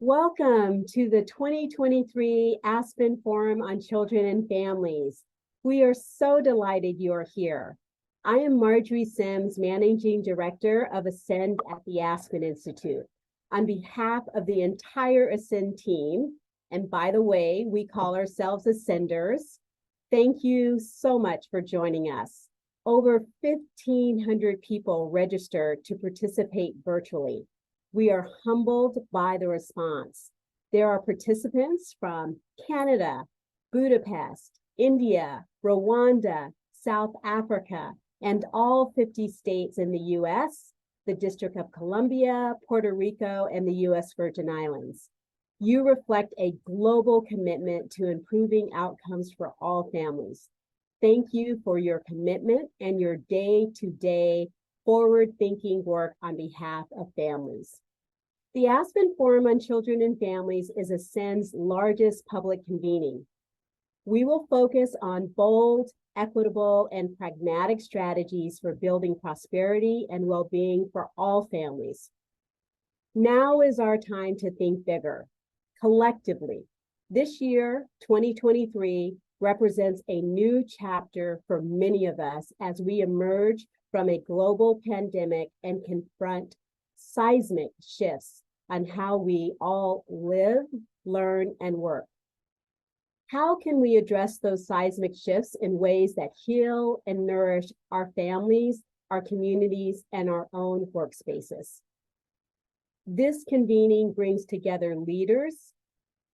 Welcome to the 2023 Aspen Forum on Children and Families. We are so delighted you're here. I am Marjorie Sims, Managing Director of Ascend at the Aspen Institute. On behalf of the entire Ascend team, and by the way, we call ourselves Ascenders, thank you so much for joining us. Over 1,500 people registered to participate virtually. We are humbled by the response. There are participants from Canada, Budapest, India, Rwanda, South Africa, and all 50 states in the US, the District of Columbia, Puerto Rico, and the US Virgin Islands. You reflect a global commitment to improving outcomes for all families. Thank you for your commitment and your day-to-day forward-thinking work on behalf of families. The Aspen Forum on Children and Families is Ascend's largest public convening. We will focus on bold, equitable, and pragmatic strategies for building prosperity and well-being for all families. Now is our time to think bigger, collectively. This year, 2023, represents a new chapter for many of us as we emerge from a global pandemic and confront seismic shifts on how we all live, learn, and work. How can we address those seismic shifts in ways that heal and nourish our families, our communities, and our own workspaces? This convening brings together leaders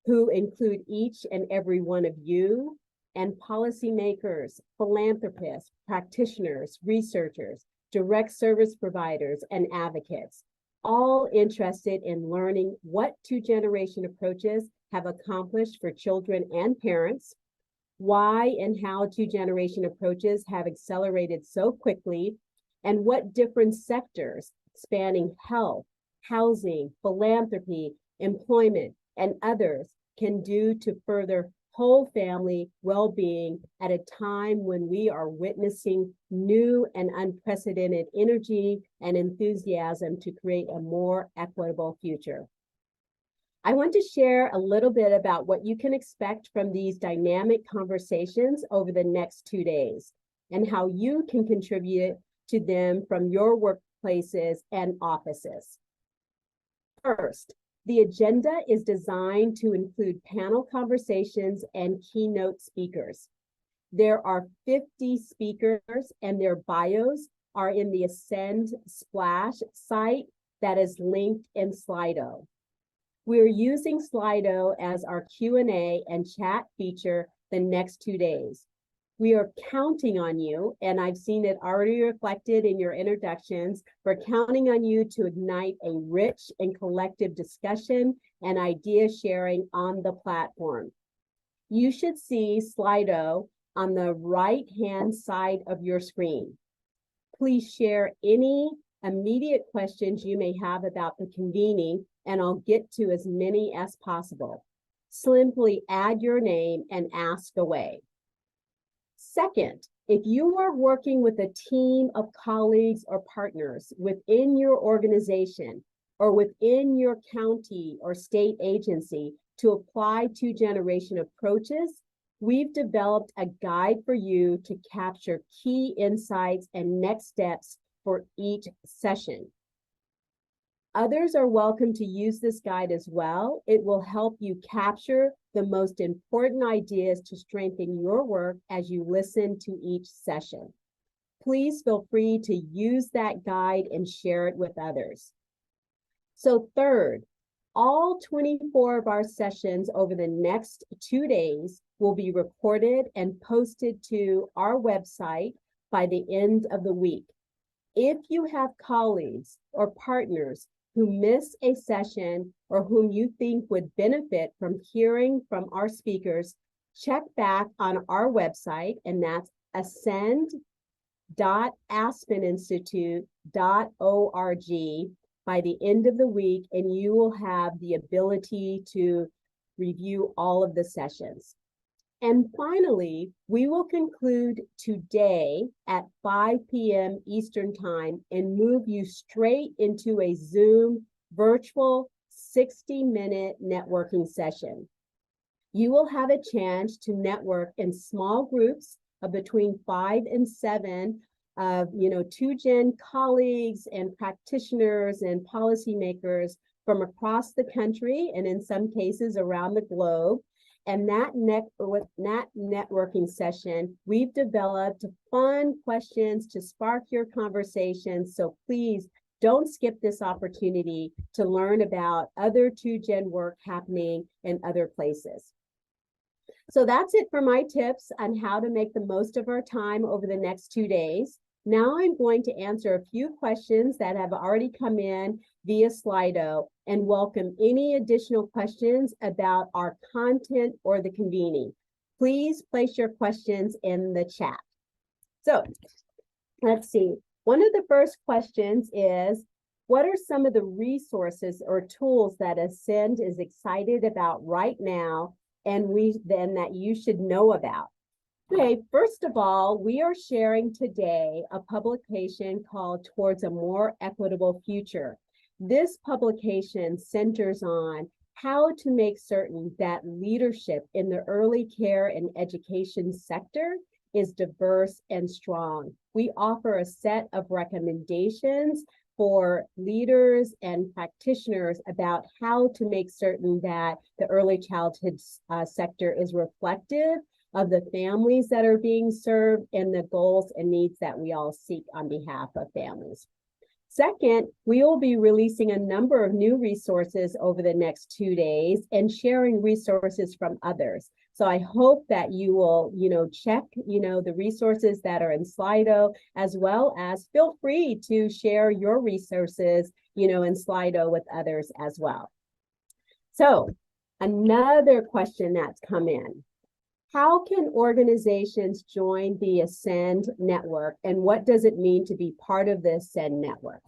who include each and every one of you, and policymakers, philanthropists, practitioners, researchers, direct service providers, and advocates, all interested in learning what two-generation approaches have accomplished for children and parents, why and how two-generation approaches have accelerated so quickly, and what different sectors spanning health, housing, philanthropy, employment, and others can do to further whole family well-being at a time when we are witnessing new and unprecedented energy and enthusiasm to create a more equitable future. I want to share a little bit about what you can expect from these dynamic conversations over the next 2 days and how you can contribute to them from your workplaces and offices. First, the agenda is designed to include panel conversations and keynote speakers. There are 50 speakers and their bios are in the Ascend Splash site that is linked in Slido. We're using Slido as our Q&A and chat feature the next 2 days. We are counting on you, and I've seen it already reflected in your introductions. We're counting on you to ignite a rich and collective discussion and idea sharing on the platform. You should see Slido on the right-hand side of your screen. Please share any immediate questions you may have about the convening, and I'll get to as many as possible. Simply add your name and ask away. Second, if you are working with a team of colleagues or partners within your organization or within your county or state agency to apply two-generation approaches, we've developed a guide for you to capture key insights and next steps for each session. Others are welcome to use this guide as well. It will help you capture the most important ideas to strengthen your work as you listen to each session. Please feel free to use that guide and share it with others. So third, all 24 of our sessions over the next 2 days will be recorded and posted to our website by the end of the week. If you have colleagues or partners who miss a session or whom you think would benefit from hearing from our speakers, check back on our website, and that's ascend.aspeninstitute.org by the end of the week, and you will have the ability to review all of the sessions. And finally, we will conclude today at 5 p.m. Eastern Time and move you straight into a Zoom virtual 60-minute networking session. You will have a chance to network in small groups of between 5 and 7 of 2Gen colleagues and practitioners and policymakers from across the country, and in some cases around the globe. And with that networking session, we've developed fun questions to spark your conversation. So please don't skip this opportunity to learn about other 2Gen work happening in other places. So that's it for my tips on how to make the most of our time over the next 2 days. Now I'm going to answer a few questions that have already come in via Slido and welcome any additional questions about our content or the convening. Please place your questions in the chat. So let's see. One of the first questions is, what are some of the resources or tools that Ascend is excited about right now and that you should know about? Okay, first of all, we are sharing today a publication called Towards a More Equitable Future. This publication centers on how to make certain that leadership in the early care and education sector is diverse and strong. We offer a set of recommendations for leaders and practitioners about how to make certain that the early childhood sector is reflective of the families that are being served and the goals and needs that we all seek on behalf of families. Second, we will be releasing a number of new resources over the next 2 days and sharing resources from others. So I hope that you will, check, the resources that are in Slido, as well as feel free to share your resources, in Slido with others as well. So another question that's come in. How can organizations join the Ascend network, and what does it mean to be part of the Ascend network?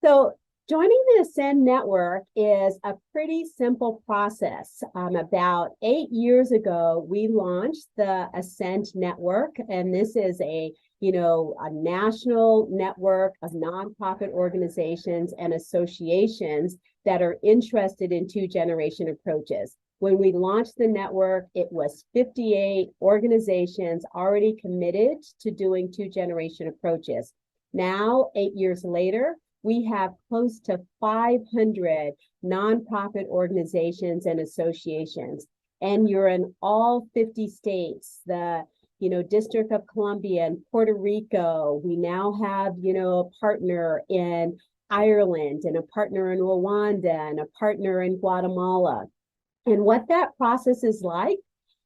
So joining the Ascend network is a pretty simple process. About 8 years ago, we launched the Ascend network, and this is a national network of nonprofit organizations and associations that are interested in 2-generation approaches. When we launched the network, it was 58 organizations already committed to doing 2-generation approaches. Now, 8 years later, we have close to 500 nonprofit organizations and associations, and you're in all 50 states, the District of Columbia and Puerto Rico. We now have, a partner in Ireland and a partner in Rwanda and a partner in Guatemala. And what that process is like,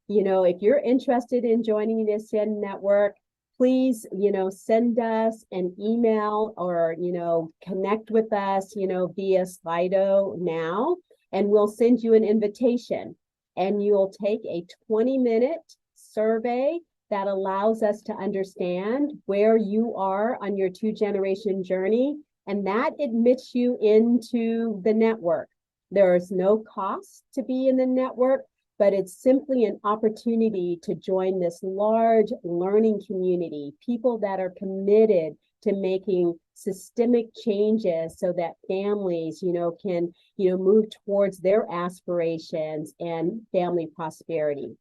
if you're interested in joining the Ascend network, please, send us an email or, connect with us, via Slido now, and we'll send you an invitation. And you'll take a 20-minute survey that allows us to understand where you are on your 2-generation journey, and that admits you into the network. There is no cost to be in the network, but it's simply an opportunity to join this large learning community, people that are committed to making systemic changes so that families, can, move towards their aspirations and family prosperity.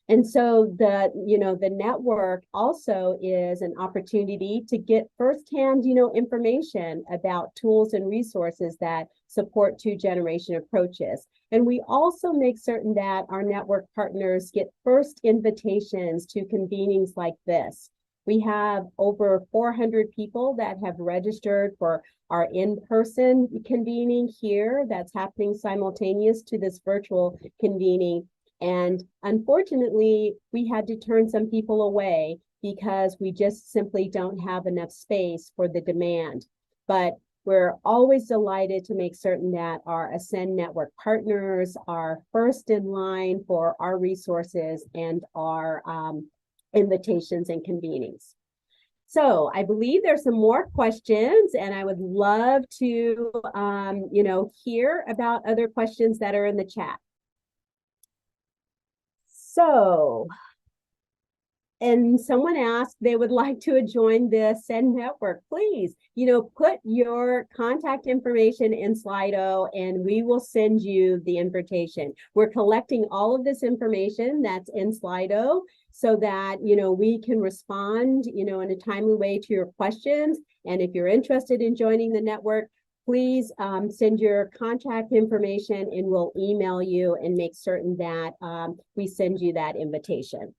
And so the network also is an opportunity to get firsthand, information about tools and resources that support 2-generation approaches. And we also make certain that our network partners get first invitations to convenings like this. We have over 400 people that have registered for our in-person convening here that's happening simultaneous to this virtual convening. And unfortunately, we had to turn some people away because we just simply don't have enough space for the demand. But we're always delighted to make certain that our Ascend network partners are first in line for our resources and our invitations and convenings. So I believe there's some more questions, and I would love to, hear about other questions that are in the chat. So and someone asked they would like to join the Send network, please, put your contact information in Slido and we will send you the invitation. We're collecting all of this information that's in Slido so that, we can respond, in a timely way to your questions. And if you're interested in joining the network, please send your contact information and we'll email you and make certain that we send you that invitation.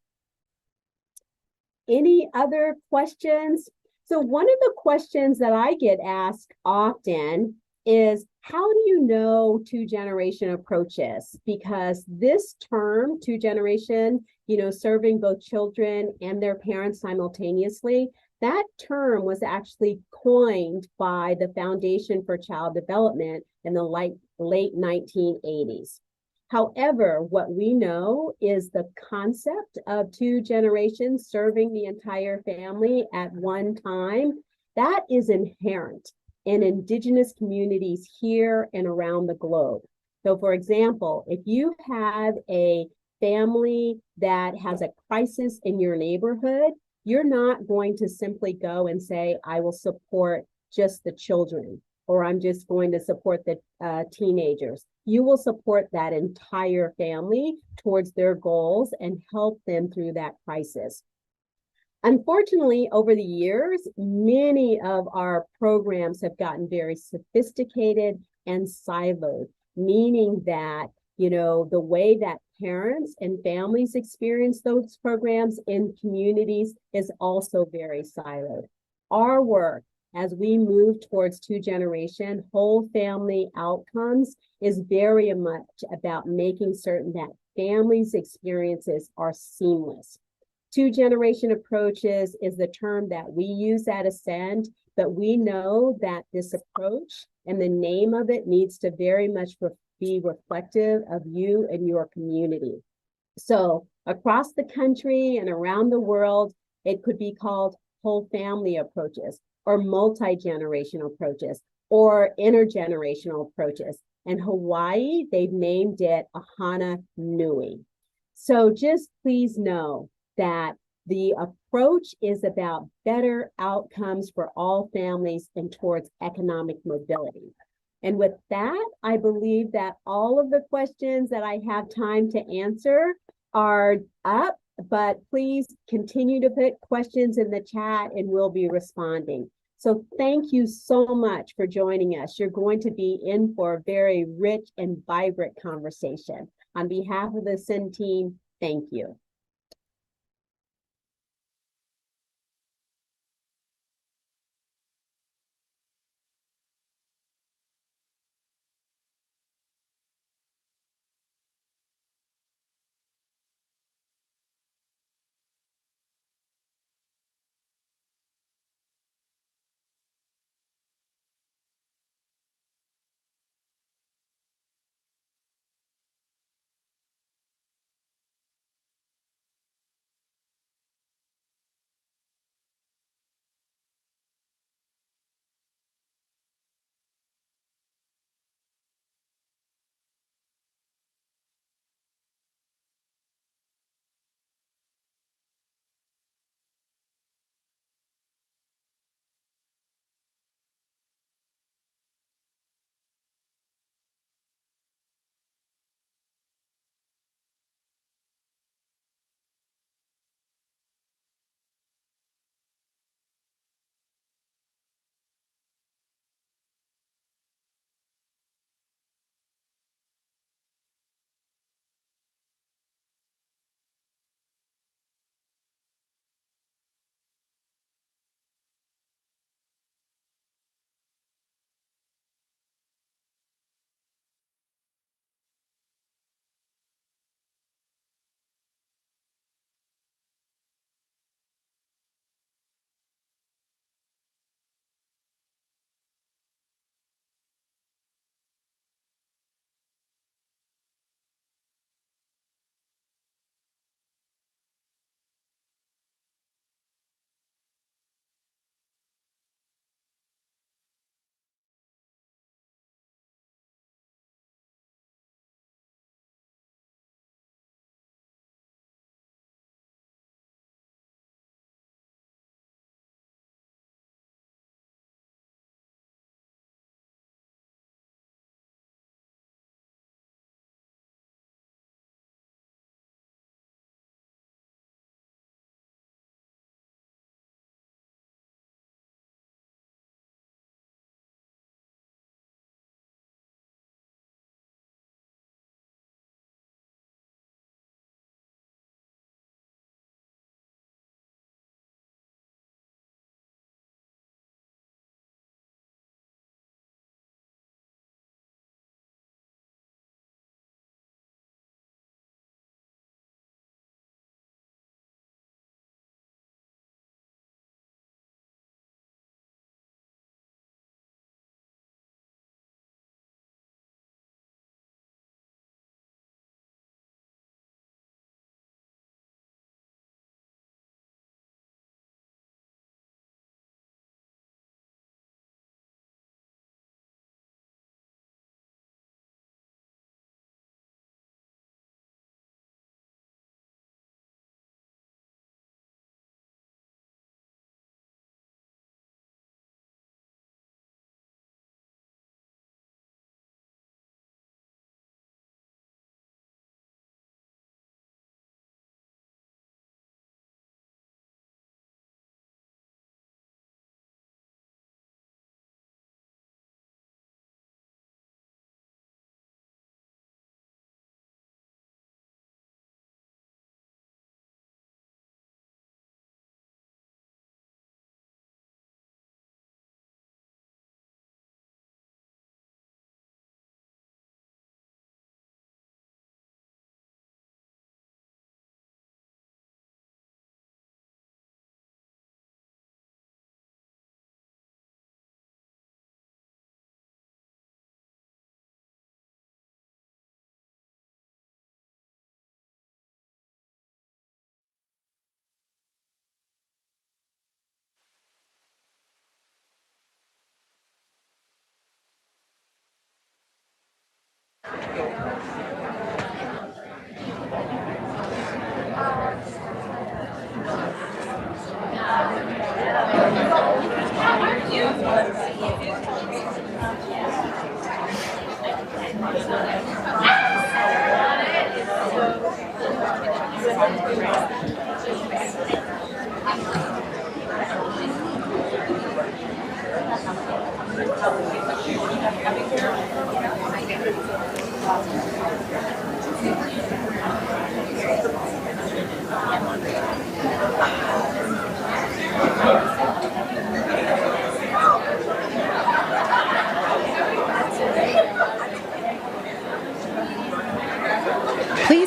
Any other questions? So one of the questions that I get asked often is, how do you know two-generation approaches? Because this term, two-generation, serving both children and their parents simultaneously, that term was actually coined by the Foundation for Child Development in the late 1980s. However, what we know is the concept of two generations serving the entire family at one time, that is inherent in Indigenous communities here and around the globe. So for example, if you have a family that has a crisis in your neighborhood, you're not going to simply go and say, I will support just the children, or I'm just going to support the teenagers. You will support that entire family towards their goals and help them through that crisis. Unfortunately, over the years, many of our programs have gotten very sophisticated and siloed, meaning that, the way that parents and families experience those programs in communities is also very siloed. Our work as we move towards two-generation whole family outcomes is very much about making certain that families' experiences are seamless. Two-generation approaches is the term that we use at Ascend, but we know that this approach and the name of it needs to very much be reflective of you and your community. So across the country and around the world, it could be called whole family approaches, or multi-generational approaches, or intergenerational approaches. In Hawaii, they've named it Ahana Nui. So just please know that the approach is about better outcomes for all families and towards economic mobility. And with that, I believe that all of the questions that I have time to answer are up, but please continue to put questions in the chat and we'll be responding. So thank you so much for joining us. You're going to be in for a very rich and vibrant conversation. On behalf of the SIN team, thank you.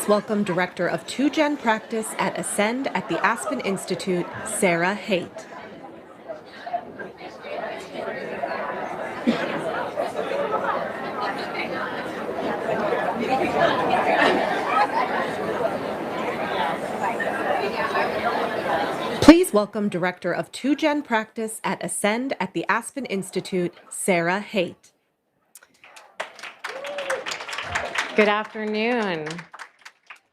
Please welcome Director of 2Gen Practice at Ascend at the Aspen Institute, Sarah Haight. Please welcome Director of 2Gen Practice at Ascend at the Aspen Institute, Sarah Haight. Good afternoon.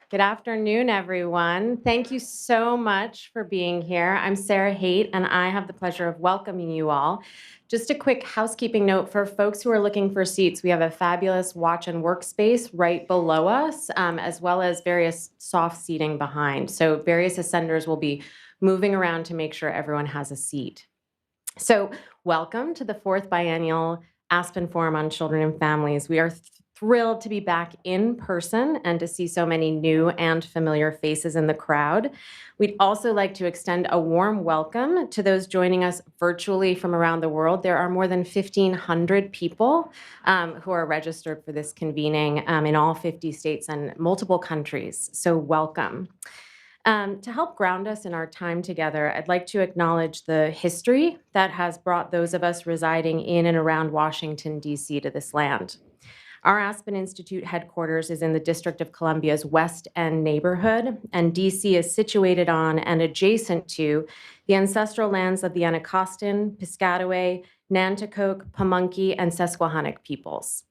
Good afternoon, everyone. Thank you so much for being here. I'm Sarah Haight, and I have the pleasure of welcoming you all. Just a quick housekeeping note for folks who are looking for seats. We have a fabulous watch and workspace right below us, as well as various soft seating behind. So various ascenders will be moving around to make sure everyone has a seat. So welcome to the 4th Biennial Aspen Forum on Children and Families. We are thrilled to be back in person and to see so many new and familiar faces in the crowd. We'd also like to extend a warm welcome to those joining us virtually from around the world. There are more than 1,500 people who are registered for this convening in all 50 states and multiple countries, so welcome. To help ground us in our time together, I'd like to acknowledge the history that has brought those of us residing in and around Washington, D.C. to this land. Our Aspen Institute headquarters is in the District of Columbia's West End neighborhood, and D.C. is situated on and adjacent to the ancestral lands of the Anacostan, Piscataway, Nanticoke, Pamunkey, and Susquehannock peoples.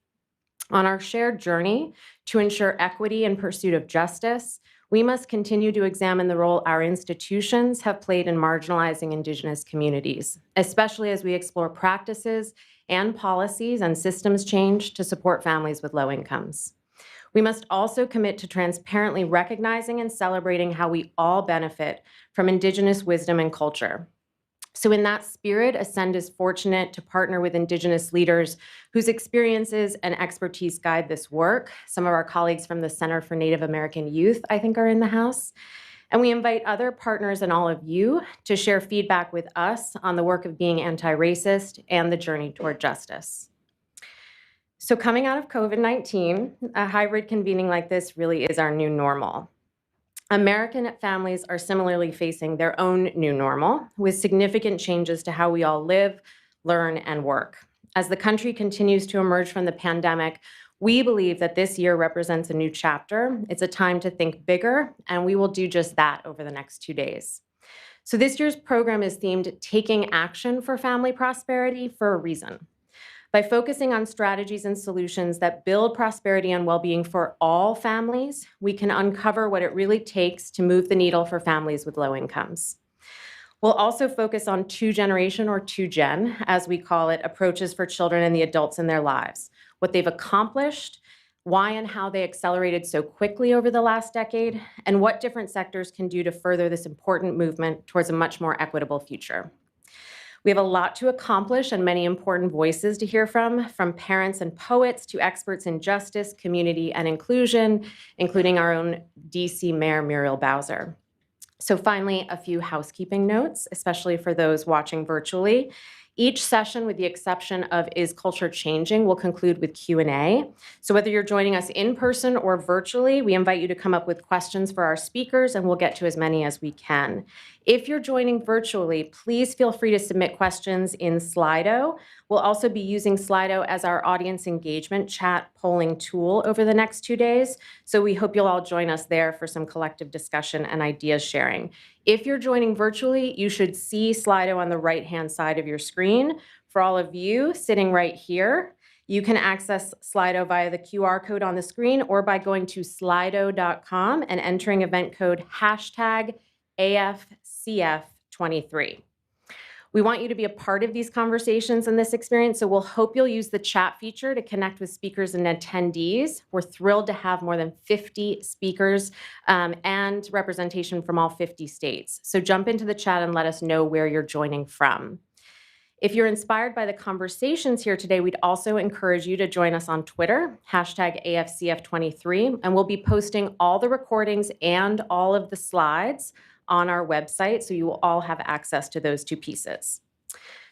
On our shared journey to ensure equity in pursuit of justice, we must continue to examine the role our institutions have played in marginalizing Indigenous communities, especially as we explore practices and policies and systems change to support families with low incomes. We must also commit to transparently recognizing and celebrating how we all benefit from Indigenous wisdom and culture. So in that spirit, Ascend is fortunate to partner with Indigenous leaders whose experiences and expertise guide this work. Some of our colleagues from the Center for Native American Youth, I think, are in the house. And we invite other partners and all of you to share feedback with us on the work of being anti-racist and the journey toward justice. So coming out of COVID-19, a hybrid convening like this really is our new normal. American families are similarly facing their own new normal, with significant changes to how we all live, learn, and work. As the country continues to emerge from the pandemic, we believe that this year represents a new chapter. It's a time to think bigger, and we will do just that over the next 2 days. So this year's program is themed Taking Action for Family Prosperity for a reason. By focusing on strategies and solutions that build prosperity and well-being for all families, we can uncover what it really takes to move the needle for families with low incomes. We'll also focus on 2-generation or 2Gen, as we call it, approaches for children and the adults in their lives, what they've accomplished, why and how they accelerated so quickly over the last decade, and what different sectors can do to further this important movement towards a much more equitable future. We have a lot to accomplish and many important voices to hear from parents and poets to experts in justice, community, and inclusion, including our own DC Mayor Muriel Bowser. So finally, a few housekeeping notes, especially for those watching virtually. Each session, with the exception of Is Culture Changing, will conclude with Q&A. So whether you're joining us in person or virtually, we invite you to come up with questions for our speakers, and we'll get to as many as we can. If you're joining virtually, please feel free to submit questions in Slido. We'll also be using Slido as our audience engagement chat polling tool over the next 2 days. So we hope you'll all join us there for some collective discussion and ideas sharing. If you're joining virtually, you should see Slido on the right-hand side of your screen. For all of you sitting right here, you can access Slido via the QR code on the screen or by going to slido.com and entering event code #AFCF23. We want you to be a part of these conversations and this experience, so we'll hope you'll use the chat feature to connect with speakers and attendees. We're thrilled to have more than 50 speakers and representation from all 50 states. So jump into the chat and let us know where you're joining from. If you're inspired by the conversations here today, we'd also encourage you to join us on Twitter, #AFCF23, and we'll be posting all the recordings and all of the slides on our website, so you will all have access to those 2 pieces.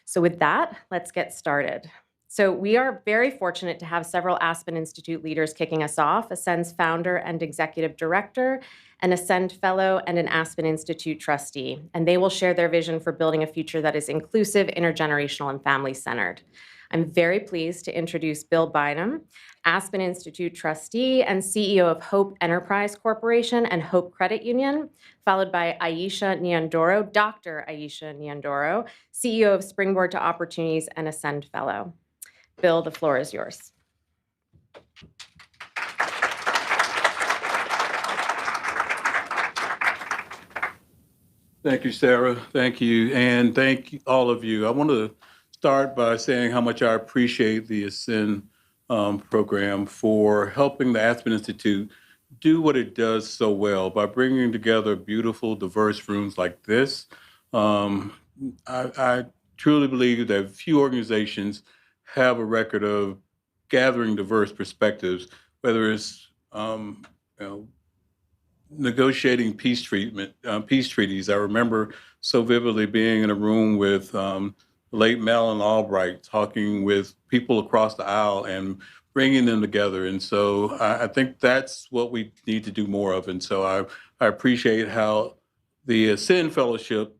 So with that, let's get started. So we are very fortunate to have several Aspen Institute leaders kicking us off: Ascend's founder and executive director, an Ascend fellow, and an Aspen Institute trustee. And they will share their vision for building a future that is inclusive, intergenerational, and family-centered. I'm very pleased to introduce Bill Bynum, Aspen Institute trustee and CEO of Hope Enterprise Corporation and Hope Credit Union, followed by Aisha Nyandoro, Dr. Aisha Nyandoro, CEO of Springboard to Opportunities and Ascend fellow. Bill, the floor is yours. Thank you, Sarah. Thank you. And thank you, all of you. I want to start by saying how much I appreciate the Ascend program for helping the Aspen Institute do what it does so well by bringing together beautiful, diverse rooms like this. I truly believe that few organizations have a record of gathering diverse perspectives, whether it's you know, negotiating peace treaties. I remember so vividly being in a room with late Madeleine Albright, talking with people across the aisle and bringing them together. And so I think that's what we need to do more of. And so I appreciate how the Ascend Fellowship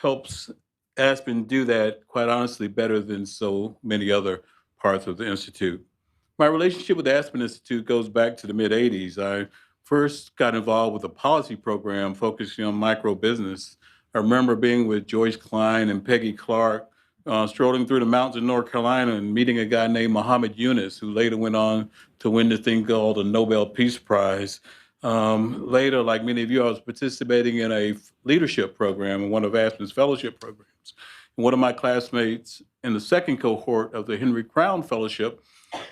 helps Aspen do that, quite honestly, better than so many other parts of the Institute. My relationship with the Aspen Institute goes back to the mid-'80s. I first got involved with a policy program focusing on micro business. I remember being with Joyce Klein and Peggy Clark, strolling through the mountains of North Carolina and meeting a guy named Muhammad Yunus, who later went on to win this thing called the Nobel Peace Prize. Later, like many of you, I was participating in a leadership program in one of Aspen's fellowship programs. And one of my classmates in the second cohort of the Henry Crown Fellowship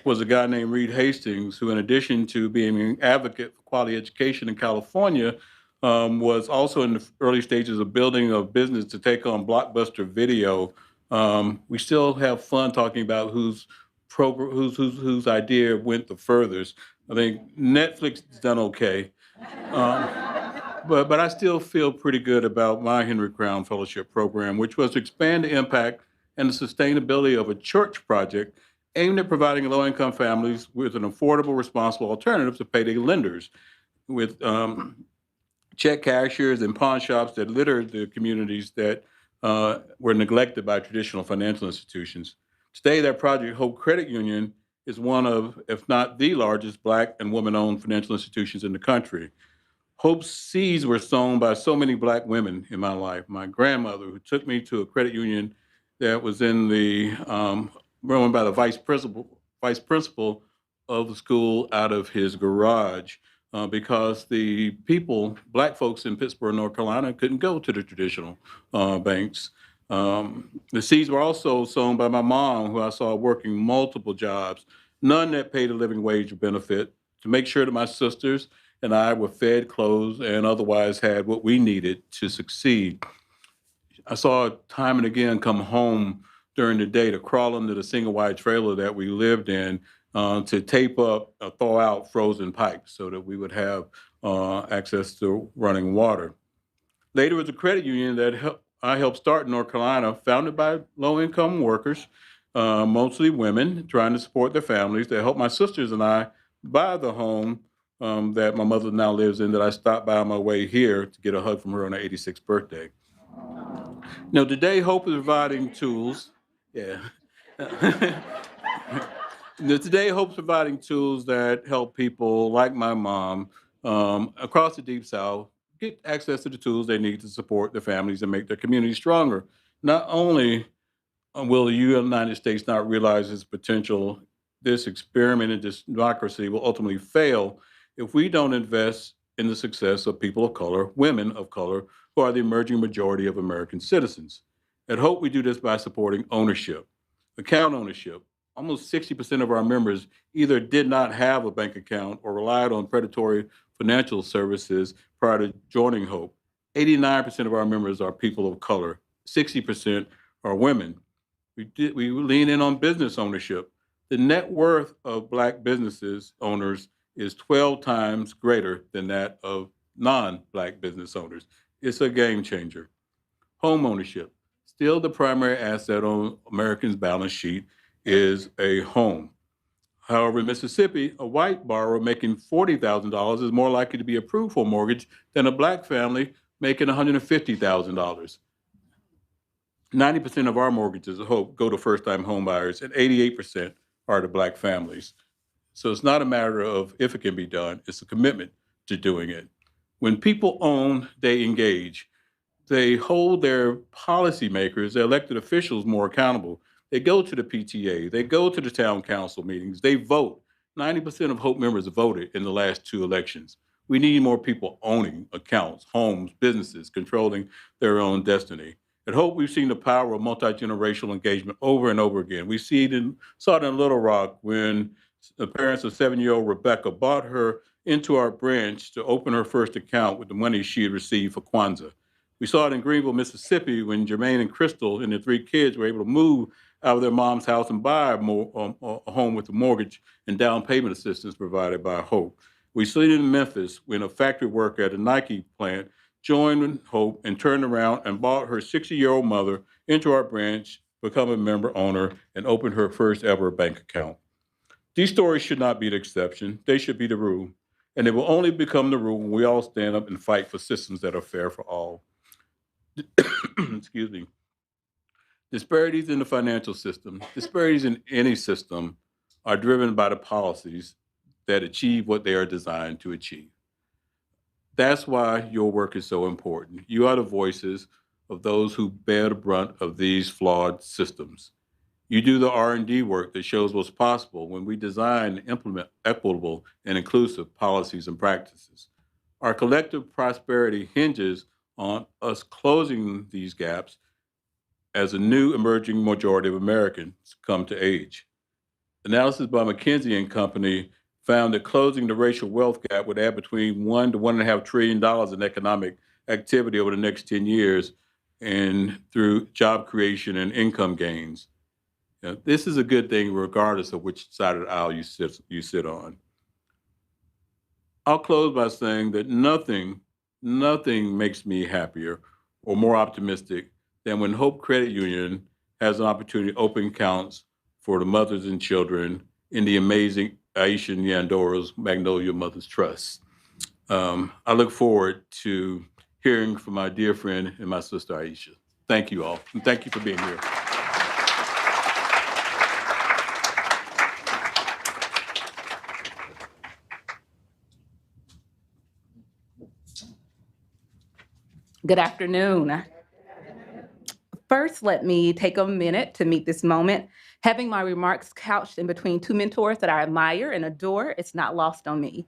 was a guy named Reed Hastings, who, in addition to being an advocate for quality education in California, was also in the early stages of building a business to take on Blockbuster Video. We still have fun talking about whose idea went the furthest. I think Netflix has done okay, but I still feel pretty good about my Henry Crown Fellowship program, which was to expand the impact and the sustainability of a church project aimed at providing low-income families with an affordable, responsible alternative to payday lenders, with check cashiers and pawn shops that littered the communities that were neglected by traditional financial institutions. Today, that project, Hope Credit Union, is one of, if not the largest Black and woman-owned financial institutions in the country. Hope's seeds were sown by so many Black women in my life. My grandmother, who took me to a credit union that was in the run by the vice principal of the school out of his garage, because the people, Black folks in Pittsburgh, North Carolina, couldn't go to the traditional banks. The seeds were also sown by my mom, who I saw working multiple jobs, none that paid a living wage or benefit, to make sure that my sisters and I were fed, clothed, and otherwise had what we needed to succeed. I saw it time and again come home during the day to crawl into the single wide trailer that we lived in, to tape up, thaw out frozen pipes so that we would have access to running water. Later, it was a credit union that I helped start in North Carolina, founded by low-income workers, mostly women, trying to support their families, that helped my sisters and I buy the home that my mother now lives in, that I stopped by on my way here to get a hug from her on her 86th birthday. Now, today, Hope is providing tools. Yeah. Today, Hope's providing tools that help people like my mom across the Deep South get access to the tools they need to support their families and make their communities stronger. Not only will the United States not realize its potential, this experiment in this democracy will ultimately fail if we don't invest in the success of people of color, women of color, who are the emerging majority of American citizens. At Hope, we do this by supporting ownership, account ownership. Almost 60% of our members either did not have a bank account or relied on predatory financial services prior to joining Hope. 89% of our members are people of color. 60% are women. We lean in on business ownership. The net worth of Black businesses owners is 12 times greater than that of non-Black business owners. It's a game changer. Home ownership, still the primary asset on Americans' balance sheet, is a home. However, in Mississippi, a white borrower making $40,000 is more likely to be approved for a mortgage than a black family making $150,000. 90% of our mortgages, I hope, go to first-time home buyers, and 88% are to black families. So it's not a matter of if it can be done, it's a commitment to doing it. When people own, they engage. They hold their policymakers, their elected officials more accountable. They go to the PTA, they go to the town council meetings, they vote. 90% of Hope members voted in the last 2 elections. We need more people owning accounts, homes, businesses, controlling their own destiny. At Hope, we've seen the power of multi-generational engagement over and over again. We saw it in Little Rock when the parents of 7-year-old Rebecca brought her into our branch to open her first account with the money she had received for Kwanzaa. We saw it in Greenville, Mississippi, when Jermaine and Crystal and their 3 kids were able to move out of their mom's house and buy a home with a mortgage and down payment assistance provided by Hope. We saw it in Memphis when a factory worker at a Nike plant joined Hope and turned around and brought her 60-year-old mother into our branch, become a member owner, and opened her first ever bank account. These stories should not be the exception. They should be the rule. And they will only become the rule when we all stand up and fight for systems that are fair for all. Excuse me. Disparities in the financial system, disparities in any system are driven by the policies that achieve what they are designed to achieve. That's why your work is so important. You are the voices of those who bear the brunt of these flawed systems. You do the R&D work that shows what's possible when we design and implement equitable and inclusive policies and practices. Our collective prosperity hinges on us closing these gaps as a new emerging majority of Americans come to age. Analysis by McKinsey and Company found that closing the racial wealth gap would add between $1 to $1.5 trillion in economic activity over the next 10 years and through job creation and income gains. Now, this is a good thing regardless of which side of the aisle you sit on. I'll close by saying that nothing makes me happier or more optimistic than when Hope Credit Union has an opportunity to open accounts for the mothers and children in the amazing Aisha Nyandora's Magnolia Mothers Trust. I look forward to hearing from my dear friend and my sister Aisha. Thank you all, and thank you for being here. Good afternoon. First, let me take a minute to meet this moment. Having my remarks couched in between 2 mentors that I admire and adore, it's not lost on me.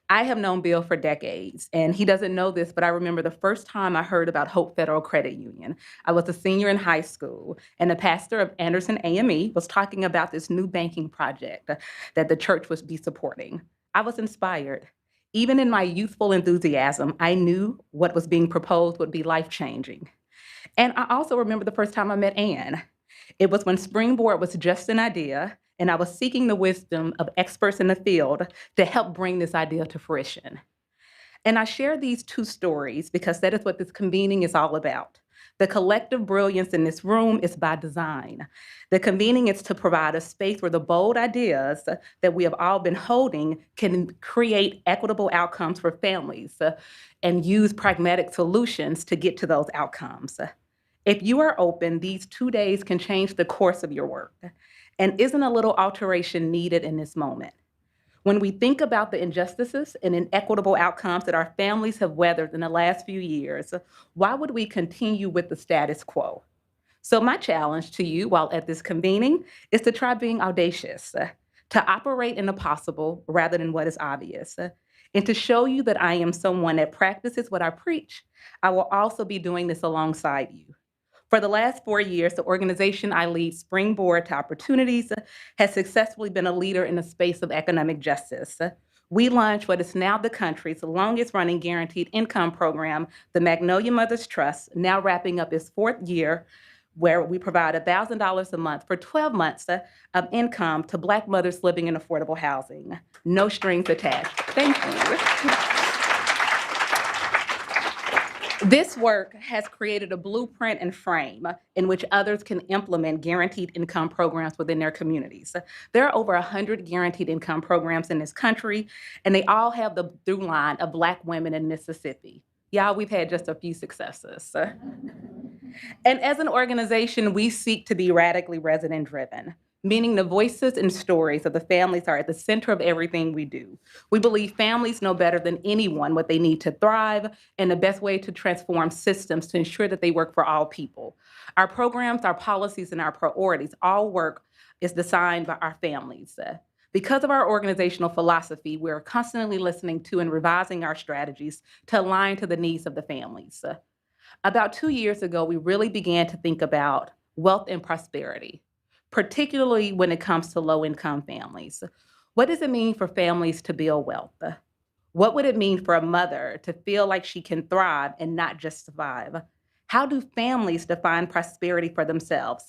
I have known Bill for decades, and he doesn't know this, but I remember the first time I heard about Hope Federal Credit Union. I was a senior in high school, and the pastor of Anderson AME was talking about this new banking project that the church would be supporting. I was inspired. Even in my youthful enthusiasm, I knew what was being proposed would be life-changing. And I also remember the first time I met Ann. It was when Springboard was just an idea, and I was seeking the wisdom of experts in the field to help bring this idea to fruition. And I share these 2 stories because that is what this convening is all about. The collective brilliance in this room is by design. The convening is to provide a space where the bold ideas that we have all been holding can create equitable outcomes for families and use pragmatic solutions to get to those outcomes. If you are open, these 2 days can change the course of your work. And isn't a little alteration needed in this moment? When we think about the injustices and inequitable outcomes that our families have weathered in the last few years, why would we continue with the status quo? So my challenge to you while at this convening is to try being audacious, to operate in the possible rather than what is obvious, and to show you that I am someone that practices what I preach. I will also be doing this alongside you. For the last 4 years, the organization I lead, Springboard to Opportunities, has successfully been a leader in the space of economic justice. We launched what is now the country's longest running guaranteed income program, the Magnolia Mothers Trust, now wrapping up its 4th year, where we provide $1,000 a month for 12 months of income to Black mothers living in affordable housing. No strings attached. Thank you. This work has created a blueprint and frame in which others can implement guaranteed income programs within their communities. There are over 100 guaranteed income programs in this country, and they all have the through line of Black women in Mississippi. Y'all, we've had just a few successes. And as an organization, we seek to be radically resident driven, meaning the voices and stories of the families are at the center of everything we do. We believe families know better than anyone what they need to thrive and the best way to transform systems to ensure that they work for all people. Our programs, our policies, and our priorities, all work is designed by our families. Because of our organizational philosophy, we're constantly listening to and revising our strategies to align to the needs of the families. About 2 years ago, we really began to think about wealth and prosperity, particularly when it comes to low-income families. What does it mean for families to build wealth? What would it mean for a mother to feel like she can thrive and not just survive? How do families define prosperity for themselves?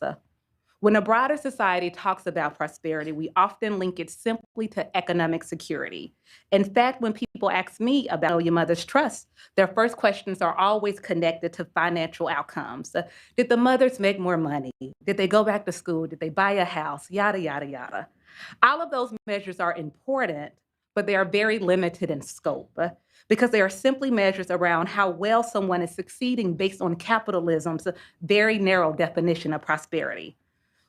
When a broader society talks about prosperity, we often link it simply to economic security. In fact, when people ask me about your mother's trust, their first questions are always connected to financial outcomes. Did the mothers make more money? Did they go back to school? Did they buy a house? Yada, yada, yada. All of those measures are important, but they are very limited in scope because they are simply measures around how well someone is succeeding based on capitalism's very narrow definition of prosperity.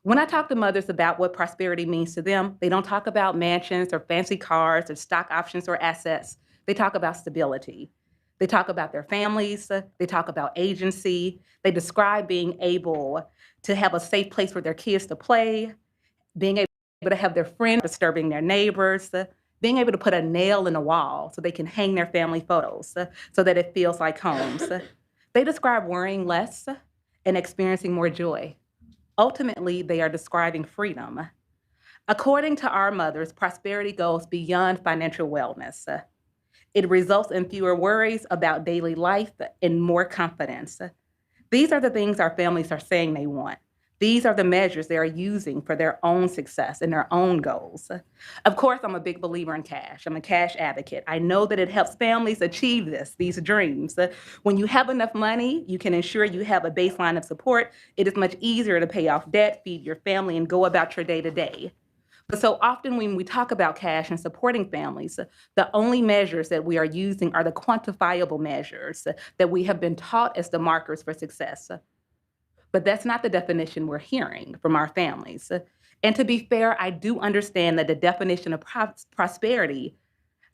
When I talk to mothers about what prosperity means to them, they don't talk about mansions or fancy cars or stock options or assets. They talk about stability. They talk about their families. They talk about agency. They describe being able to have a safe place for their kids to play, being able to have their friends disturbing their neighbors, being able to put a nail in a wall so they can hang their family photos so that it feels like homes. They describe worrying less and experiencing more joy. Ultimately, they are describing freedom. According to our mothers, prosperity goes beyond financial wellness. It results in fewer worries about daily life and more confidence. These are the things our families are saying they want. These are the measures they are using for their own success and their own goals. Of course, I'm a big believer in cash. I'm a cash advocate. I know that it helps families achieve these dreams. When you have enough money, you can ensure you have a baseline of support. It is much easier to pay off debt, feed your family, and go about your day to day. But so often when we talk about cash and supporting families, the only measures that we are using are the quantifiable measures that we have been taught as the markers for success. But that's not the definition we're hearing from our families. And to be fair, I do understand that the definition of prosperity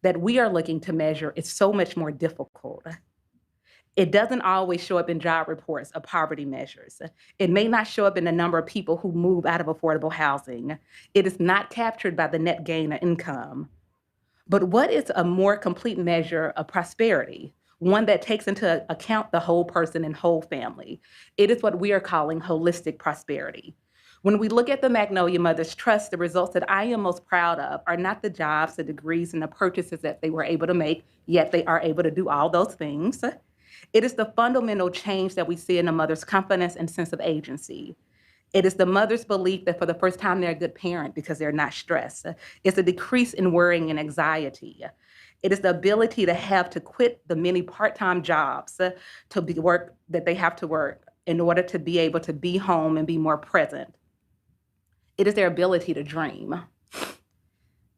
that we are looking to measure is so much more difficult. It doesn't always show up in job reports of poverty measures. It may not show up in the number of people who move out of affordable housing. It is not captured by the net gain of income. But what is a more complete measure of prosperity? One that takes into account the whole person and whole family. It is what we are calling holistic prosperity. When we look at the Magnolia Mothers Trust, the results that I am most proud of are not the jobs, the degrees, and the purchases that they were able to make, yet they are able to do all those things. It is the fundamental change that we see in the mother's confidence and sense of agency. It is the mother's belief that for the first time they're a good parent because they're not stressed. It's a decrease in worrying and anxiety. It is the ability to have to quit the many part-time jobs to work that they have to work in order to be able to be home and be more present. It is their ability to dream.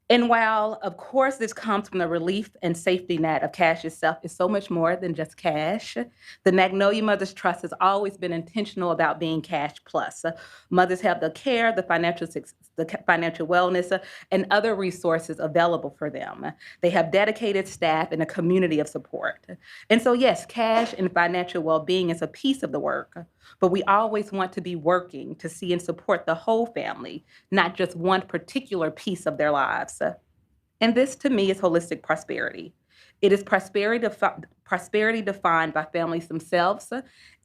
And while, of course, this comes from the relief and safety net of cash itself, is so much more than just cash. The Magnolia Mothers Trust has always been intentional about being cash plus. Mothers have the care, the financial wellness, and other resources available for them. They have dedicated staff and a community of support. And so, yes, cash and financial well-being is a piece of the work, but we always want to be working to see and support the whole family, not just one particular piece of their lives. And this, to me, is holistic prosperity. It is prosperity defined by families themselves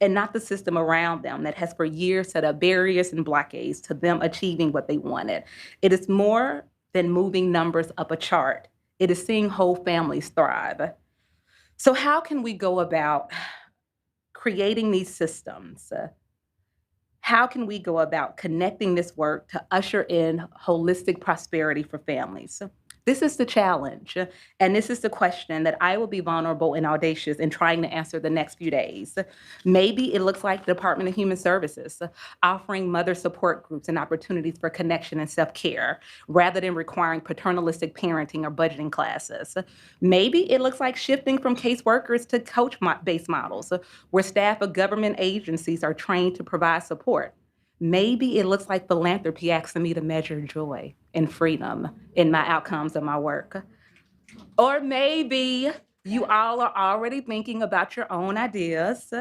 and not the system around them that has for years set up barriers and blockades to them achieving what they wanted. It is more than moving numbers up a chart. It is seeing whole families thrive. So how can we go about creating these systems? How can we go about connecting this work to usher in holistic prosperity for families? This is the challenge, and this is the question that I will be vulnerable and audacious in trying to answer the next few days. Maybe it looks like the Department of Human Services offering mother support groups and opportunities for connection and self-care rather than requiring paternalistic parenting or budgeting classes. Maybe it looks like shifting from caseworkers to coach-based models where staff of government agencies are trained to provide support. Maybe it looks like philanthropy asking me to measure joy and freedom in my outcomes of my work. Or maybe you all are already thinking about your own ideas.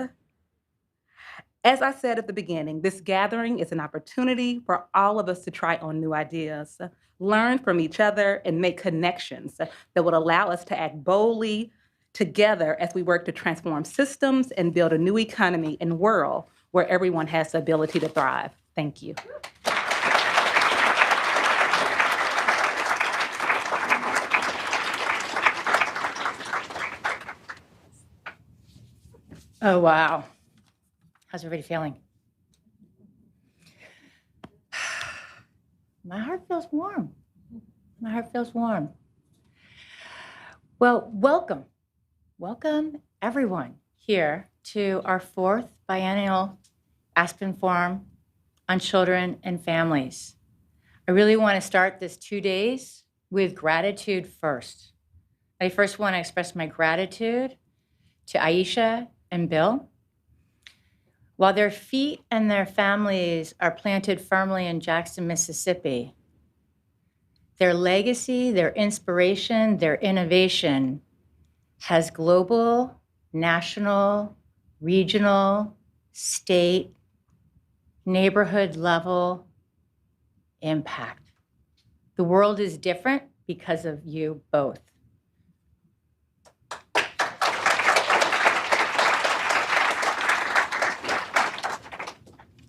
As I said at the beginning, this gathering is an opportunity for all of us to try on new ideas, learn from each other, and make connections that will allow us to act boldly together as we work to transform systems and build a new economy and world where everyone has the ability to thrive. Thank you. Oh, wow. How's everybody feeling? My heart feels warm. My heart feels warm. Well, welcome. Welcome, everyone, here to our 4th biennial Aspen Forum on Children and Families. I really want to start this 2 days with gratitude first. I first want to express my gratitude to Aisha and Bill. While their feet and their families are planted firmly in Jackson, Mississippi, their legacy, their inspiration, their innovation has global, national, regional, state, neighborhood level impact. The world is different because of you both.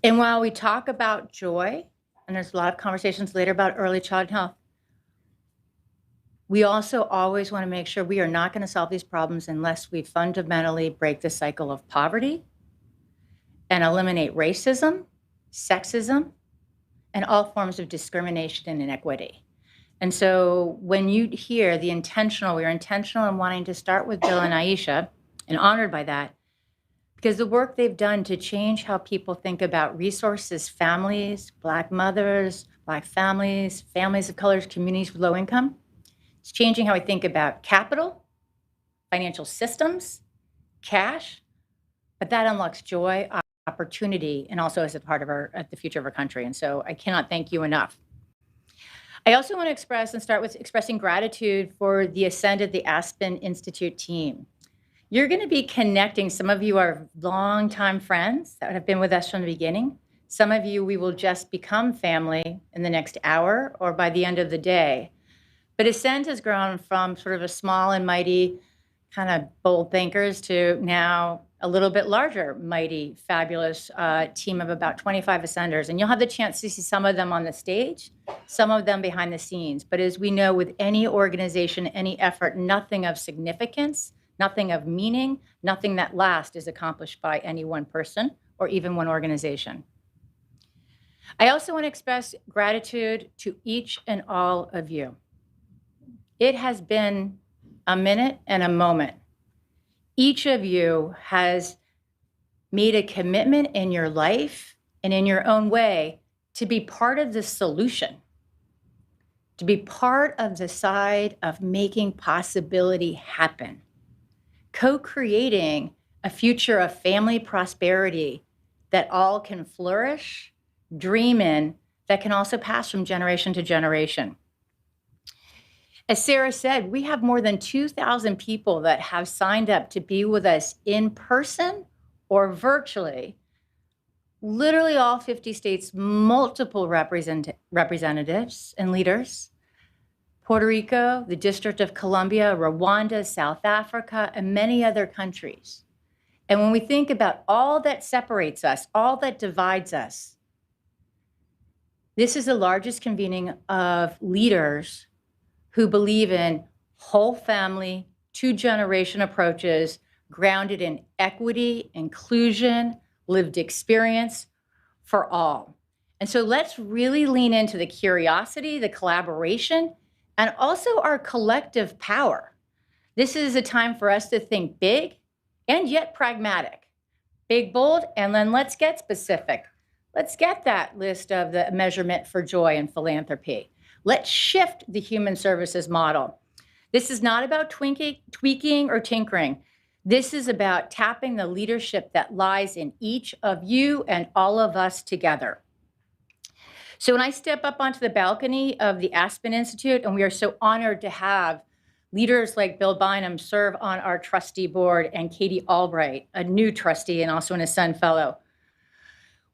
And while we talk about joy, and there's a lot of conversations later about early childhood health, we also always want to make sure we are not going to solve these problems unless we fundamentally break the cycle of poverty and eliminate racism, sexism, and all forms of discrimination and inequity. And so when you hear we are intentional in wanting to start with Bill and Aisha, and honored by that, because the work they've done to change how people think about resources, families, Black mothers, Black families, families of color, communities with low income, it's changing how we think about capital, financial systems, cash, but that unlocks joy, opportunity, and also as a part of the future of our country. And so I cannot thank you enough. I also want to express and start with expressing gratitude for the Ascend at the Aspen Institute team. You're going to be connecting. Some of you are longtime friends that have been with us from the beginning. Some of you, we will just become family in the next hour or by the end of the day. But Ascend has grown from sort of a small and mighty kind of bold thinkers to now a little bit larger, mighty, fabulous team of about 25 Ascenders. And you'll have the chance to see some of them on the stage, some of them behind the scenes. But as we know, with any organization, any effort, nothing of significance, nothing of meaning, nothing that lasts is accomplished by any one person or even one organization. I also want to express gratitude to each and all of you. It has been a minute and a moment. Each of you has made a commitment in your life and in your own way to be part of the solution, to be part of the side of making possibility happen, co-creating a future of family prosperity that all can flourish, dream in, that can also pass from generation to generation. As Sarah said, we have more than 2,000 people that have signed up to be with us in person or virtually. Literally all 50 states, multiple representatives and leaders. Puerto Rico, the District of Columbia, Rwanda, South Africa, and many other countries. And when we think about all that separates us, all that divides us, this is the largest convening of leaders who believe in whole family, 2-generation approaches grounded in equity, inclusion, lived experience for all. And so let's really lean into the curiosity, the collaboration, and also our collective power. This is a time for us to think big and yet pragmatic. Big, bold, and then let's get specific. Let's get that list of the measurement for joy and philanthropy. Let's shift the human services model. This is not about tweaking or tinkering. This is about tapping the leadership that lies in each of you and all of us together. So when I step up onto the balcony of the Aspen Institute, and we are so honored to have leaders like Bill Bynum serve on our trustee board, and Katie Albright, a new trustee and also an Ascend Fellow.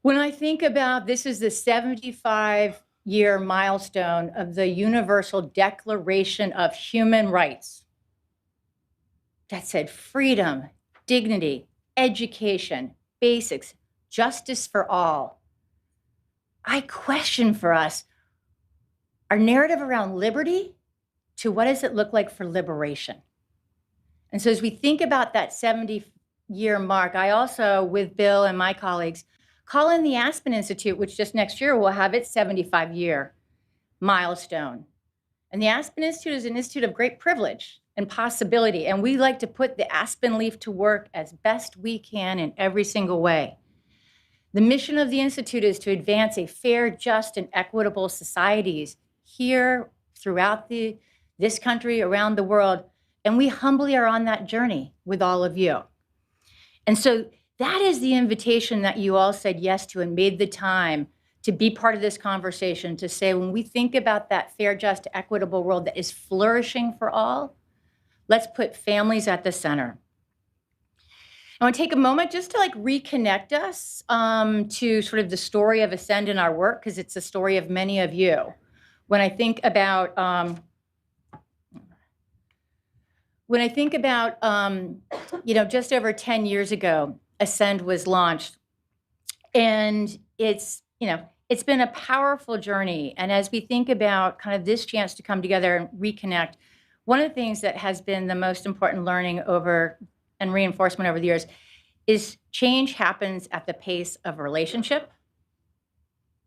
When I think about this is the 75-year milestone of the Universal Declaration of Human Rights that said freedom, dignity, education, basics, justice for all. I question for us our narrative around liberty to what does it look like for liberation? And so as we think about that 70-year mark, I also, with Bill and my colleagues, call in the Aspen Institute, which just next year will have its 75-year milestone. And the Aspen Institute is an institute of great privilege and possibility, and we like to put the Aspen leaf to work as best we can in every single way. The mission of the Institute is to advance a fair, just, and equitable societies here, throughout this country, around the world, and we humbly are on that journey with all of you. And so that is the invitation that you all said yes to and made the time to be part of this conversation, to say when we think about that fair, just, equitable world that is flourishing for all, let's put families at the center. I want to take a moment just to reconnect us to sort of the story of Ascend in our work, because it's the story of many of you. When I think about just over 10 years ago, Ascend was launched, and it's been a powerful journey. And as we think about kind of this chance to come together and reconnect, one of the things that has been the most important learning over and reinforcement over the years is change happens at the pace of relationship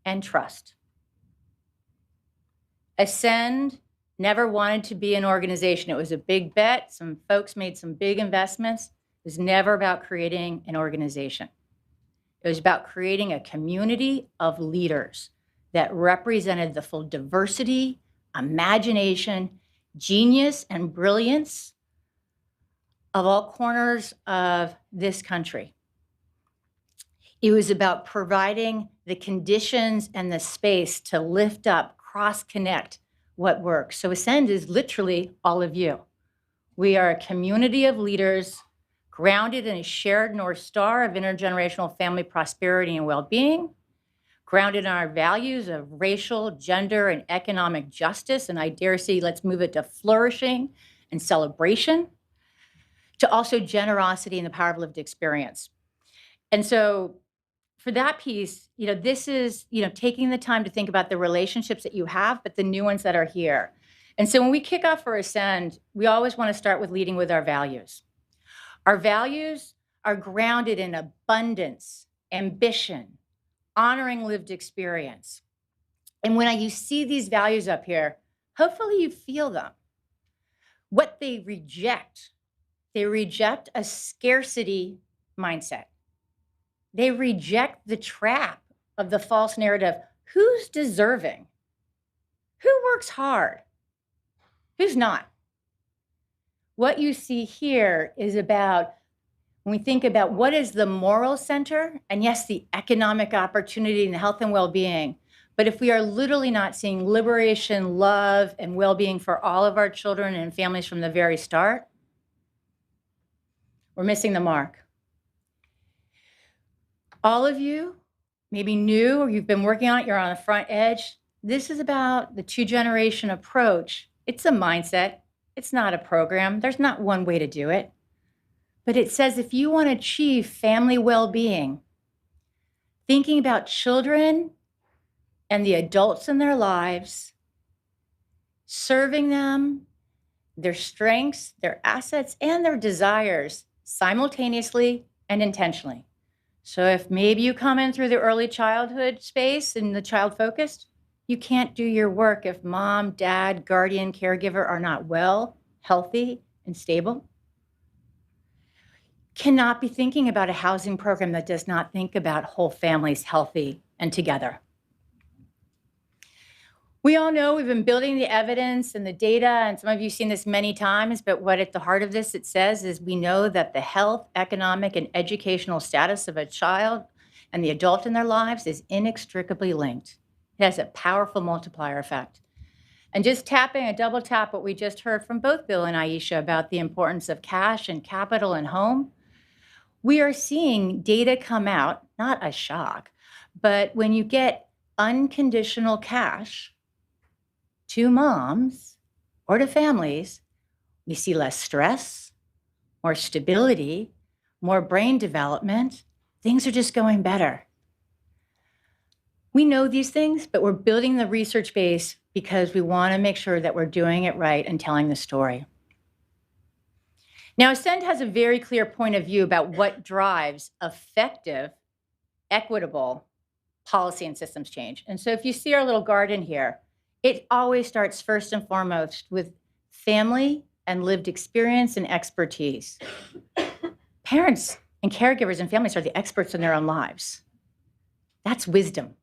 and trust. Ascend never wanted to be an organization. It was a big bet. Some folks made some big investments. It was never about creating an organization. It was about creating a community of leaders that represented the full diversity, imagination, genius, and brilliance of all corners of this country. It was about providing the conditions and the space to lift up, cross-connect what works. So Ascend is literally all of you. We are a community of leaders grounded in a shared North Star of intergenerational family prosperity and well-being, grounded in our values of racial, gender, and economic justice, and I dare say let's move it to flourishing and celebration, to also generosity and the power of lived experience. And so for that piece, this is, taking the time to think about the relationships that you have, but the new ones that are here. And so when we kick off for Ascend, we always want to start with leading with our values. Our values are grounded in abundance, ambition, honoring lived experience. And when you see these values up here, hopefully you feel them. What they reject a scarcity mindset. They reject the trap of the false narrative. Who's deserving? Who works hard? Who's not? What you see here is about, when we think about what is the moral center, and yes, the economic opportunity and the health and well-being, but if we are literally not seeing liberation, love, and well-being for all of our children and families from the very start, we're missing the mark. All of you, maybe new or you've been working on it, you're on the front edge. This is about the two-generation approach. It's a mindset. It's not a program. There's not one way to do it. But it says if you want to achieve family well-being, thinking about children and the adults in their lives, serving them, their strengths, their assets, and their desires simultaneously and intentionally. So if maybe you come in through the early childhood space and the child focused, You can't do your work if mom, dad, guardian, caregiver are not well, healthy, and stable. Cannot be thinking about a housing program that does not think about whole families healthy and together. We all know we've been building the evidence and the data, and some of you have seen this many times, but what at the heart of this it says is we know that the health, economic, and educational status of a child and the adult in their lives is inextricably linked. It has a powerful multiplier effect. And just tapping a double tap what we just heard from both Bill and Aisha about the importance of cash and capital and home, we are seeing data come out, not a shock, but when you get unconditional cash to moms or to families, we see less stress, more stability, more brain development. Things are just going better. We know these things, but we're building the research base because we want to make sure that we're doing it right and telling the story. Now, Ascend has a very clear point of view about what drives effective, equitable policy and systems change. And so if you see our little garden here, it always starts first and foremost with family and lived experience and expertise. Parents and caregivers and families are the experts in their own lives. That's wisdom.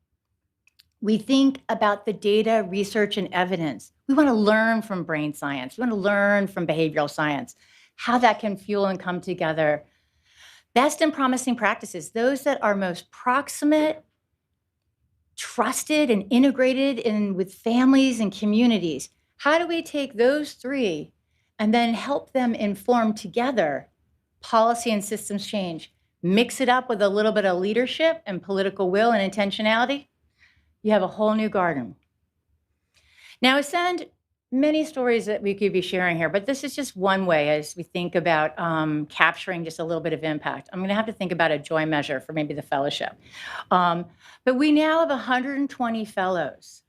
We think about the data, research, and evidence. We want to learn from brain science. We want to learn from behavioral science, how that can fuel and come together. Best and promising practices, those that are most proximate, trusted, and integrated in with families and communities. How do we take those three and then help them inform together policy and systems change? Mix it up with a little bit of leadership and political will and intentionality. You have a whole new garden. Now, Ascend, many stories that we could be sharing here, but this is just one way as we think about capturing just a little bit of impact. I'm going to have to think about a joy measure for maybe the fellowship. But we now have 120 fellows,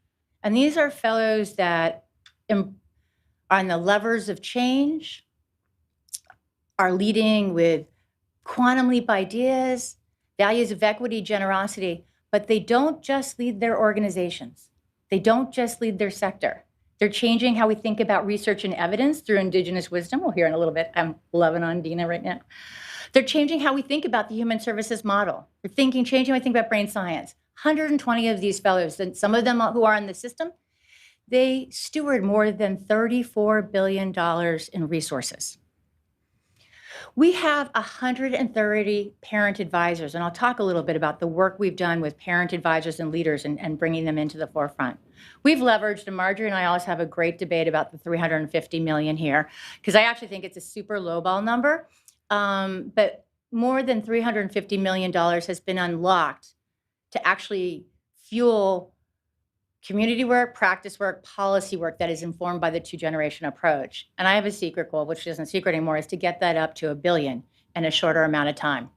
and these are fellows that are on the levers of change, are leading with quantum leap ideas, values of equity, generosity, but they don't just lead their organizations. They don't just lead their sector. They're changing how we think about research and evidence through Indigenous wisdom. We'll hear in a little bit. I'm loving on Dina right now. They're changing how we think about the human services model. They're changing how we think about brain science. 120 of these fellows, and some of them who are in the system, they steward more than $34 billion in resources. We have 130 parent advisors, and I'll talk a little bit about the work we've done with parent advisors and leaders and bringing them into the forefront. We've leveraged, and Marjorie and I always have a great debate about the 350 million here, because I actually think it's a super lowball number, but more than $350 million has been unlocked to actually fuel community work, practice work, policy work that is informed by the two-generation approach. And I have a secret goal, which isn't a secret anymore, is to get that up to $1 billion in a shorter amount of time.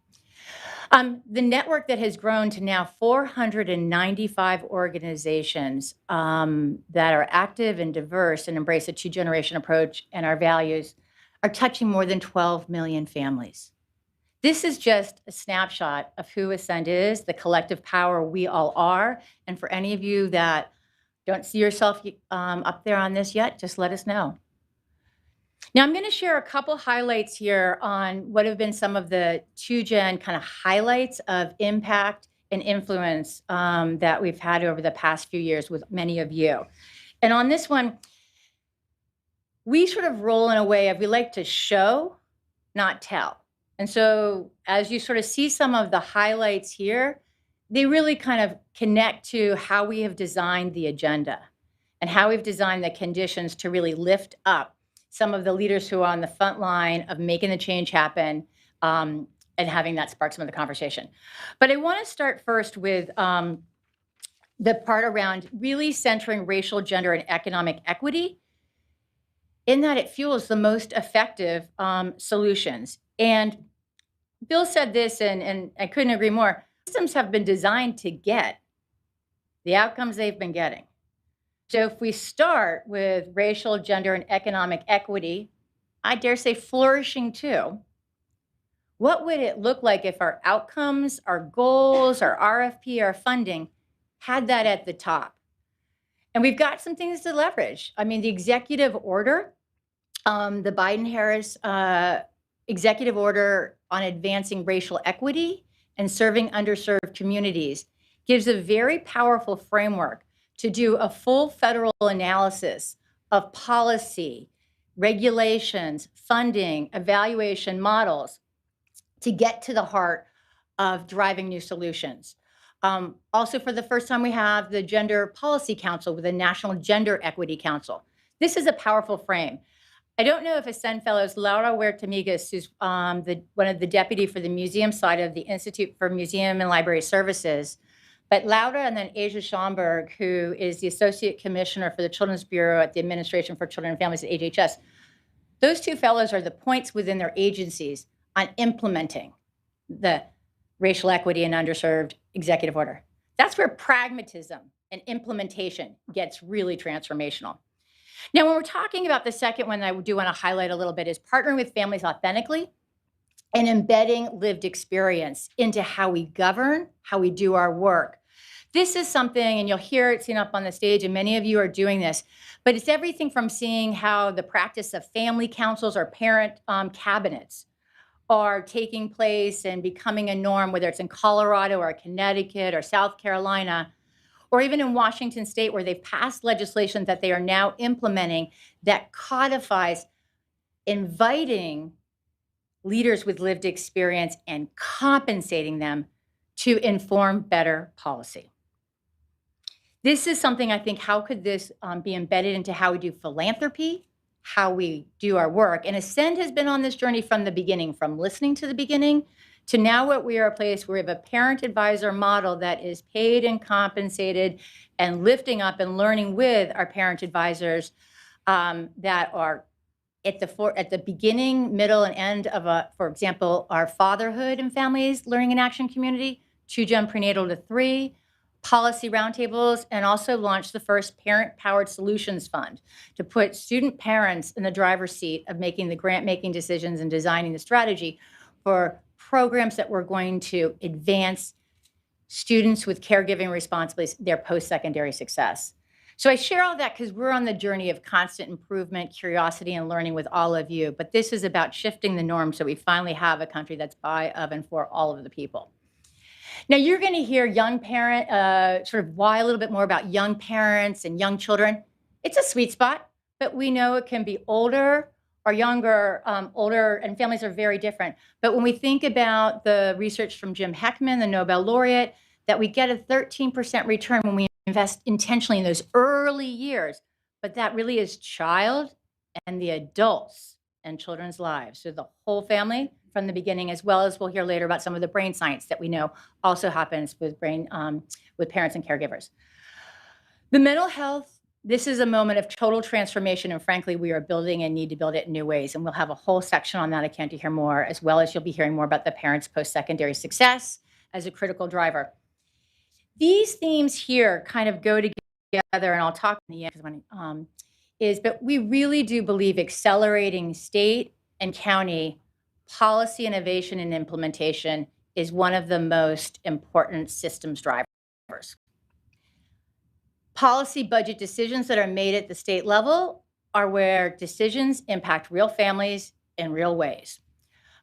The network that has grown to now 495 organizations that are active and diverse and embrace a two-generation approach and our values are touching more than 12 million families. This is just a snapshot of who Ascend is, the collective power we all are. And for any of you that don't see yourself up there on this yet, just let us know. Now, I'm going to share a couple highlights here on what have been some of the two-gen kind of highlights of impact and influence that we've had over the past few years with many of you. And on this one, we sort of roll in a way of we like to show, not tell. And so as you sort of see some of the highlights here, they really kind of connect to how we have designed the agenda and how we've designed the conditions to really lift up some of the leaders who are on the front line of making the change happen and having that spark some of the conversation. But I want to start first with the part around really centering racial, gender, and economic equity in that it fuels the most effective solutions. And Bill said this, and I couldn't agree more. Systems have been designed to get the outcomes they've been getting. So if we start with racial, gender, and economic equity, I dare say flourishing too, what would it look like if our outcomes, our goals, our RFP, our funding had that at the top? And we've got some things to leverage. I mean, the executive order, the Biden-Harris executive order on advancing racial equity and serving underserved communities gives a very powerful framework to do a full federal analysis of policy, regulations, funding, evaluation models to get to the heart of driving new solutions. Also, for the first time, we have the Gender Policy Council with the National Gender Equity Council. This is a powerful frame. I don't know if Aspen Fellows, Laura Huertamigas, who's one of the deputy for the museum side of the Institute for Museum and Library Services, but Laura and then Asia Schomburg, who is the Associate Commissioner for the Children's Bureau at the Administration for Children and Families at HHS. Those two fellows are the points within their agencies on implementing the racial equity and underserved executive order. That's where pragmatism and implementation gets really transformational. Now, when we're talking about the second one, I do want to highlight a little bit is partnering with families authentically and embedding lived experience into how we govern, how we do our work. This is something, and you'll hear it seen up on the stage, and many of you are doing this, but it's everything from seeing how the practice of family councils or parent cabinets are taking place and becoming a norm, whether it's in Colorado or Connecticut or South Carolina, or even in Washington State, where they've passed legislation that they are now implementing that codifies inviting leaders with lived experience and compensating them to inform better policy. This is something I think, how could this be embedded into how we do philanthropy, how we do our work? And Ascend has been on this journey from the beginning, from listening to the beginning to now what we are a place where we have a parent advisor model that is paid and compensated and lifting up and learning with our parent advisors that are at the beginning, middle, and end of for example, our fatherhood and families learning and action community, 2-gen prenatal to 3, policy roundtables, and also launched the first parent-powered solutions fund to put student parents in the driver's seat of making the grant-making decisions and designing the strategy for programs that were going to advance students with caregiving responsibilities, their post-secondary success. So I share all that because we're on the journey of constant improvement, curiosity, and learning with all of you. But this is about shifting the norm so we finally have a country that's by, of, and for all of the people. Now, you're going to hear young parent, sort of why a little bit more about young parents and young children. It's a sweet spot, but we know it can be older or younger. Older and families are very different. But when we think about the research from Jim Heckman, the Nobel laureate, that we get a 13% return when we invest intentionally in those early years, but that really is child and the adults and children's lives. So the whole family from the beginning, as well as we'll hear later about some of the brain science that we know also happens with with parents and caregivers. The mental health, this is a moment of total transformation, and frankly, we are building and need to build it in new ways. And we'll have a whole section on that. I can't hear more, as well as you'll be hearing more about the parents' post-secondary success as a critical driver. These themes here kind of go together, and I'll talk in the end, but we really do believe accelerating state and county policy innovation and implementation is one of the most important systems drivers. Policy budget decisions that are made at the state level are where decisions impact real families in real ways.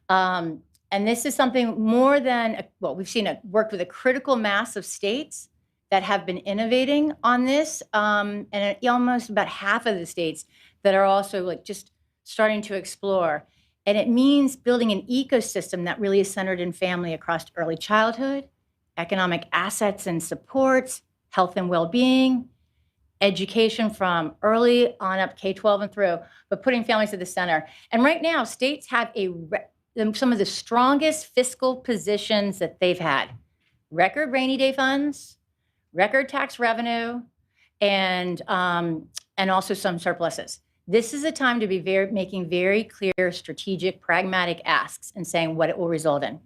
And this is something more than, we've seen it worked with a critical mass of states that have been innovating on this, and almost about half of the states that are also just starting to explore. And it means building an ecosystem that really is centered in family across early childhood, economic assets and supports, health and well-being, education from early on up K-12 and through, but putting families at the center. And right now, states have some of the strongest fiscal positions that they've had. Record rainy day funds, record tax revenue, and also some surpluses. This is a time to be making very clear, strategic, pragmatic asks and saying what it will result in.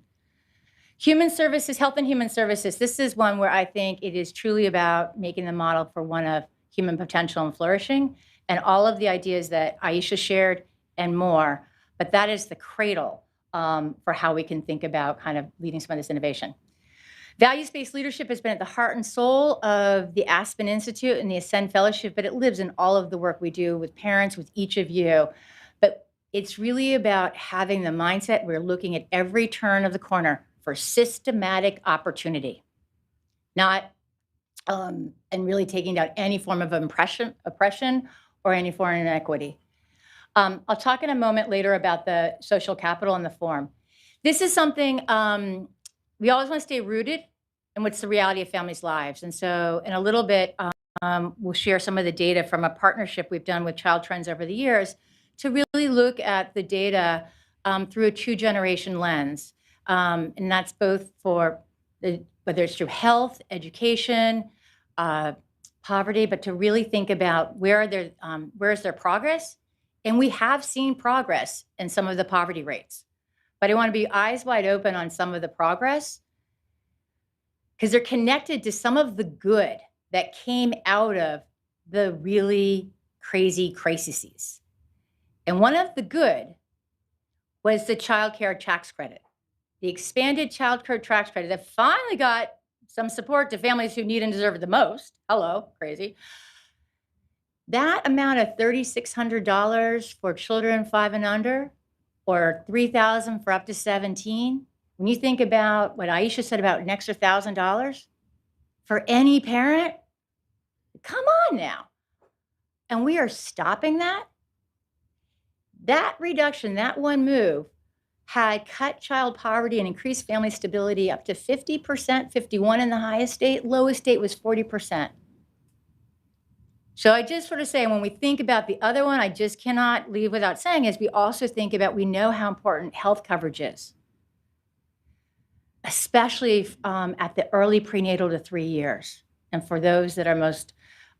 Human services, health and human services. This is one where I think it is truly about making the model for one of human potential and flourishing, and all of the ideas that Aisha shared and more. But that is the cradle for how we can think about kind of leading some of this innovation. Values-based leadership has been at the heart and soul of the Aspen Institute and the Ascend Fellowship, but it lives in all of the work we do with parents, with each of you. But it's really about having the mindset we're looking at every turn of the corner for systematic opportunity, not and really taking down any form of oppression or any form of inequity. I'll talk in a moment later about the social capital and the forum. This is something we always want to stay rooted in what's the reality of families' lives. And so in a little bit, we'll share some of the data from a partnership we've done with Child Trends over the years to really look at the data through a two-generation lens. And that's both for whether it's through health, education, poverty, but to really think about where is their progress. And we have seen progress in some of the poverty rates. But I want to be eyes wide open on some of the progress because they're connected to some of the good that came out of the really crazy crises. And one of the good was the child care tax credit, the expanded child care tax credit that finally got some support to families who need and deserve it the most. Hello, crazy. That amount of $3,600 for children 5 and under, or $3,000 for up to 17. When you think about what Aisha said about an extra $1,000 for any parent, come on now. And we are stopping that. That reduction, that one move, had cut child poverty and increased family stability up to 50%, 51 in the highest state, lowest state was 40%. So I just sort of say, when we think about the other one, I just cannot leave without saying is we also think about, we know how important health coverage is, especially at the early prenatal to 3 years. And for those that are most,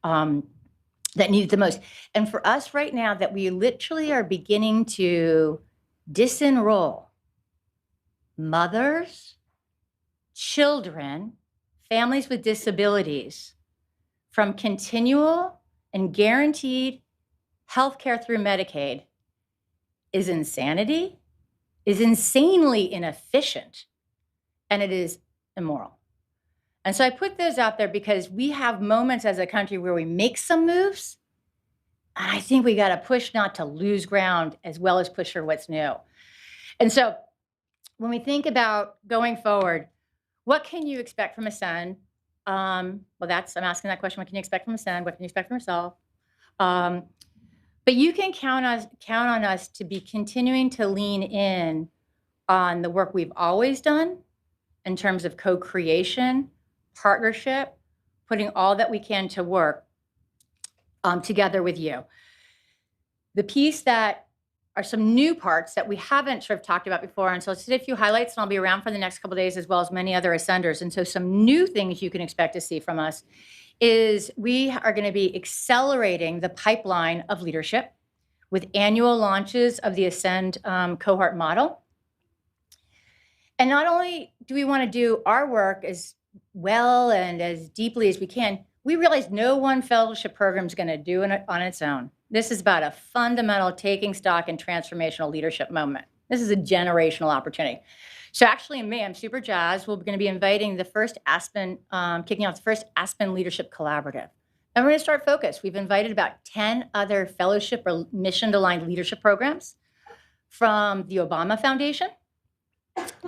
that need it the most. And for us right now, that we literally are beginning to disenroll mothers, children, families with disabilities from continual and guaranteed health care through Medicaid is insanity, is insanely inefficient, and it is immoral. And so I put those out there because we have moments as a country where we make some moves, and I think we got to push not to lose ground as well as push for what's new. And so when we think about going forward, what can you expect from Ascend? I'm asking that question. What can you expect from Ascend? What can you expect from yourself? But you can count on us to be continuing to lean in on the work we've always done in terms of co-creation, partnership, putting all that we can to work together with you. The piece that are some new parts that we haven't sort of talked about before. And so let's do a few highlights, and I'll be around for the next couple of days as well as many other Ascenders. And so some new things you can expect to see from us is we are going to be accelerating the pipeline of leadership with annual launches of the Ascend cohort model. And not only do we want to do our work as well and as deeply as we can, we realize no one fellowship program is going to do it on its own. This is about a fundamental taking stock and transformational leadership moment. This is a generational opportunity. So actually in May, I'm super jazzed. We're going to be inviting the first Aspen, kicking off the first Aspen Leadership Collaborative. And we're going to start focus. We've invited about 10 other fellowship or mission-aligned leadership programs, from the Obama Foundation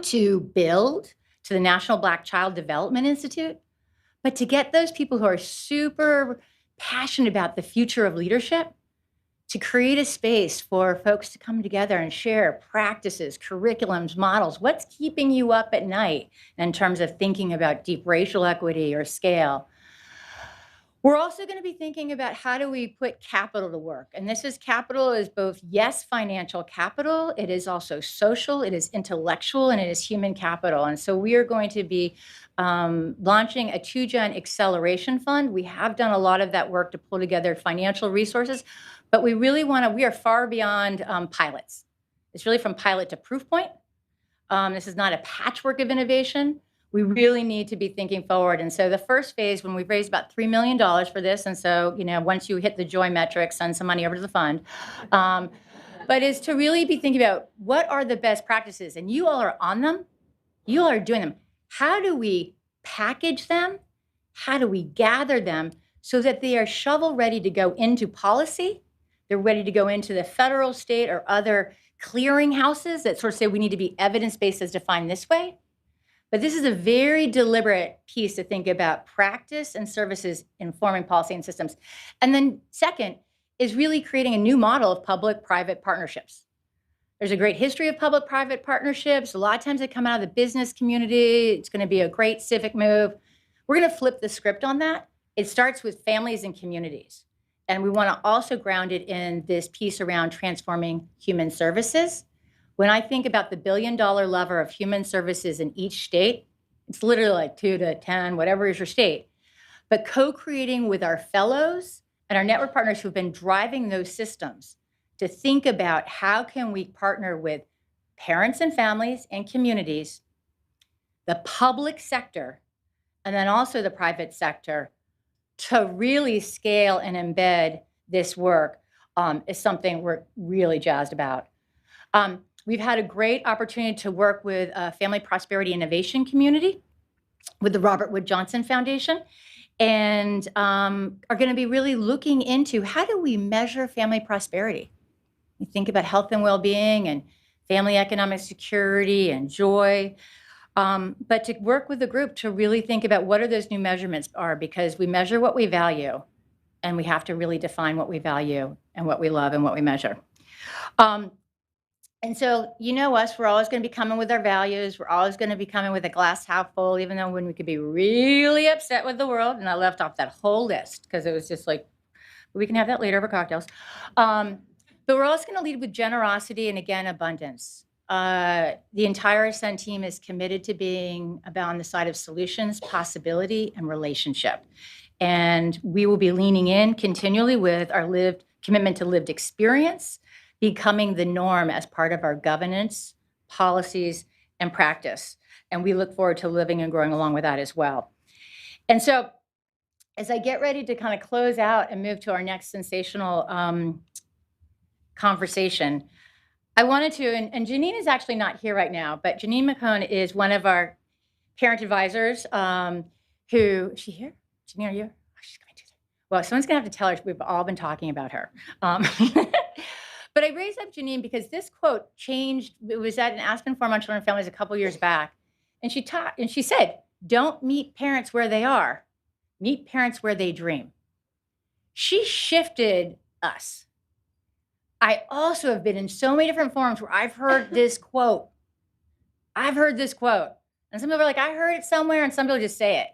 to Build to the National Black Child Development Institute. But to get those people who are super passionate about the future of leadership, to create a space for folks to come together and share practices, curriculums, models, what's keeping you up at night in terms of thinking about deep racial equity or scale. We're also going to be thinking about how do we put capital to work. And this is capital is both, yes, financial capital, it is also social, it is intellectual, and it is human capital. And so we are going to be launching a 2Gen acceleration fund. We have done a lot of that work to pull together financial resources, but we really want to, we are far beyond pilots. It's really from pilot to proof point. This is not a patchwork of innovation. We really need to be thinking forward. And so the first phase, when we've raised about $3 million for this, and so, you know, once you hit the joy metric, send some money over to the fund, but is to really be thinking about what are the best practices, and you all are on them, you all are doing them. How do we package them? How do we gather them so that they are shovel ready to go into policy? They're ready to go into the federal, state, or other clearinghouses that sort of say we need to be evidence-based as defined this way. But this is a very deliberate piece to think about practice and services informing policy and systems. And then second is really creating a new model of public-private partnerships. There's a great history of public-private partnerships. A lot of times they come out of the business community. It's going to be a great civic move. We're going to flip the script on that. It starts with families and communities. And we want to also ground it in this piece around transforming human services. When I think about the billion-dollar lever of human services in each state, it's literally like 2 to 10, whatever is your state. But co-creating with our fellows and our network partners who've been driving those systems to think about how can we partner with parents and families and communities, the public sector, and then also the private sector to really scale and embed this work is something we're really jazzed about. We've had a great opportunity to work with a family prosperity innovation community with the Robert Wood Johnson Foundation, and are going to be really looking into how do we measure family prosperity. You think about health and well-being and family economic security and joy, but to work with the group to really think about what are those new measurements are, because we measure what we value, and we have to really define what we value and what we love and what we measure. And so, you know us, we're always going to be coming with our values. We're always going to be coming with a glass half full, even though when we could be really upset with the world. And I left off that whole list because it was just like, we can have that later over cocktails. But we're also going to lead with generosity and, again, abundance. The entire Ascend team is committed to being about on the side of solutions, possibility, and relationship. And we will be leaning in continually with our commitment to lived experience, becoming the norm as part of our governance, policies, and practice. And we look forward to living and growing along with that as well. And so as I get ready to kind of close out and move to our next sensational conversation, I wanted to, and Janine is actually not here right now, but Janine McCone is one of our parent advisors who, is she here? Janine, are you? Oh, she's coming Tuesday. Well, someone's gonna have to tell her we've all been talking about her. But I raised up Janine because this quote changed. It was at an Aspen Forum on Children and Families a couple years back. And she said, don't meet parents where they are, meet parents where they dream. She shifted us. I also have been in so many different forums where I've heard this quote. And some people are like, I heard it somewhere, and some people just say it.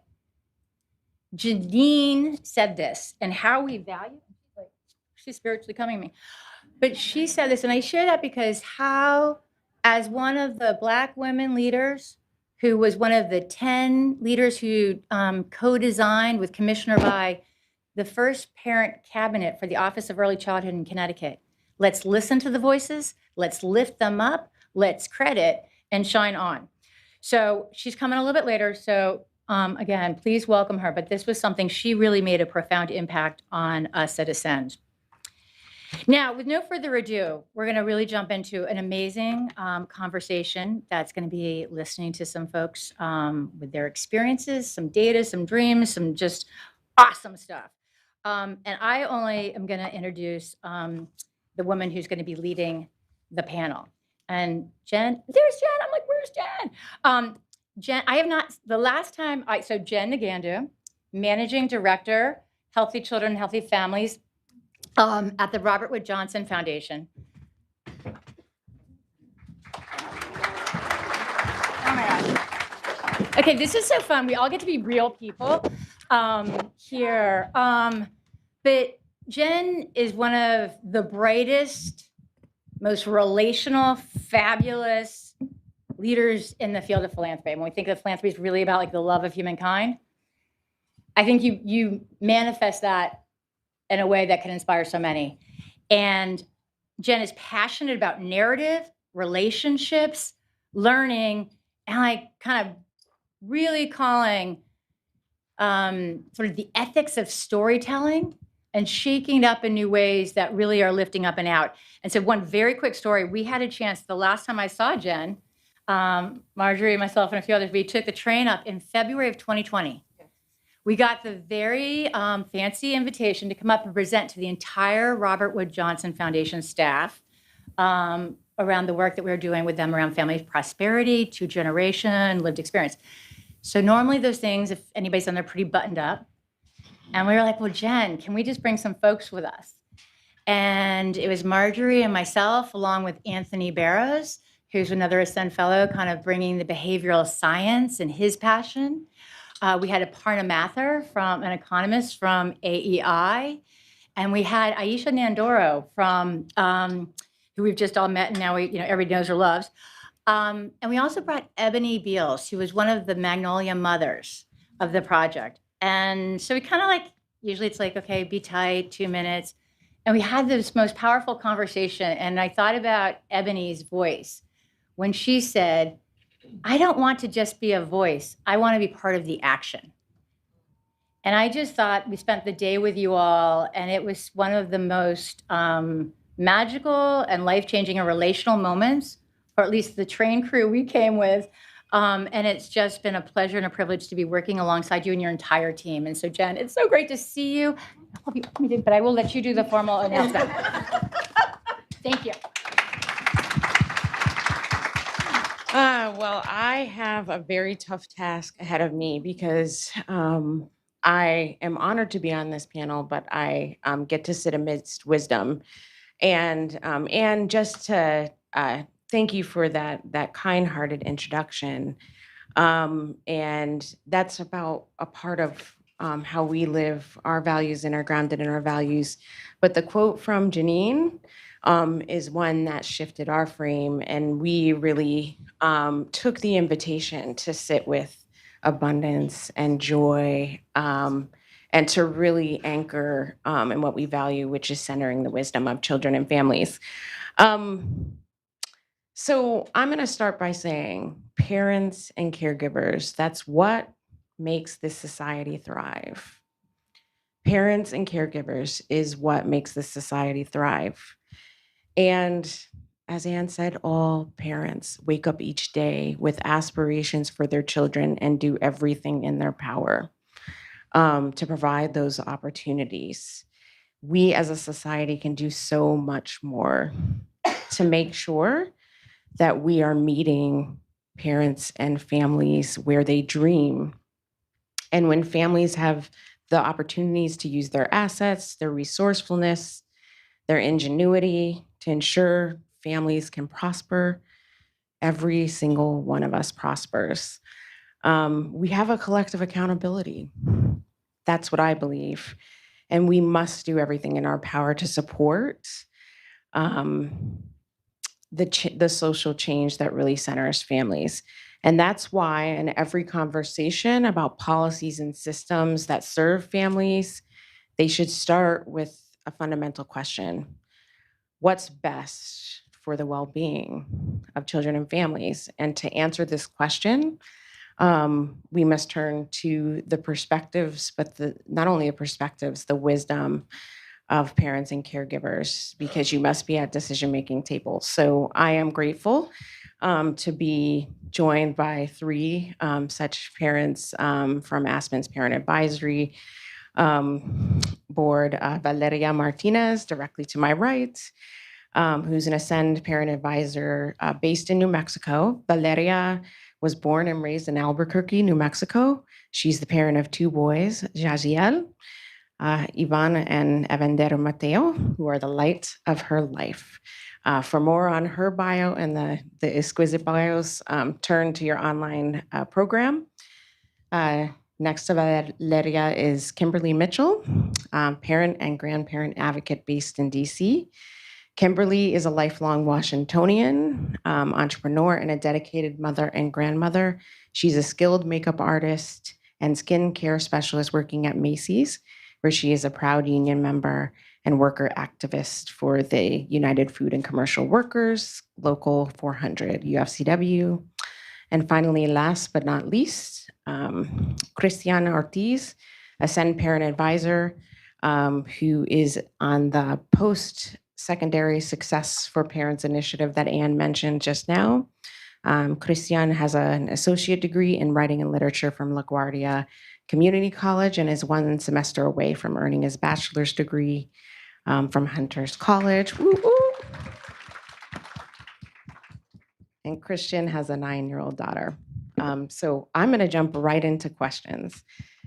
Janine said this, and how we value, she's spiritually coming to me. But she said this, and I share that because how, as one of the Black women leaders, who was one of the 10 leaders who co-designed with Commissioner Bai the first parent cabinet for the Office of Early Childhood in Connecticut. Let's listen to the voices, let's lift them up, let's credit and shine on. So she's coming a little bit later, so again, please welcome her. But this was something she really made a profound impact on us at Ascend. Now, with no further ado, we're going to really jump into an amazing conversation that's going to be listening to some folks with their experiences, some data, some dreams, some just awesome stuff. And I only am going to introduce the woman who's going to be leading the panel. And Jen, there's Jen. I'm like, where's Jen? Jen, I have not, the last time, so Jen Nagandu, Managing Director, Healthy Children, Healthy Families, at the Robert Wood Johnson Foundation. Oh my gosh. Okay, this is so fun. We all get to be real people here. But Jen is one of the brightest, most relational, fabulous leaders in the field of philanthropy. When we think of philanthropy, it's really about like the love of humankind. I think you manifest that in a way that can inspire so many. And Jen is passionate about narrative, relationships, learning, and like kind of really calling sort of the ethics of storytelling and shaking it up in new ways that really are lifting up and out. And so one very quick story, we had a chance, the last time I saw Jen, Marjorie, myself, and a few others, we took the train up in February of 2020. We got the very fancy invitation to come up and present to the entire Robert Wood Johnson Foundation staff around the work that we were doing with them around family prosperity, 2-generation, lived experience. So normally those things, if anybody's on there, pretty buttoned up. And we were like, well, Jen, can we just bring some folks with us? And it was Marjorie and myself, along with Anthony Barrows, who's another Ascend Fellow, kind of bringing the behavioral science and his passion. We had Aparna Mathur, an economist from AEI. And we had Aisha Nandoro from, who we've just all met and now everybody knows or loves. And we also brought Ebony Beals, who was one of the Magnolia mothers of the project. And so we kind of usually it's okay, be tight, 2 minutes. And we had this most powerful conversation. And I thought about Ebony's voice when she said, I don't want to just be a voice. I want to be part of the action. And I just thought we spent the day with you all, and it was one of the most magical and life-changing and relational moments, or at least the train crew we came with. And it's just been a pleasure and a privilege to be working alongside you and your entire team. And so, Jen, it's so great to see you. But I will let you do the formal announcement. Thank you. Well, I have a very tough task ahead of me because I am honored to be on this panel, but I get to sit amidst wisdom. And just to thank you for that kind-hearted introduction. And that's about a part of how we live our values and are grounded in our values. But the quote from Janine is one that shifted our frame, and we really took the invitation to sit with abundance and joy, and to really anchor in what we value, which is centering the wisdom of children and families. So I'm going to start by saying parents and caregivers, that's what makes this society thrive. Parents and caregivers is what makes this society thrive. And as Anne said, all parents wake up each day with aspirations for their children and do everything in their power to provide those opportunities. We as a society can do so much more to make sure that we are meeting parents and families where they dream. And when families have the opportunities to use their assets, their resourcefulness, their ingenuity to ensure families can prosper, every single one of us prospers. We have a collective accountability. That's what I believe. And we must do everything in our power to support the social change that really centers families. And that's why in every conversation about policies and systems that serve families, they should start with a fundamental question. What's best for the well-being of children and families? And to answer this question, we must turn to the perspectives, but not only the perspectives, the wisdom of parents and caregivers, because you must be at decision-making tables. So I am grateful to be joined by 3 such parents from Aspen's Parent Advisory Board. Valeria Martinez, directly to my right, who's an Ascend Parent Advisor based in New Mexico. Valeria was born and raised in Albuquerque, New Mexico. She's the parent of 2 boys, Jaziel, Ivan and Evandero Mateo, who are the light of her life. For more on her bio and the exquisite bios, turn to your online program. Next to Valeria is Kimberly Mitchell, parent and grandparent advocate based in DC. Kimberly is a lifelong Washingtonian, entrepreneur, and a dedicated mother and grandmother. She's a skilled makeup artist and skincare specialist working at Macy's, where she is a proud union member and worker activist for the United Food and Commercial Workers, Local 400, UFCW. And finally, last but not least, Cristiana Ortiz, Ascend Parent Advisor, who is on the post-secondary Success for Parents initiative that Anne mentioned just now, Christian has an associate degree in writing and literature from LaGuardia Community College and is 1 semester away from earning his bachelor's degree from Hunter's College. Woo, woo. And Christian has a 9-year-old daughter. So I'm going to jump right into questions.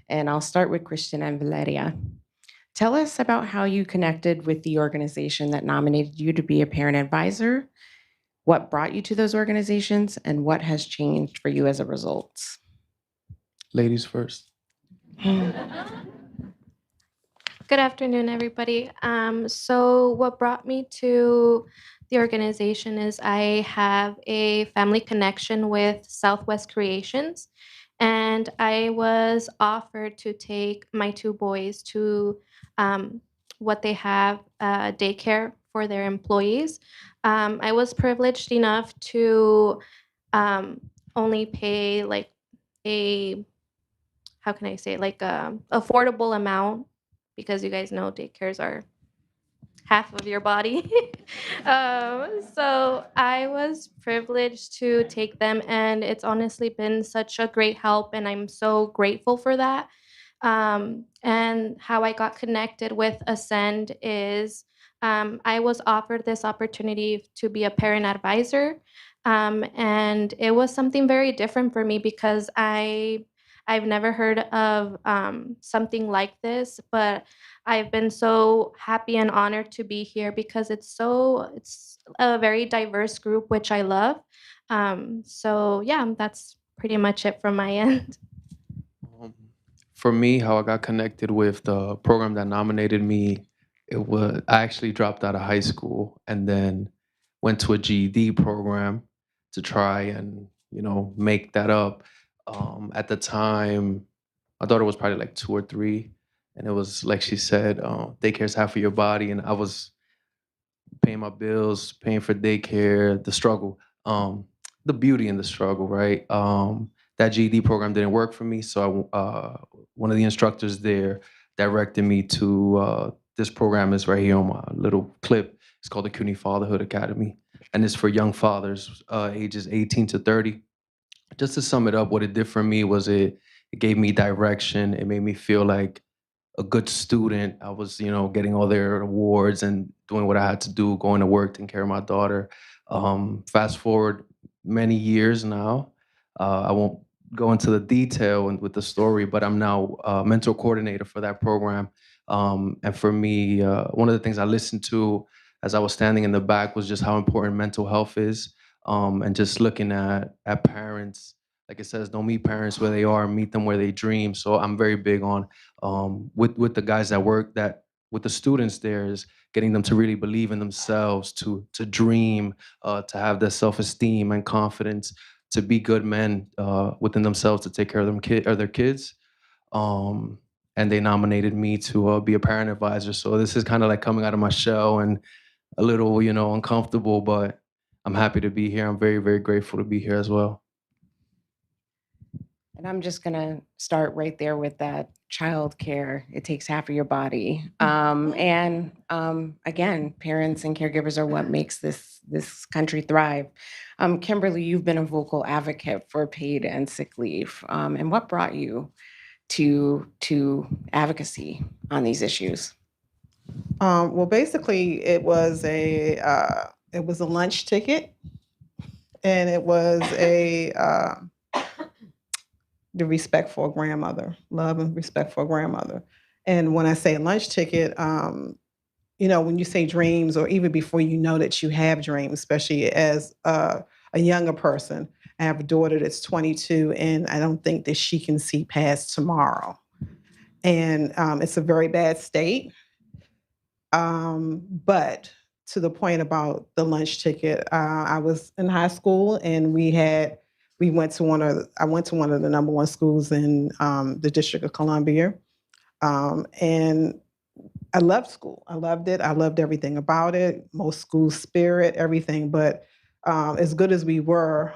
And I'll start with Christian and Valeria. Tell us about how you connected with the organization that nominated you to be a parent advisor, what brought you to those organizations, and what has changed for you as a result. Ladies first. Good afternoon, everybody. So what brought me to the organization is I have a family connection with Southwest Creations, and I was offered to take my 2 boys to what they have daycare for their employees. I was privileged enough to only pay like a how can I say like a affordable amount because you guys know daycares are half of your body. So I was privileged to take them, and it's honestly been such a great help, and I'm so grateful for that. And how I got connected with Ascend is I was offered this opportunity to be a parent advisor, and it was something very different for me because I've never heard of something like this, but I've been so happy and honored to be here because it's a very diverse group, which I love. So yeah, that's pretty much it from my end. For me, how I got connected with the program that nominated me, I actually dropped out of high school and then went to a GED program to try and make that up. At the time, my daughter was probably like 2 or 3, and it was like she said, daycare's half of your body, and I was paying my bills, paying for daycare, the struggle, the beauty in the struggle, right? That GED program didn't work for me, so one of the instructors there directed me to this program is right here on my little clip. It's called the CUNY Fatherhood Academy, and it's for young fathers ages 18 to 30. Just to sum it up, what it did for me was it gave me direction. It made me feel like a good student. I was, getting all their awards and doing what I had to do, going to work, taking care of my daughter. Fast forward many years now. I won't go into the detail with the story, but I'm now a mentor coordinator for that program. And for me, one of the things I listened to as I was standing in the back was just how important mental health is, and just looking at parents. Like it says, don't meet parents where they are, meet them where they dream. So I'm very big on with the guys that work with the students there is getting them to really believe in themselves, to dream, to have that self-esteem and confidence, to be good men within themselves, to take care of their kids. And they nominated me to be a parent advisor. So this is kind of like coming out of my shell and a little, uncomfortable, but I'm happy to be here. I'm very, very grateful to be here as well. And I'm just going to start right there with that child care. It takes half of your body. And again, parents and caregivers are what makes this country thrive. Kimberly, you've been a vocal advocate for paid and sick leave. And what brought you to advocacy on these issues? Well, basically, it was a lunch ticket, and it was the respect for a grandmother, love and respect for a grandmother. And when I say lunch ticket, when you say dreams, or even before you know that you have dreams, especially as a younger person, I have a daughter that's 22, and I don't think that she can see past tomorrow. And it's a very bad state. But to the point about the lunch ticket, I was in high school, and I went to one of the number 1 schools in the District of Columbia. And I loved school. I loved it. I loved everything about it, most school spirit, everything. But as good as we were,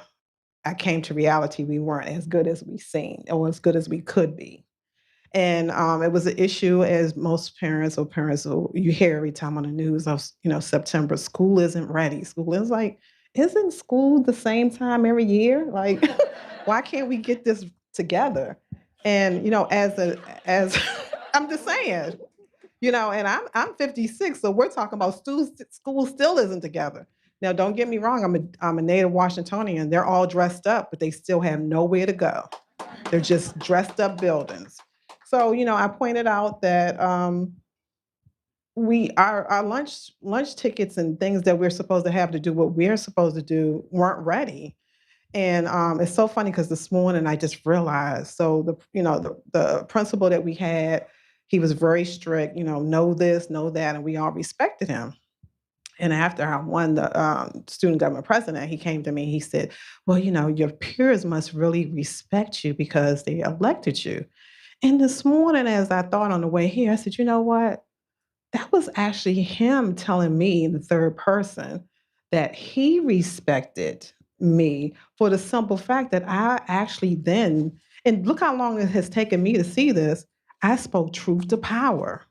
I came to reality we weren't as good as we seemed, or as good as we could be. And it was an issue, as most parents you hear every time on the news of, September, school isn't ready. School is like, isn't school the same time every year? Like, why can't we get this together? And, as I'm just saying, and I'm 56, so we're talking about school still isn't together. Now, don't get me wrong, I'm a native Washingtonian. They're all dressed up, but they still have nowhere to go. They're just dressed up buildings. So, I pointed out that our lunch tickets and things that we're supposed to have to do what we're supposed to do weren't ready. And it's so funny because this morning I just realized. So the principal that we had, he was very strict. Know this, know that, and we all respected him. And after I won the student government president, he came to me. He said, "Well, your peers must really respect you because they elected you." And this morning, as I thought on the way here, I said, "You know what? That was actually him telling me in the third person that he respected me for the simple fact that I actually then, and look how long it has taken me to see this, I spoke truth to power.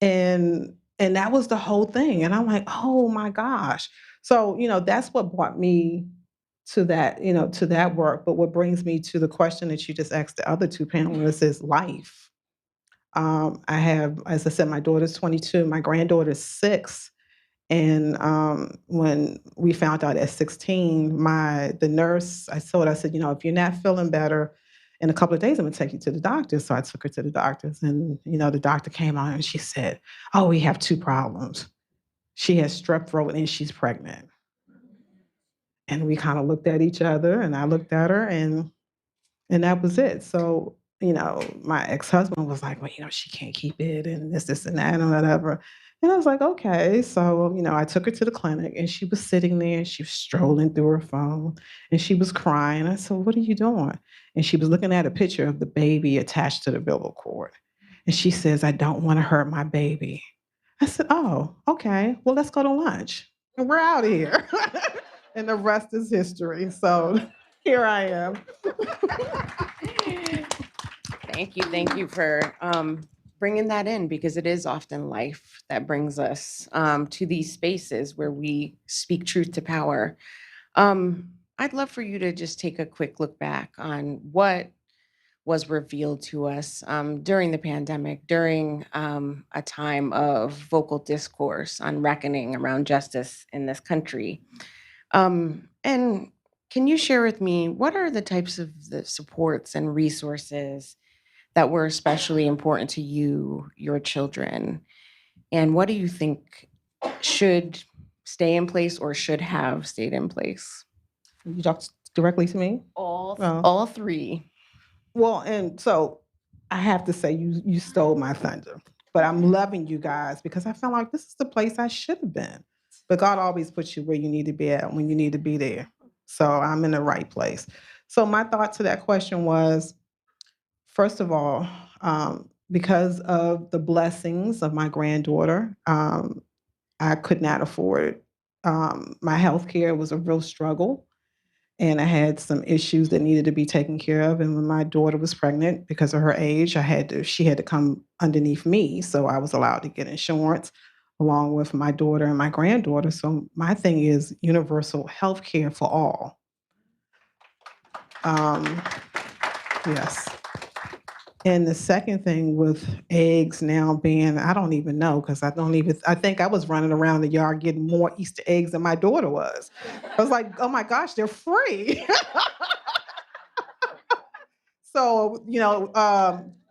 And that was the whole thing. And I'm like, oh my gosh. So, that's what brought me to that work. But what brings me to the question that you just asked the other two panelists is life. I have, as I said, my daughter's 22, my granddaughter's 6. And when we found out at 16, the nurse, I said, if you're not feeling better, in a couple of days, I'm gonna take you to the doctor. So I took her to the doctors, and the doctor came out and she said, "Oh, we have 2 problems. She has strep throat and she's pregnant." And we kind of looked at each other, and I looked at her, and that was it. So, my ex-husband was like, "Well, she can't keep it and this, and that, and whatever." And I was like, okay. So, I took her to the clinic and she was sitting there and she was strolling through her phone and she was crying. I said, "What are you doing?" And she was looking at a picture of the baby attached to the umbilical cord. And she says, "I don't want to hurt my baby." I said, "Oh, okay. Well, let's go to lunch." And we're out of here. And the rest is history. So here I am. Thank you for bringing that in, because it is often life that brings us to these spaces where we speak truth to power. I'd love for you to just take a quick look back on what was revealed to us during the pandemic, during a time of vocal discourse on reckoning around justice in this country. And can you share with me what are the types of the supports and resources that were especially important to you, your children? And what do you think should stay in place or should have stayed in place? You talked directly to me? All three. Well, and so I have to say you stole my thunder. But I'm loving you guys because I feel like this is the place I should have been. But God always puts you where you need to be at when you need to be there. So I'm in the right place. So my thought to that question was, first of all, because of the blessings of my granddaughter, I could not afford my health care was a real struggle. And I had some issues that needed to be taken care of. And when my daughter was pregnant, because of her age, she had to come underneath me. So I was allowed to get insurance along with my daughter and my granddaughter. So my thing is universal health care for all. Yes. And the second thing with eggs now being, I don't even know, because I think I was running around the yard getting more Easter eggs than my daughter was. I was like, oh my gosh, they're free. So,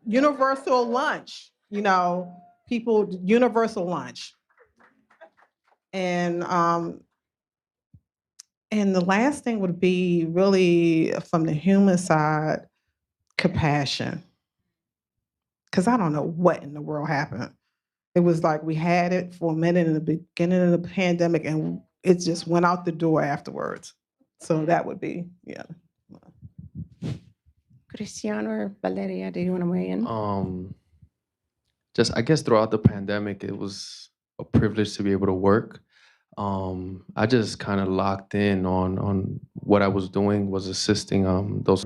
universal lunch, universal lunch. And the last thing would be really from the human side, compassion. Because I don't know what in the world happened. It was like we had it for a minute in the beginning of the pandemic and it just went out the door afterwards. So that would be, yeah. Cristiano or Valeria, do you want to weigh in? Just I guess throughout the pandemic, it was a privilege to be able to work. I just kind of locked in on what I was doing was assisting those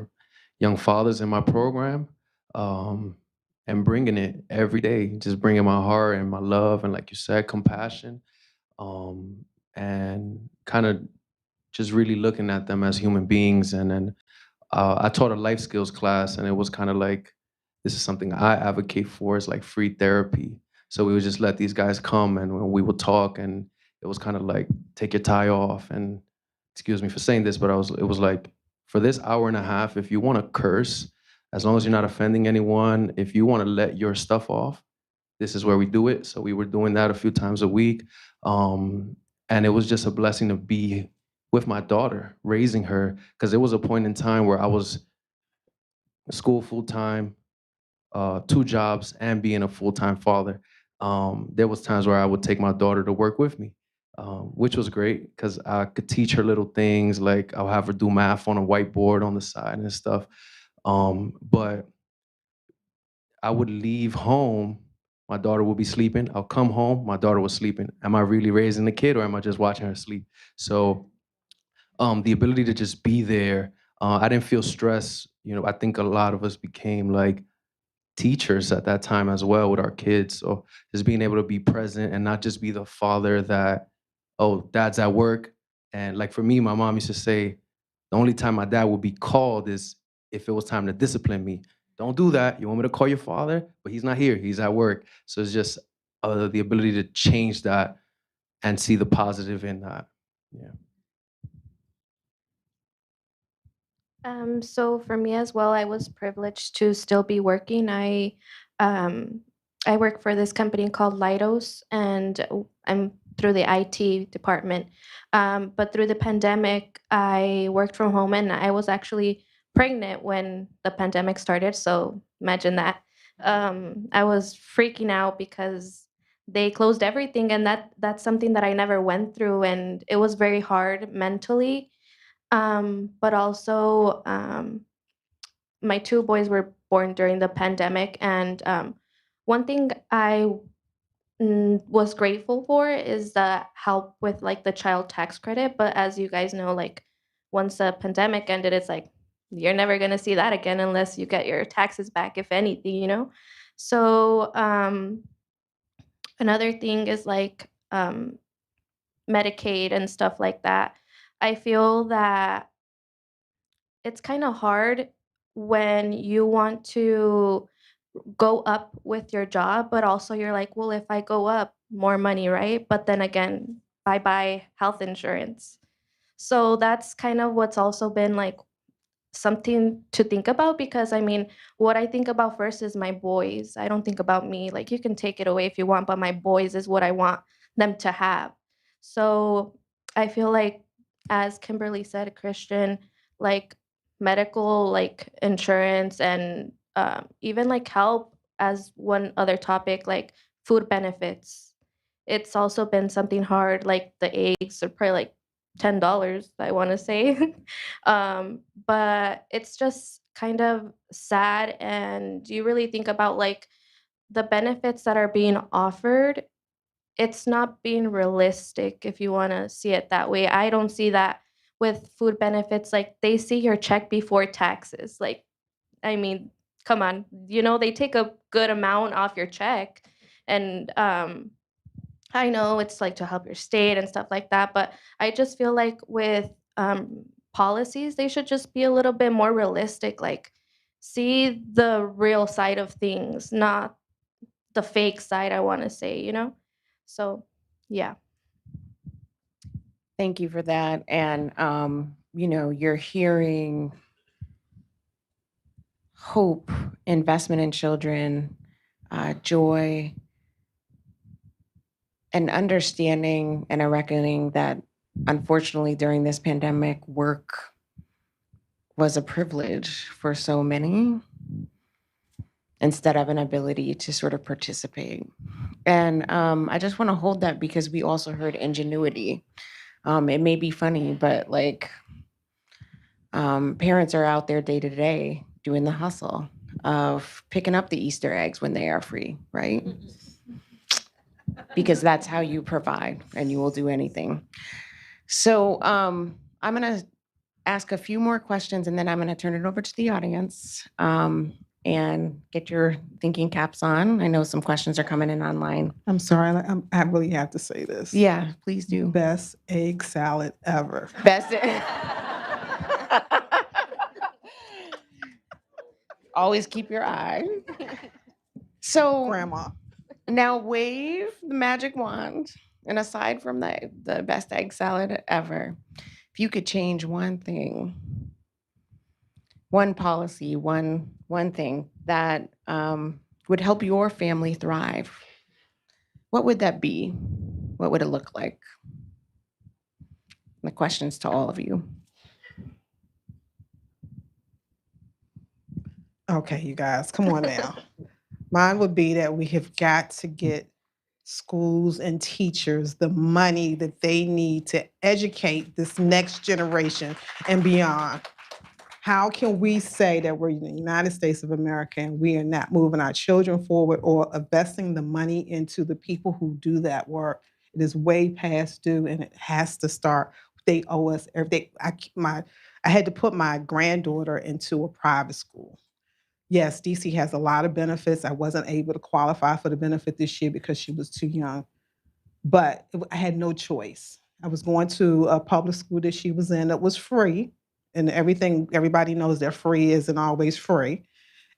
young fathers in my program, and bringing it every day, just bringing my heart and my love and, like you said, compassion, and kind of just really looking at them as human beings. And then I taught a life skills class, and it was kind of like, this is something I advocate for, is like free therapy. So we would just let these guys come, and we would talk, and it was kind of like, take your tie off. And excuse me for saying this, but it was like, for this hour and a half, if you want to curse, as long as you're not offending anyone, if you want to let your stuff off, this is where we do it. So we were doing that a few times a week. And it was just a blessing to be with my daughter, raising her, because there was a point in time where I was in school full time, 2 jobs, and being a full-time father. There was times where I would take my daughter to work with me, which was great because I could teach her little things, like I'll have her do math on a whiteboard on the side and stuff. But I would leave home, my daughter would be sleeping. I'll come home, my daughter was sleeping. Am I really raising the kid, or am I just watching her sleep? So the ability to just be there, I didn't feel stress. I think a lot of us became like teachers at that time as well with our kids. So just being able to be present and not just be the father that, oh, dad's at work. And like for me, my mom used to say, the only time my dad would be called is if it was time to discipline me. Don't do that. You want me to call your father? But he's not here. He's at work. So it's just the ability to change that and see the positive in that. Yeah. So for me as well, I was privileged to still be working. Um, I work for this company called Leidos, and I'm through the IT department. But through the pandemic, I worked from home, and I was actually pregnant when the pandemic started. So imagine that. I was freaking out because they closed everything, and that's something that I never went through, and it was very hard mentally. But also, my 2 boys were born during the pandemic, and one thing I was grateful for is the help with like the child tax credit. But as you guys know, like once the pandemic ended, it's like you're never gonna see that again unless you get your taxes back, if anything. So another thing is like Medicaid and stuff like that. I feel that it's kind of hard when you want to go up with your job, but also you're like, well, if I go up, more money, right? But then again, bye bye health insurance. So that's kind of what's also been like something to think about, because I mean, what I think about first is my boys. I don't think about me. Like, you can take it away if you want, but my boys is what I want them to have. So I feel like, as Kimberly said, Christian, like medical, like insurance, and even like help as one other topic, like food benefits. It's also been something hard, like the eggs are probably like $10, I want to say. But it's just kind of sad. And you really think about like the benefits that are being offered, it's not being realistic if you want to see it that way. I don't see that with food benefits. Like, they see your check before taxes. Like, I mean, come on, they take a good amount off your check. And I know it's like to help your state and stuff like that, but I just feel like with policies, they should just be a little bit more realistic. Like, see the real side of things, not the fake side, I want to say. So, yeah. Thank you for that. And, you're hearing hope, investment in children, joy, and understanding and a reckoning that unfortunately during this pandemic, work was a privilege for so many instead of an ability to sort of participate. And I just want to hold that because we also heard ingenuity. It may be funny, but like parents are out there day to day doing the hustle of picking up the Easter eggs when they are free, right? Because that's how you provide, and you will do anything. So I'm going to ask a few more questions, and then I'm going to turn it over to the audience. and get your thinking caps on. I know some questions are coming in online. I'm sorry, I really have to say this. Yeah, please do. Best egg salad ever. Best. Always keep your eye. So Grandma. now wave the magic wand, and aside from the best egg salad ever, if you could change one thing, one policy, one thing that would help your family thrive, what would that be? What would it look like? The question's to all of you. Okay, you guys, come on now. Mine would be that we have got to get schools and teachers the money that they need to educate this next generation and beyond. How can we say that we're in the United States of America and we are not moving our children forward or investing the money into the people who do that work? It is way past due and it has to start. They owe us everything. I had to put my granddaughter into a private school. Yes, DC has a lot of benefits. I wasn't able to qualify for the benefit this year because she was too young, but I had no choice. I was going to a public school that she was in that was free, and everybody knows that free isn't always free.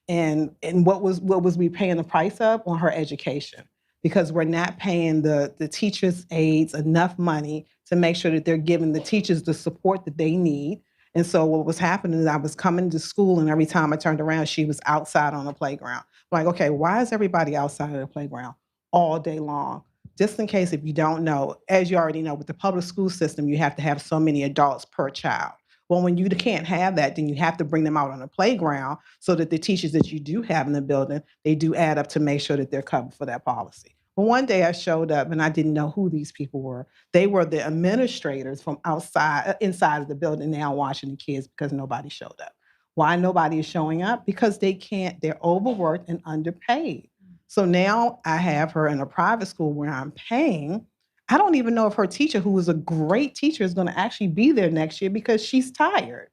And what was we paying the price of? On her education, because we're not paying the teachers' aides enough money to make sure that they're giving the teachers the support that they need. And so what was happening is I was coming to school, and every time I turned around, she was outside on the playground. I'm like, okay, why is everybody outside of the playground all day long? Just in case if you don't know, as you already know, with the public school system, you have to have so many adults per child. Well, when you can't have that, then you have to bring them out on the playground so that the teachers that you do have in the building, they do add up to make sure that they're covered for that policy. But one day I showed up and I didn't know who these people were. They were the administrators from inside of the building now watching the kids because nobody showed up. Why nobody is showing up? Because they're overworked and underpaid. So now I have her in a private school where I'm paying. I don't even know if her teacher, who was a great teacher, is going to actually be there next year because she's tired.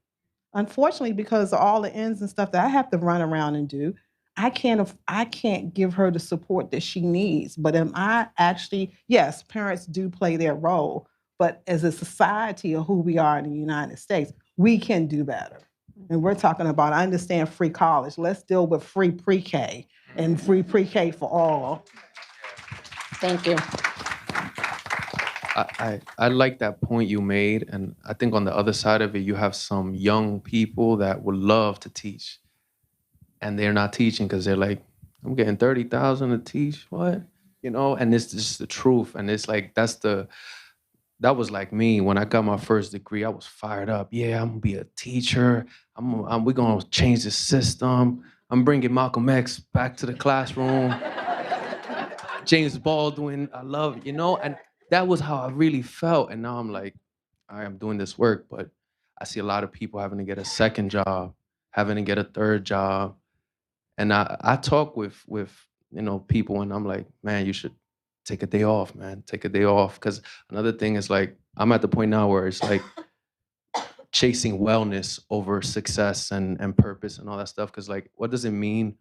Unfortunately, because of all the ends and stuff that I have to run around and do, I can't give her the support that she needs. But am I actually, yes, parents do play their role, but as a society of who we are in the United States, we can do better. And we're talking about, I understand free college. Let's deal with free pre-K and free pre-K for all. Thank you. I like that point you made, and I think on the other side of it, you have some young people that would love to teach, and they're not teaching because they're like, I'm getting 30,000 to teach, what? You know, and it's just the truth, and it's like that was like me when I got my first degree. I was fired up. Yeah, I'm gonna be a teacher. We're gonna change the system. I'm bringing Malcolm X back to the classroom. James Baldwin, I love, and that was how I really felt. And now I'm like, I am doing this work, but I see a lot of people having to get a second job, having to get a third job. And I talk with people, and I'm like, man, you should take a day off, man. Take a day off. Because another thing is like, I'm at the point now where it's like chasing wellness over success and purpose and all that stuff. Because like, what does it mean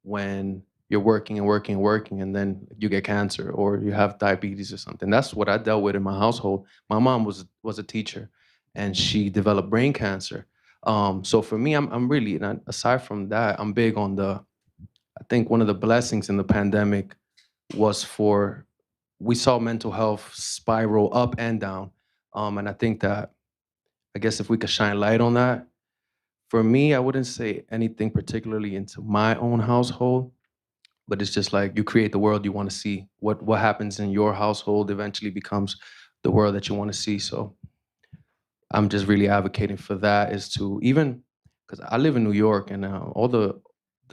when you're working and working and working, and then you get cancer or you have diabetes or something? That's what I dealt with in my household. My mom was a teacher, and she developed brain cancer. So for me, I'm really, and aside from that, I'm big on I think one of the blessings in the pandemic was we saw mental health spiral up and down. And I think that, I guess if we could shine light on that, for me, I wouldn't say anything particularly into my own household, but it's just like you create the world you want to see. What happens in your household eventually becomes the world that you want to see. So I'm just really advocating for that, is to, even because I live in New York, and all the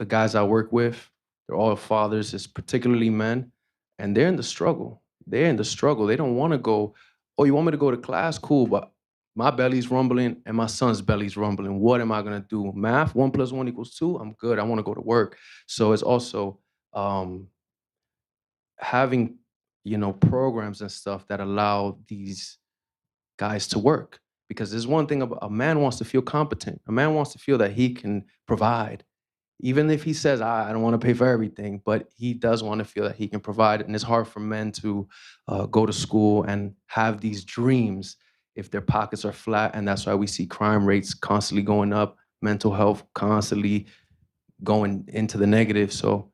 guys I work with, they're all fathers, it's particularly men, and they're in the struggle. They're in the struggle. They don't want to go, oh, you want me to go to class? Cool, but my belly's rumbling and my son's belly's rumbling. What am I gonna do? Math, 1 + 1 = 2? I'm good. I want to go to work. So it's also having, programs and stuff that allow these guys to work. Because there's one thing about, a man wants to feel competent. A man wants to feel that he can provide. Even if he says, I don't want to pay for everything, but he does want to feel that he can provide. And it's hard for men to go to school and have these dreams if their pockets are flat. And that's why we see crime rates constantly going up, mental health constantly going into the negative. So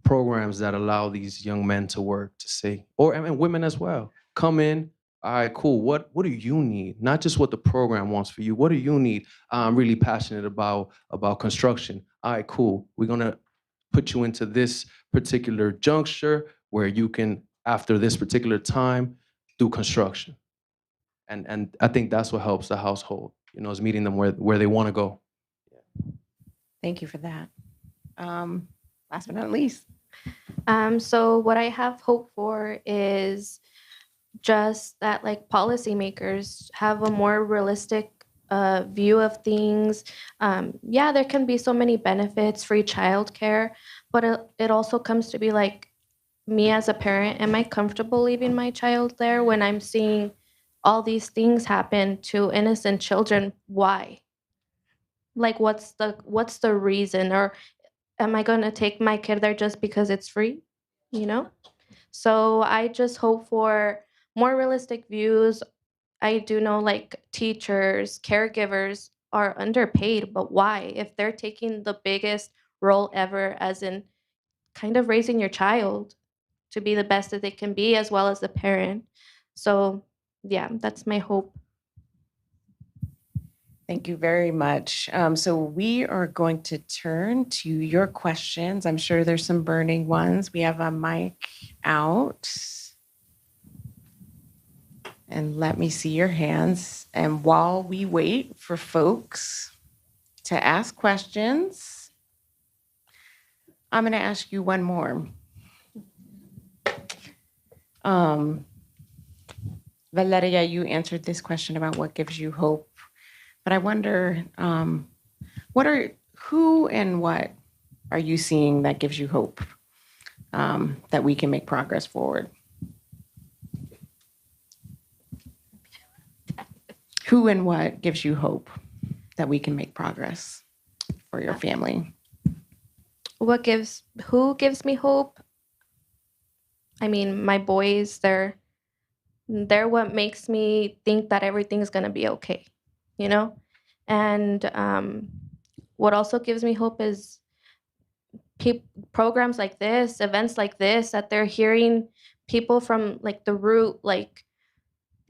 programs that allow these young men to work, to say, or I mean, women as well, come in. All right, cool. What do you need? Not just what the program wants for you. What do you need? I'm really passionate about construction. All right, cool. We're gonna put you into this particular juncture where you can, after this particular time, do construction. And I think that's what helps the household. You know, is meeting them where they want to go. Thank you for that. Last but not least. So what I have hope for is just that like policymakers have a more realistic view of things. Yeah, there can be so many benefits, free childcare, but it also comes to be like, me as a parent, am I comfortable leaving my child there when I'm seeing all these things happen to innocent children? Why? Like, what's the reason? Or am I gonna take my kid there just because it's free? You know? So I just hope for more realistic views. I do know like teachers, caregivers are underpaid, but why? If they're taking the biggest role ever, as in kind of raising your child to be the best that they can be, as well as the parent. So yeah, that's my hope. Thank you very much. So we are going to turn to your questions. I'm sure there's some burning ones. We have a mic out. And let me see your hands. And while we wait for folks to ask questions, I'm going to ask you one more. Valeria, you answered this question about what gives you hope. But I wonder, who and what are you seeing that gives you hope that we can make progress forward? Who and what gives you hope that we can make progress for your family? Who gives me hope? I mean, my boys, they're what makes me think that everything's gonna be okay, you know? And what also gives me hope is programs like this, events like this, that they're hearing people from like the root, like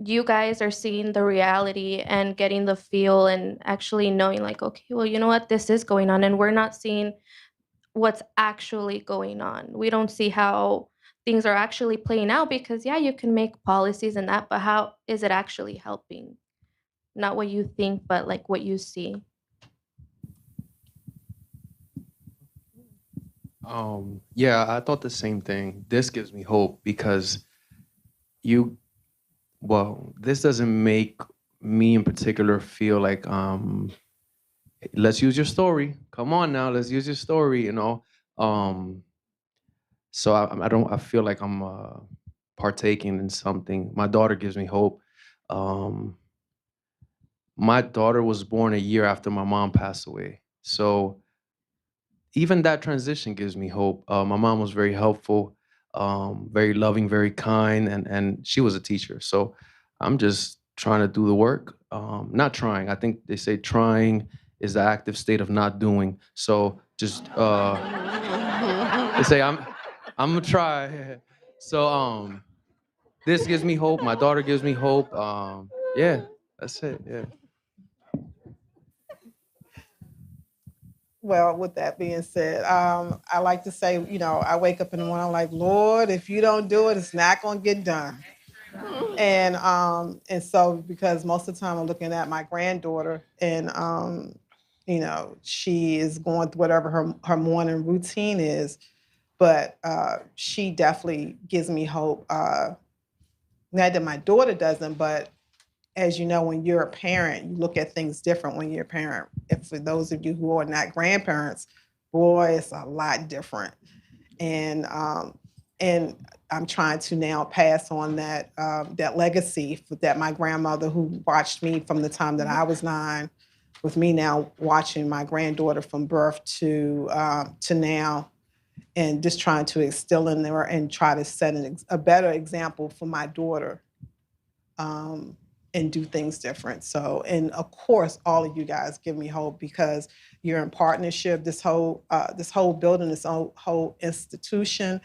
you guys are seeing the reality and getting the feel and actually knowing like, okay, well, you know what, this is going on, and we're not seeing what's actually going on. We don't see how things are actually playing out, because yeah, you can make policies and that, but how is it actually helping? Not what you think, but like what you see. Yeah, I thought the same thing. This gives me hope because this doesn't make me in particular feel like, let's use your story. Come on now, let's use your story, you know? So I feel like I'm partaking in something. My daughter gives me hope. My daughter was born a year after my mom passed away. So even that transition gives me hope. My mom was very helpful, very loving, very kind, and she was a teacher. So I'm just trying to do the work. Not trying. I think they say trying is the active state of not doing. So just they say I'm gonna try. So this gives me hope. My daughter gives me hope. Yeah, that's it. Yeah. Well, with that being said, I like to say, I wake up in the morning, I'm like, Lord, if you don't do it, it's not going to get done. And so because most of the time I'm looking at my granddaughter and, she is going through whatever her morning routine is, but she definitely gives me hope. Not that my daughter doesn't, but as you know, when you're a parent, you look at things different when you're a parent. If for those of you who are not grandparents, boy, it's a lot different. And I'm trying to now pass on that legacy that my grandmother, who watched me from the time that I was 9 with me now watching my granddaughter from birth to now, and just trying to instill in there and try to set a better example for my daughter, and do things different. So, and of course, all of you guys give me hope because you're in partnership. This whole building, this whole institution,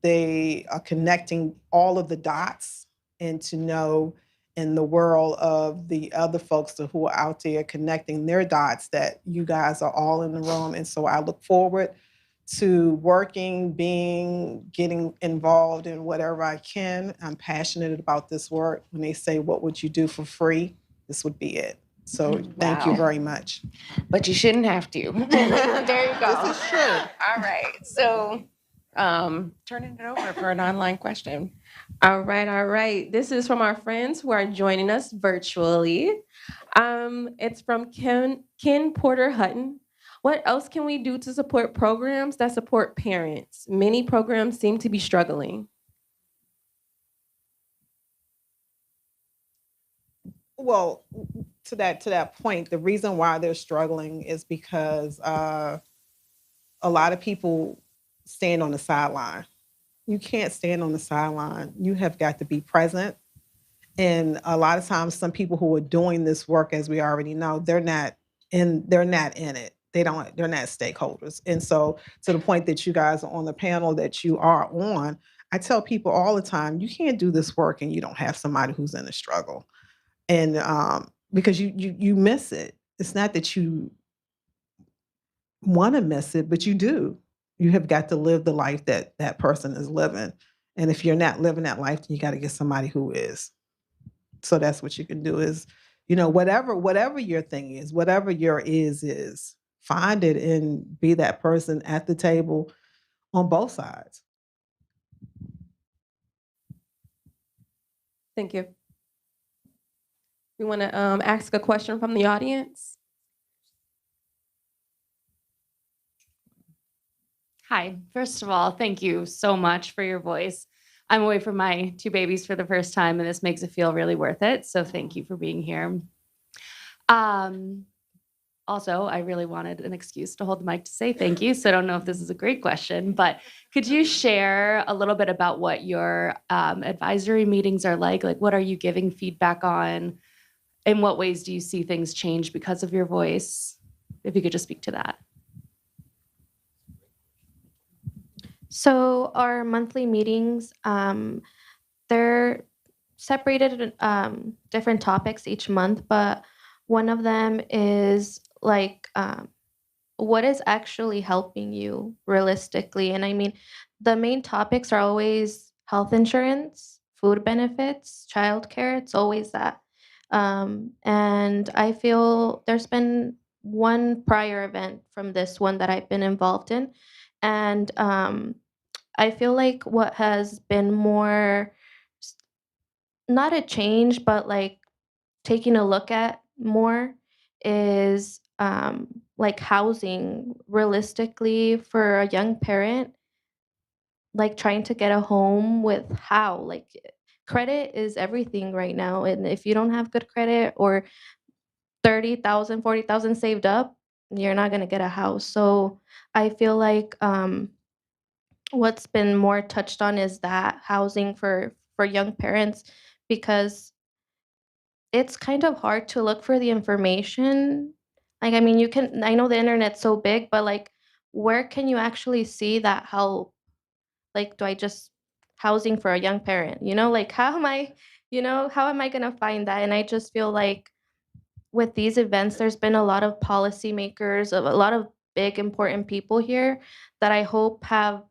they are connecting all of the dots, and to know in the world of the other folks who are out there connecting their dots that you guys are all in the room. And so I look forward to working, getting involved in whatever I can. I'm passionate about this work. When they say, what would you do for free? This would be it. So thank you Wow. very much. But you shouldn't have to. There you go. This is true. All right. So turning it over for an online question. All right, all right. This is from our friends who are joining us virtually. It's from Ken Porter Hutton. What else can we do to support programs that support parents? Many programs seem to be struggling. Well, to that point, the reason why they're struggling is because a lot of people stand on the sideline. You can't stand on the sideline. You have got to be present. And a lot of times, some people who are doing this work, as we already know, they're not in it. They're not stakeholders. And so, to the point that you guys are on the panel that you are on, I tell people all the time, you can't do this work and you don't have somebody who's in a struggle. And because you miss it. It's not that you want to miss it, but you do. You have got to live the life that that person is living. And if you're not living that life, then you got to get somebody who is. So that's what you can do is, whatever your thing is, whatever your is, find it and be that person at the table on both sides. Thank you. We want to ask a question from the audience. Hi, first of all, thank you so much for your voice. I'm away from my two babies for the first time, and this makes it feel really worth it. So thank you for being here. Also, I really wanted an excuse to hold the mic to say thank you. So I don't know if this is a great question, but could you share a little bit about what your advisory meetings are like? Like, what are you giving feedback on? In what ways do you see things change because of your voice? If you could just speak to that. So our monthly meetings, they're separated in different topics each month, but one of them is like what is actually helping you realistically. And I mean, the main topics are always health insurance, food benefits, childcare. It's always that. And I feel there's been one prior event from this one that I've been involved in. And I feel like what has been more, s- not a change, but like taking a look at more is like housing realistically for a young parent, like trying to get a home with how, like credit is everything right now. And if you don't have good credit or 30,000, 40,000 saved up, you're not going to get a house. So I feel like what's been more touched on is that housing for young parents, because it's kind of hard to look for the information. Like, I mean, I know the internet's so big, but like, where can you actually see that help? Like, do I just housing for a young parent? Like, how am I gonna find that? And I just feel like with these events, there's been a lot of policymakers, of a lot of big important people here that I hope have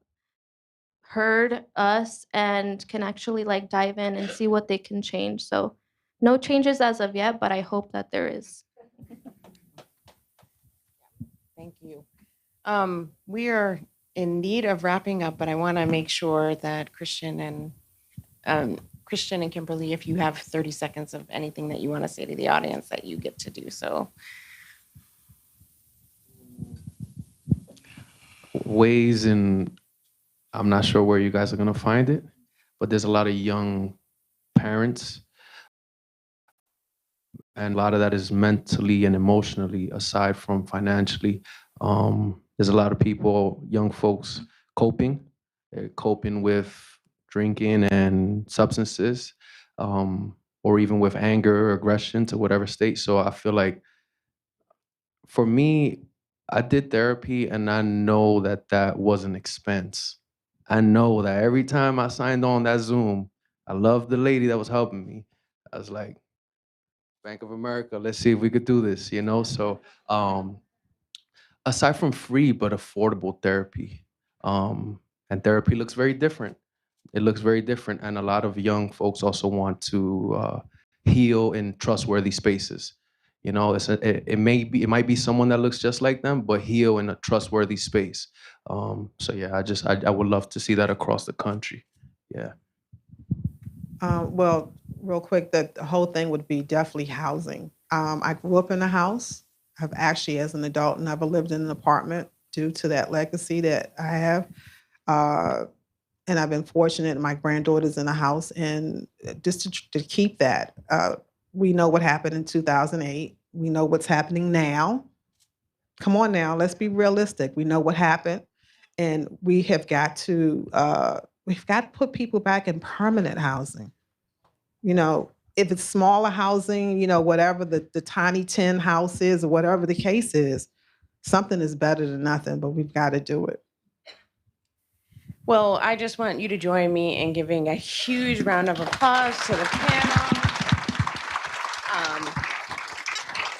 heard us and can actually like dive in and see what they can change. So no changes as of yet, but I hope that there is. Thank you. We are in need of wrapping up, but I want to make sure that Christian and Kimberly, if you have 30 seconds of anything that you want to say to the audience, that you get to do so. Ways, and I'm not sure where you guys are going to find it, but there's a lot of young parents And a lot of that is mentally and emotionally, aside from financially. There's a lot of people, young folks, coping. They're coping with drinking and substances, or even with anger or aggression to whatever state. So I feel like for me, I did therapy and I know that that was an expense. I know that every time I signed on that Zoom, I loved the lady that was helping me. I was like, Bank of America, let's see if we could do this, you know? So aside from free but affordable therapy, and therapy looks very different. It looks very different. And a lot of young folks also want to heal in trustworthy spaces. You know, it might be someone that looks just like them, but heal in a trustworthy space. So yeah, I would love to see that across the country. Yeah. Well, real quick, that the whole thing would be definitely housing. I grew up in a house. I've actually, as an adult, never lived in an apartment due to that legacy that I have. Uh, and I've been fortunate. My granddaughter's in a house, and just to keep that. We know what happened in 2008. We know what's happening now. Come on now, let's be realistic. We know what happened, and we've got to put people back in permanent housing. You know, if it's smaller housing, you know, whatever the tiny tin house is or whatever the case is, something is better than nothing, but we've got to do it. Well, I just want you to join me in giving a huge round of applause to the panel.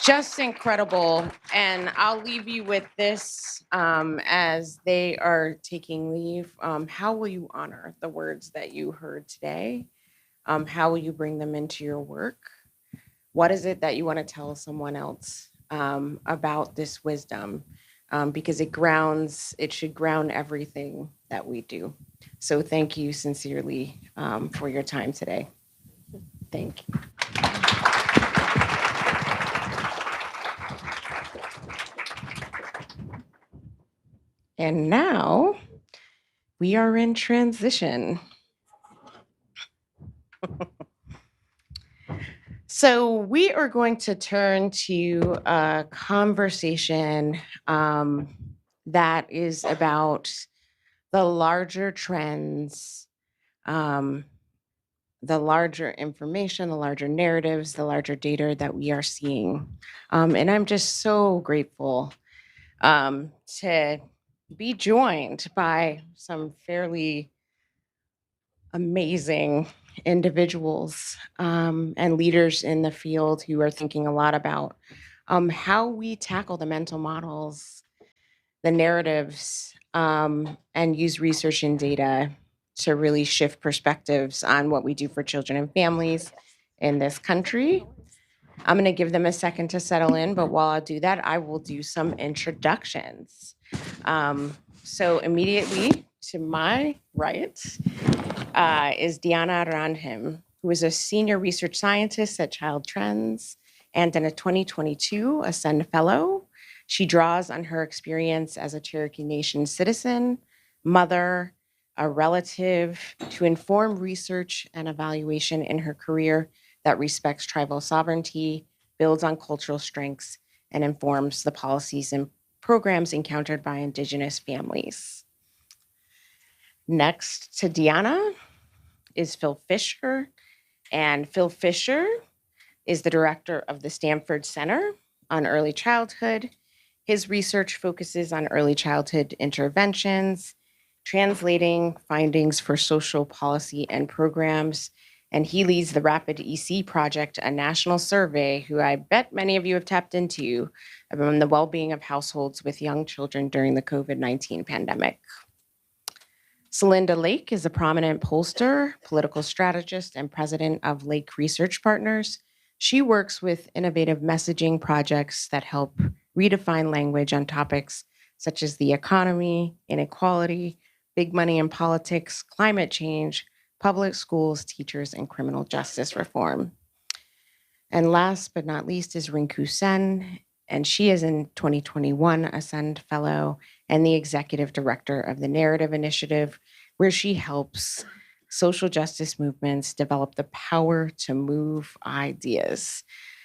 Just incredible. And I'll leave you with this as they are taking leave. How will you honor the words that you heard today? How will you bring them into your work? What is it that you want to tell someone else about this wisdom? Because it should ground everything that we do. So thank you sincerely for your time today. Thank you. And now we are in transition. So we are going to turn to a conversation that is about the larger trends, the larger information, the larger narratives, the larger data that we are seeing. And I'm just so grateful to be joined by some fairly amazing individuals and leaders in the field who are thinking a lot about how we tackle the mental models, the narratives, and use research and data to really shift perspectives on what we do for children and families in this country. I'm going to give them a second to settle in, but while I do that, I will do some introductions. So immediately to my right is Diana Randhim, who is a senior research scientist at Child Trends and in a 2022 Ascend Fellow. She draws on her experience as a Cherokee Nation citizen, mother, a relative, to inform research and evaluation in her career that respects tribal sovereignty, builds on cultural strengths, and informs the policies and programs encountered by Indigenous families. Next to Diana is Phil Fisher, and Phil Fisher is the director of the Stanford Center on Early Childhood. His research focuses on early childhood interventions, translating findings for social policy and programs, and he leads the Rapid EC Project, a national survey who I bet many of you have tapped into on the well-being of households with young children during the COVID-19 pandemic. Celinda Lake is a prominent pollster, political strategist, and president of Lake Research Partners. She works with innovative messaging projects that help redefine language on topics such as the economy, inequality, big money in politics, climate change, public schools, teachers, and criminal justice reform. And last but not least is Rinku Sen, and she is in 2021 Ascend Fellow and the executive director of the Narrative Initiative, where she helps social justice movements develop the power to move ideas.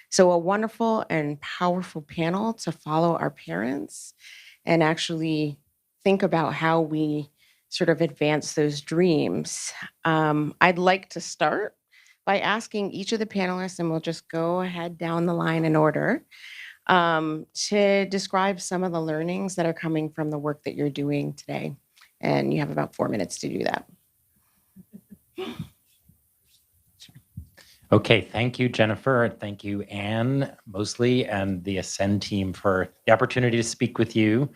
So a wonderful and powerful panel to follow our parents and actually think about how we sort of advance those dreams. I'd like to start by asking each of the panelists, and we'll just go ahead down the line in order, to describe some of the learnings that are coming from the work that you're doing today. And you have about 4 minutes to do that. Okay, thank you, Jennifer. Thank you, Anne Mosley, and the Ascend team for the opportunity to speak with you.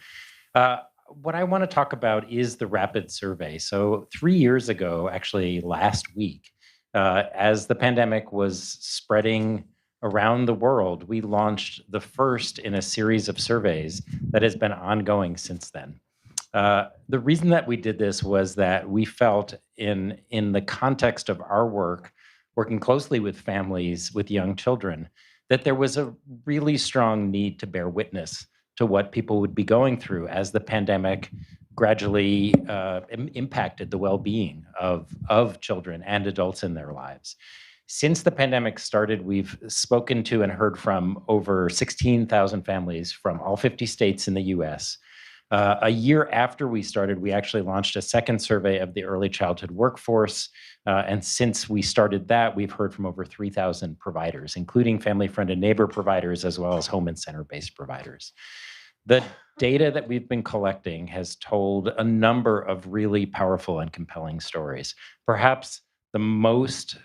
What I want to talk about is the rapid survey. So 3 years ago, actually last week, as the pandemic was spreading around the world, we launched the first in a series of surveys that has been ongoing since then. The reason that we did this was that we felt in the context of our work, working closely with families with young children, that there was a really strong need to bear witness to what people would be going through as the pandemic gradually impacted the well-being of children and adults in their lives. Since the pandemic started, we've spoken to and heard from over 16,000 families from all 50 states in the US. A year after we started, we actually launched a second survey of the early childhood workforce. And since we started that, we've heard from over 3,000 providers, including family, friend, and neighbor providers, as well as home and center-based providers. The data that we've been collecting has told a number of really powerful and compelling stories. Perhaps the most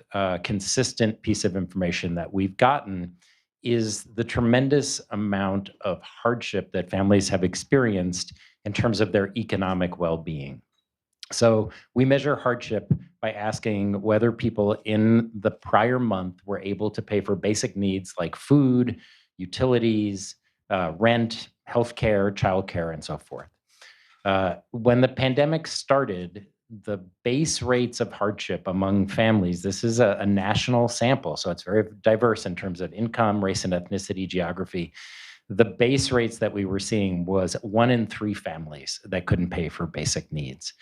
consistent piece of information that we've gotten is the tremendous amount of hardship that families have experienced in terms of their economic well-being. So we measure hardship by asking whether people in the prior month were able to pay for basic needs like food, utilities, rent, healthcare, childcare, and so forth. When the pandemic started, the base rates of hardship among families, this is a national sample, so it's very diverse in terms of income, race and ethnicity, geography. The base rates that we were seeing was 1 in 3 families that couldn't pay for basic needs.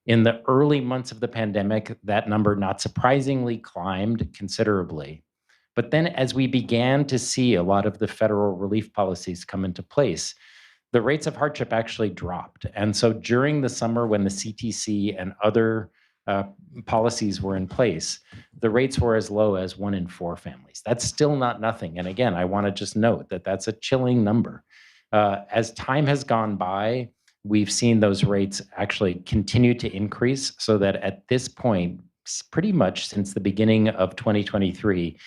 In the early months of the pandemic, that number, not surprisingly, climbed considerably. But then as we began to see a lot of the federal relief policies come into place, the rates of hardship actually dropped. And so during the summer when the CTC and other policies were in place, the rates were as low as 1 in 4 families. That's still not nothing. And again, I want to just note that that's a chilling number. As time has gone by, we've seen those rates actually continue to increase so that at this point, pretty much since the beginning of 2023,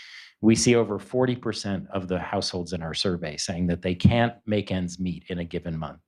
we see over 40% of the households in our survey saying that they can't make ends meet in a given month.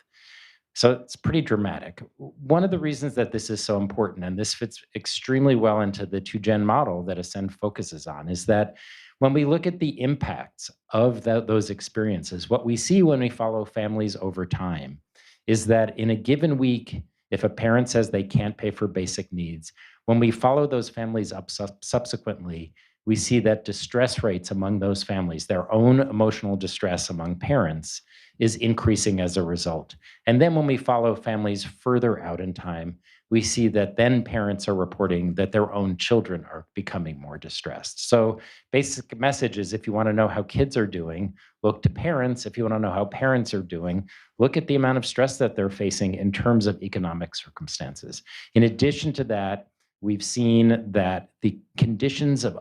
So it's pretty dramatic. One of the reasons that this is so important, and this fits extremely well into the 2-gen model that Ascend focuses on, is that when we look at the impacts of those experiences, what we see when we follow families over time is that in a given week, if a parent says they can't pay for basic needs, when we follow those families up subsequently, we see that distress rates among those families, their own emotional distress among parents, is increasing as a result. And then when we follow families further out in time, we see that then parents are reporting that their own children are becoming more distressed. So basic message is, if you want to know how kids are doing, look to parents. If you want to know how parents are doing, look at the amount of stress that they're facing in terms of economic circumstances. In addition to that, we've seen that the conditions of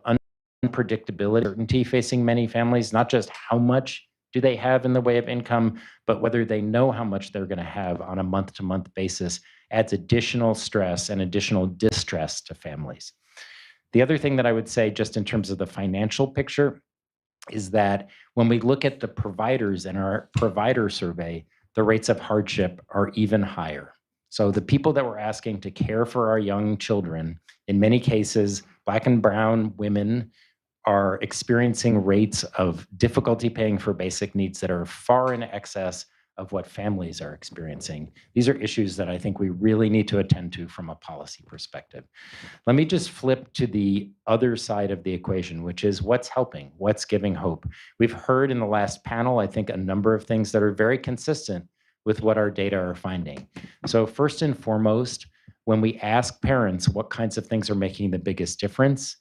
unpredictability, uncertainty facing many families, not just how much do they have in the way of income, but whether they know how much they're going to have on a month-to-month basis, adds additional stress and additional distress to families. The other thing that I would say, just in terms of the financial picture, is that when we look at the providers in our provider survey, the rates of hardship are even higher. So the people that we're asking to care for our young children, in many cases, Black and brown women, are experiencing rates of difficulty paying for basic needs that are far in excess of what families are experiencing. These are issues that I think we really need to attend to from a policy perspective. Let me just flip to the other side of the equation, which is what's helping, what's giving hope. We've heard in the last panel, I think, a number of things that are very consistent with what our data are finding. So first and foremost, when we ask parents what kinds of things are making the biggest difference,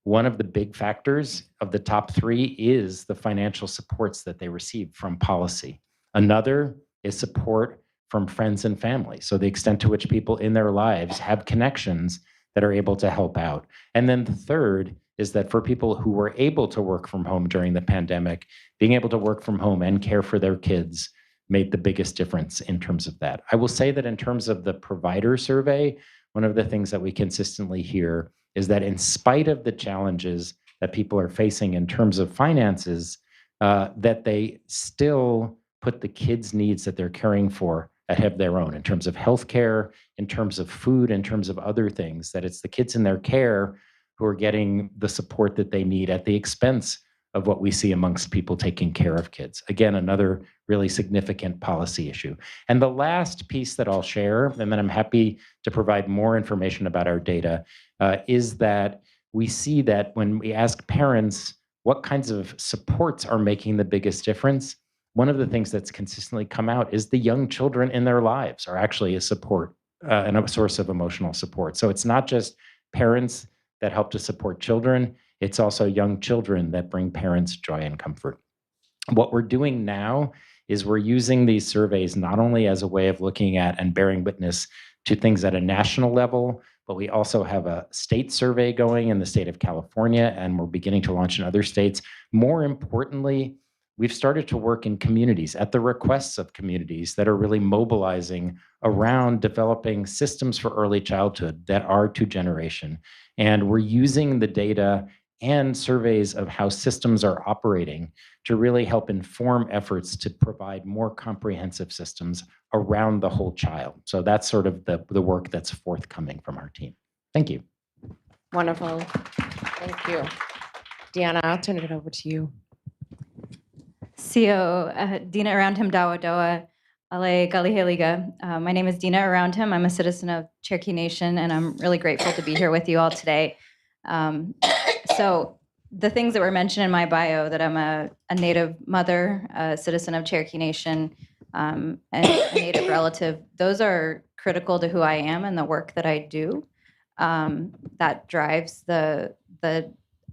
one of the big factors of the top three is the financial supports that they receive from policy. Another is support from friends and family. So the extent to which people in their lives have connections that are able to help out. And then the third is that for people who were able to work from home during the pandemic, being able to work from home and care for their kids made the biggest difference in terms of that. I will say that in terms of the provider survey, one of the things that we consistently hear is that in spite of the challenges that people are facing in terms of finances, that they still put the kids' needs that they're caring for ahead of their own in terms of healthcare, in terms of food, in terms of other things, that it's the kids in their care who are getting the support that they need at the expense of what we see amongst people taking care of kids. Again, another really significant policy issue. And the last piece that I'll share, and then I'm happy to provide more information about our data, is that we see that when we ask parents what kinds of supports are making the biggest difference, one of the things that's consistently come out is the young children in their lives are actually a support and a source of emotional support. So it's not just parents that help to support children, it's also young children that bring parents joy and comfort. What we're doing now is we're using these surveys not only as a way of looking at and bearing witness to things at a national level, but we also have a state survey going in the state of California, and we're beginning to launch in other states. More importantly, we've started to work in communities at the requests of communities that are really mobilizing around developing systems for early childhood that are to generation. And we're using the data and surveys of how systems are operating to really help inform efforts to provide more comprehensive systems around the whole child. So that's sort of the work that's forthcoming from our team. Thank you. Wonderful. Thank you. Deanna, I'll turn it over to you. CEO Dina Aroundhim Dawa Dawa Ale Galiheliga. My name is Dina Aroundhim. I'm a citizen of Cherokee Nation, and I'm really grateful to be here with you all today. So the things that were mentioned in my bio, that I'm a Native mother, a citizen of Cherokee Nation, and a Native relative, those are critical to who I am and the work that I do. That drives the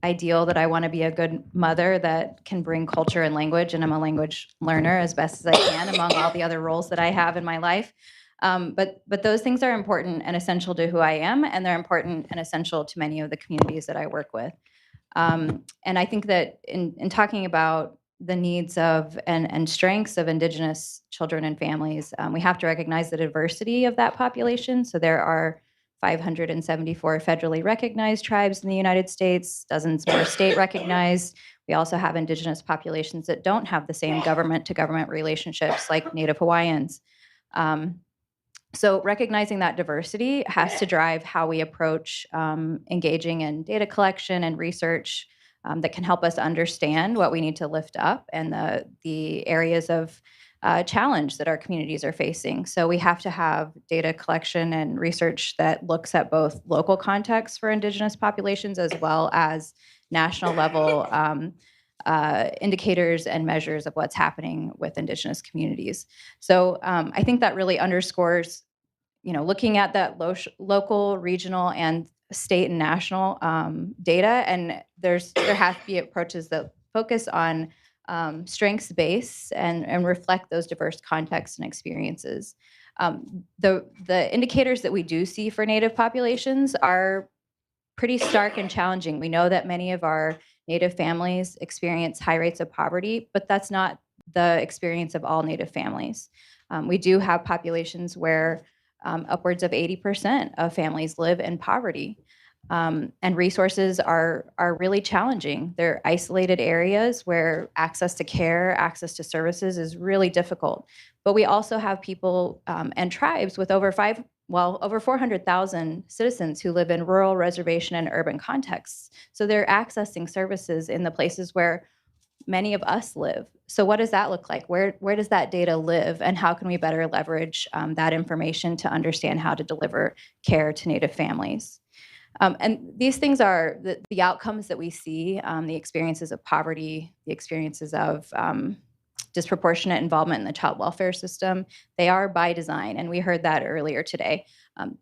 ideal that I want to be a good mother that can bring culture and language, and I'm a language learner as best as I can among all the other roles that I have in my life. But those things are important and essential to who I am, and they're important and essential to many of the communities that I work with. And I think that in talking about the needs of and strengths of Indigenous children and families, we have to recognize the diversity of that population. So there are 574 federally recognized tribes in the United States, dozens more state recognized. We also have Indigenous populations that don't have the same government-to-government relationships like Native Hawaiians. So recognizing that diversity has to drive how we approach engaging in data collection and research that can help us understand what we need to lift up and the areas of challenge that our communities are facing. So we have to have data collection and research that looks at both local contexts for Indigenous populations as well as national level indicators and measures of what's happening with Indigenous communities. So I think that really underscores, looking at that local, regional, and state and national data, and there has to be approaches that focus on strengths-based and reflect those diverse contexts and experiences. The indicators that we do see for Native populations are pretty stark and challenging. We know that many of our Native families experience high rates of poverty, but that's not the experience of all Native families. We do have populations where upwards of 80% of families live in poverty. And resources are really challenging. They're isolated areas where access to care, access to services is really difficult. But we also have people and tribes with over 400,000 citizens who live in rural, reservation, and urban contexts. So they're accessing services in the places where many of us live. So what does that look like? Where does that data live? And how can we better leverage that information to understand how to deliver care to Native families? And these things are the outcomes that we see, the experiences of poverty, the experiences of disproportionate involvement in the child welfare system. They are by design, and we heard that earlier today.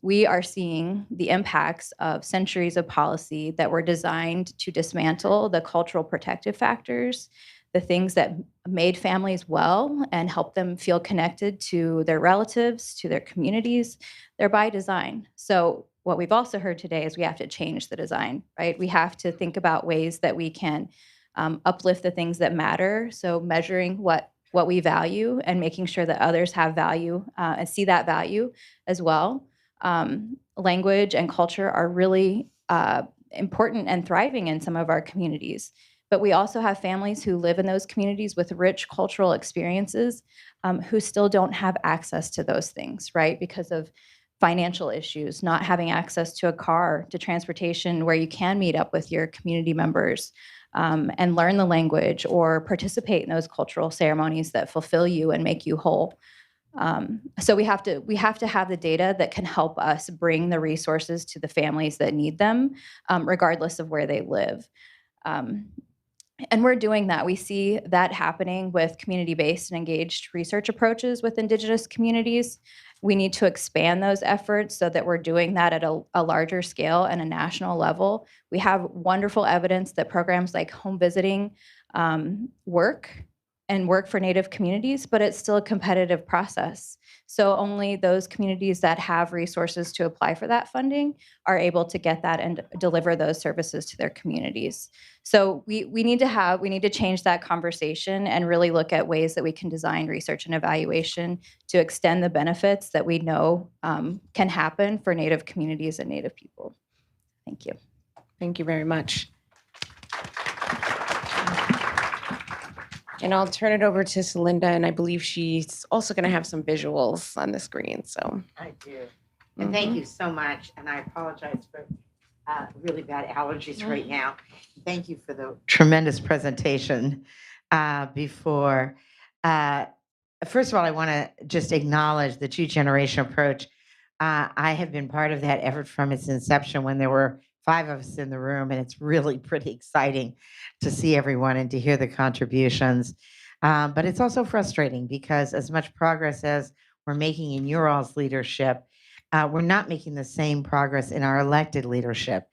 We are seeing the impacts of centuries of policy that were designed to dismantle the cultural protective factors, the things that made families well and helped them feel connected to their relatives, to their communities. They're by design. So what we've also heard today is we have to change the design, right? We have to think about ways that we can uplift the things that matter. So measuring what we value and making sure that others have value and see that value as well. Language and culture are really important and thriving in some of our communities. But we also have families who live in those communities with rich cultural experiences who still don't have access to those things, right? Because of financial issues, not having access to a car, to transportation where you can meet up with your community members and learn the language or participate in those cultural ceremonies that fulfill you and make you whole. So we have to have the data that can help us bring the resources to the families that need them, regardless of where they live. And we're doing that. We see that happening with community-based and engaged research approaches with Indigenous communities. We need to expand those efforts so that we're doing that at a larger scale and a national level. We have wonderful evidence that programs like home visiting work for Native communities, but it's still a competitive process. So only those communities that have resources to apply for that funding are able to get that and deliver those services to their communities. So we need to change that conversation and really look at ways that we can design research and evaluation to extend the benefits that we know can happen for Native communities and Native people. Thank you. Thank you very much. And I'll turn it over to Celinda, and I believe she's also going to have some visuals on the screen. So I do. And thank you so much. And I apologize for really bad allergies right now. Thank you for the tremendous presentation before. First of all, I want to just acknowledge the two-generation approach. I have been part of that effort from its inception when there were 5 of us in the room, and it's really pretty exciting to see everyone and to hear the contributions. But it's also frustrating because as much progress as we're making in your all's leadership, we're not making the same progress in our elected leadership.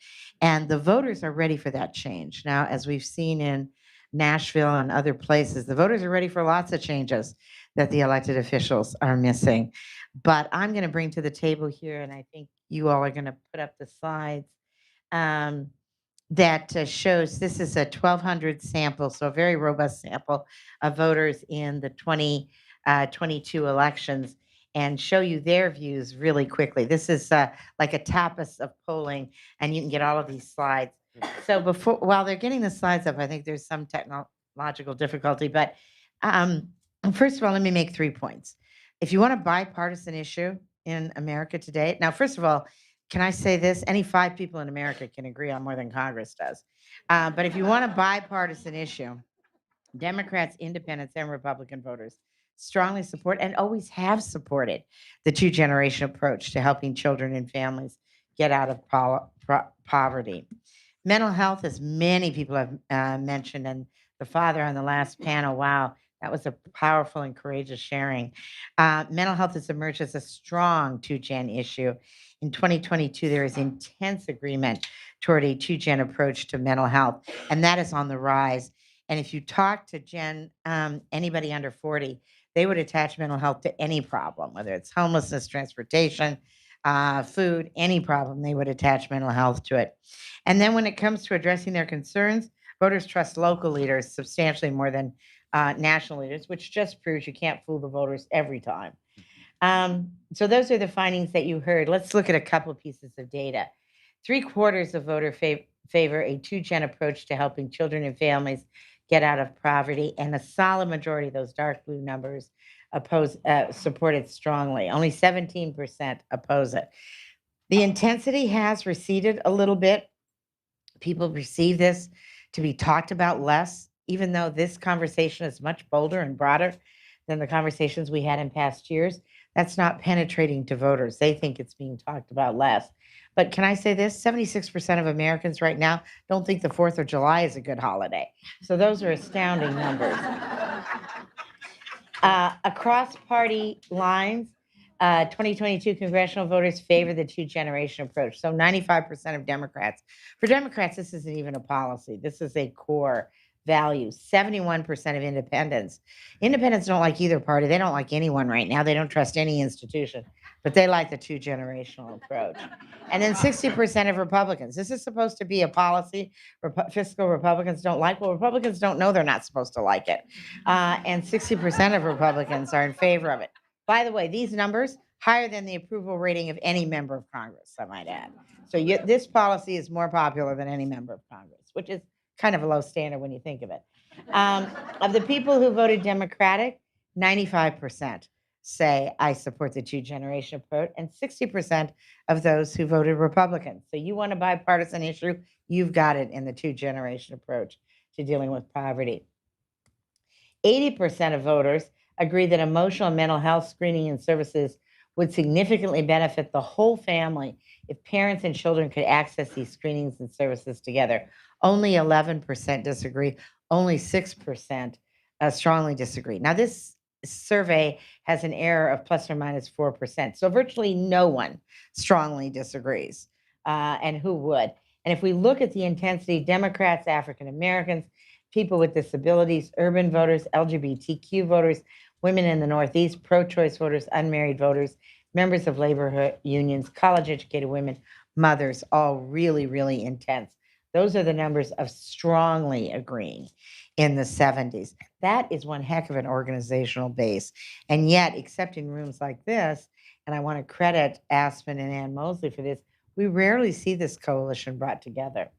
And the voters are ready for that change. Now, as we've seen in Nashville and other places, the voters are ready for lots of changes that the elected officials are missing. But I'm going to bring to the table here, and I think you all are going to put up the slides, that shows this is a 1,200 sample, so a very robust sample of voters in the 2022 elections, and show you their views really quickly. This is like a tapas of polling, and you can get all of these slides. So while they're getting the slides up, I think there's some technological difficulty, but first of all, let me make 3 points. If you want a bipartisan issue in America today, now, first of all, can I say this? Any 5 people in America can agree on more than Congress does. But if you want a bipartisan issue, Democrats, independents, and Republican voters strongly support and always have supported the two-generation approach to helping children and families get out of poverty. Mental health, as many people have mentioned, and the father on the last panel, wow, that was a powerful and courageous sharing. Mental health has emerged as a strong two-gen issue. In 2022, there is intense agreement toward a two-gen approach to mental health, and that is on the rise. And if you talk to anybody under 40, they would attach mental health to any problem, whether it's homelessness, transportation, food, any problem, they would attach mental health to it. And then when it comes to addressing their concerns, voters trust local leaders substantially more than national leaders, which just proves you can't fool the voters every time. So those are the findings that you heard. Let's look at a couple of pieces of data. 3/4 of voters favor a two-gen approach to helping children and families get out of poverty, and a solid majority of those dark blue numbers support it strongly. Only 17% oppose it. The intensity has receded a little bit. People perceive this to be talked about less, even though this conversation is much bolder and broader than the conversations we had in past years. That's not penetrating to voters. They think it's being talked about less. But can I say this? 76% of Americans right now don't think the 4th of July is a good holiday. So those are astounding numbers. Across party lines, 2022 congressional voters favor the two-generation approach. So 95% of Democrats. For Democrats, this isn't even a policy. This is a core value. 71% of independents. Independents don't like either party. They don't like anyone right now. They don't trust any institution, but they like the two-generational approach. And then 60% of Republicans. This is supposed to be a policy fiscal Republicans don't like. Well, Republicans don't know they're not supposed to like it. And 60% of Republicans are in favor of it. By the way, these numbers higher than the approval rating of any member of Congress, I might add. So this policy is more popular than any member of Congress, which is kind of a low standard when you think of it. Of the people who voted Democratic, 95% say I support the two-generation approach, and 60% of those who voted Republican. So you want a bipartisan issue, you've got it in the two-generation approach to dealing with poverty. 80% of voters agree that emotional and mental health screening and services would significantly benefit the whole family if parents and children could access these screenings and services together. Only 11% disagree. Only 6% strongly disagree. Now, this survey has an error of plus or minus 4%. So virtually no one strongly disagrees. And who would? And if we look at the intensity, Democrats, African Americans, people with disabilities, urban voters, LGBTQ voters, women in the Northeast, pro-choice voters, unmarried voters, members of labor unions, college-educated women, mothers, all really, really intense. Those are the numbers of strongly agreeing in the 70s. That is one heck of an organizational base. And yet, except in rooms like this, and I want to credit Aspen and Ann Mosley for this, we rarely see this coalition brought together.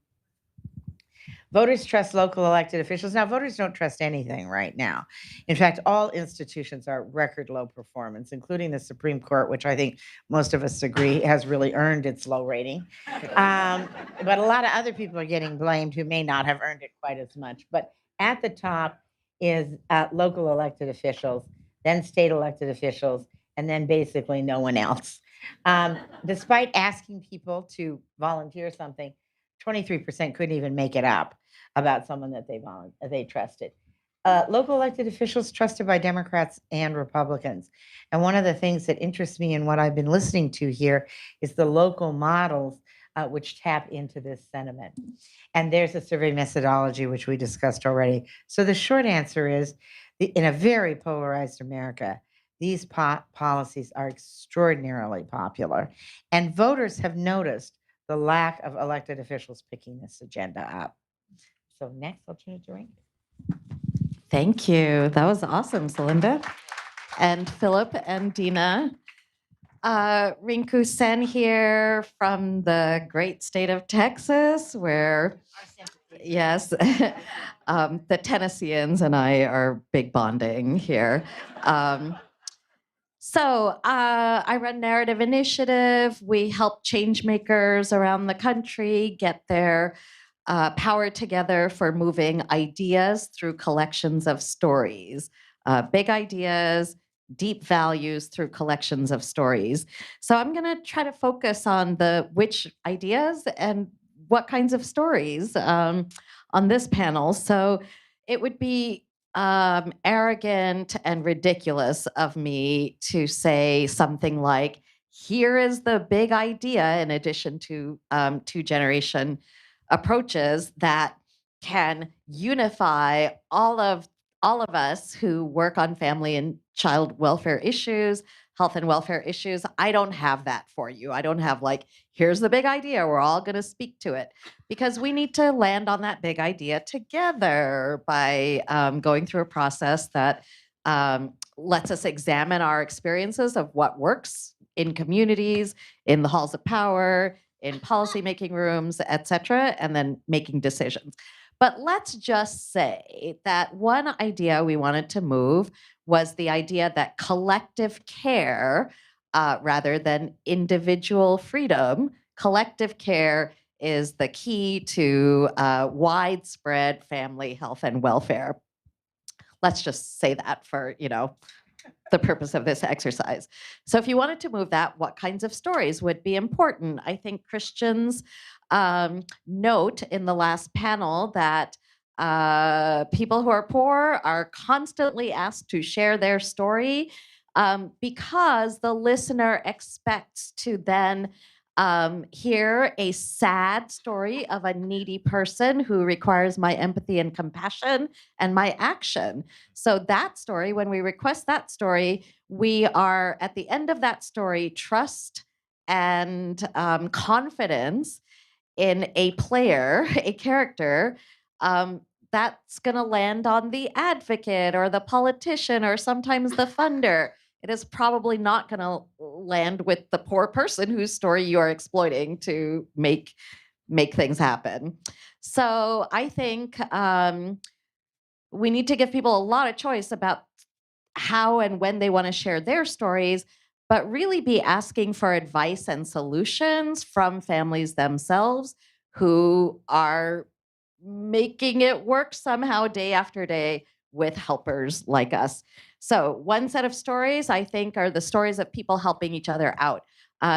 Voters trust local elected officials. Now, voters don't trust anything right now. In fact, all institutions are record low performance, including the Supreme Court, which I think most of us agree has really earned its low rating. But a lot of other people are getting blamed who may not have earned it quite as much. But at the top is local elected officials, then state elected officials, and then basically no one else. Despite asking people to volunteer something, 23% couldn't even make it up about someone that they trusted. Local elected officials trusted by Democrats and Republicans. And one of the things that interests me in what I've been listening to here is the local models which tap into this sentiment. And there's a survey methodology, which we discussed already. So the short answer is, in a very polarized America, these policies are extraordinarily popular. And voters have noticed the lack of elected officials picking this agenda up. So next, I'll turn it to Rink. Thank you. That was awesome, Celinda. And Philip and Dina. Rinku Sen here from the great state of Texas, where, yes, the Tennesseans and I are big bonding here. So I run Narrative Initiative. We help change makers around the country get their power together for moving ideas through collections of stories, big ideas, deep values through collections of stories. So I'm going to try to focus on which ideas and what kinds of stories on this panel. So it would be arrogant and ridiculous of me to say something like, here is the big idea, in addition to two-generation approaches that can unify all of us who work on family and child welfare issues, health and welfare issues. I don't have that for you. I don't have here's the big idea. We're all going to speak to it, because we need to land on that big idea together by going through a process that lets us examine our experiences of what works in communities, in the halls of power, in policymaking rooms, et cetera, and then making decisions. But let's just say that one idea we wanted to move was the idea that collective care, rather than individual freedom, collective care is the key to widespread family health and welfare. Let's just say that for, the purpose of this exercise. So if you wanted to move that, what kinds of stories would be important? I think Christian's note in the last panel that People who are poor are constantly asked to share their story because the listener expects to then hear a sad story of a needy person who requires my empathy and compassion and my action. So that story, when we request that story, we are at the end of that story, trust and confidence in a player, a character, that's going to land on the advocate or the politician or sometimes the funder. It is probably not going to land with the poor person whose story you are exploiting to make things happen. So I think we need to give people a lot of choice about how and when they want to share their stories, but really be asking for advice and solutions from families themselves who are making it work somehow day after day with helpers like us. So, one set of stories I think are the stories of people helping each other out.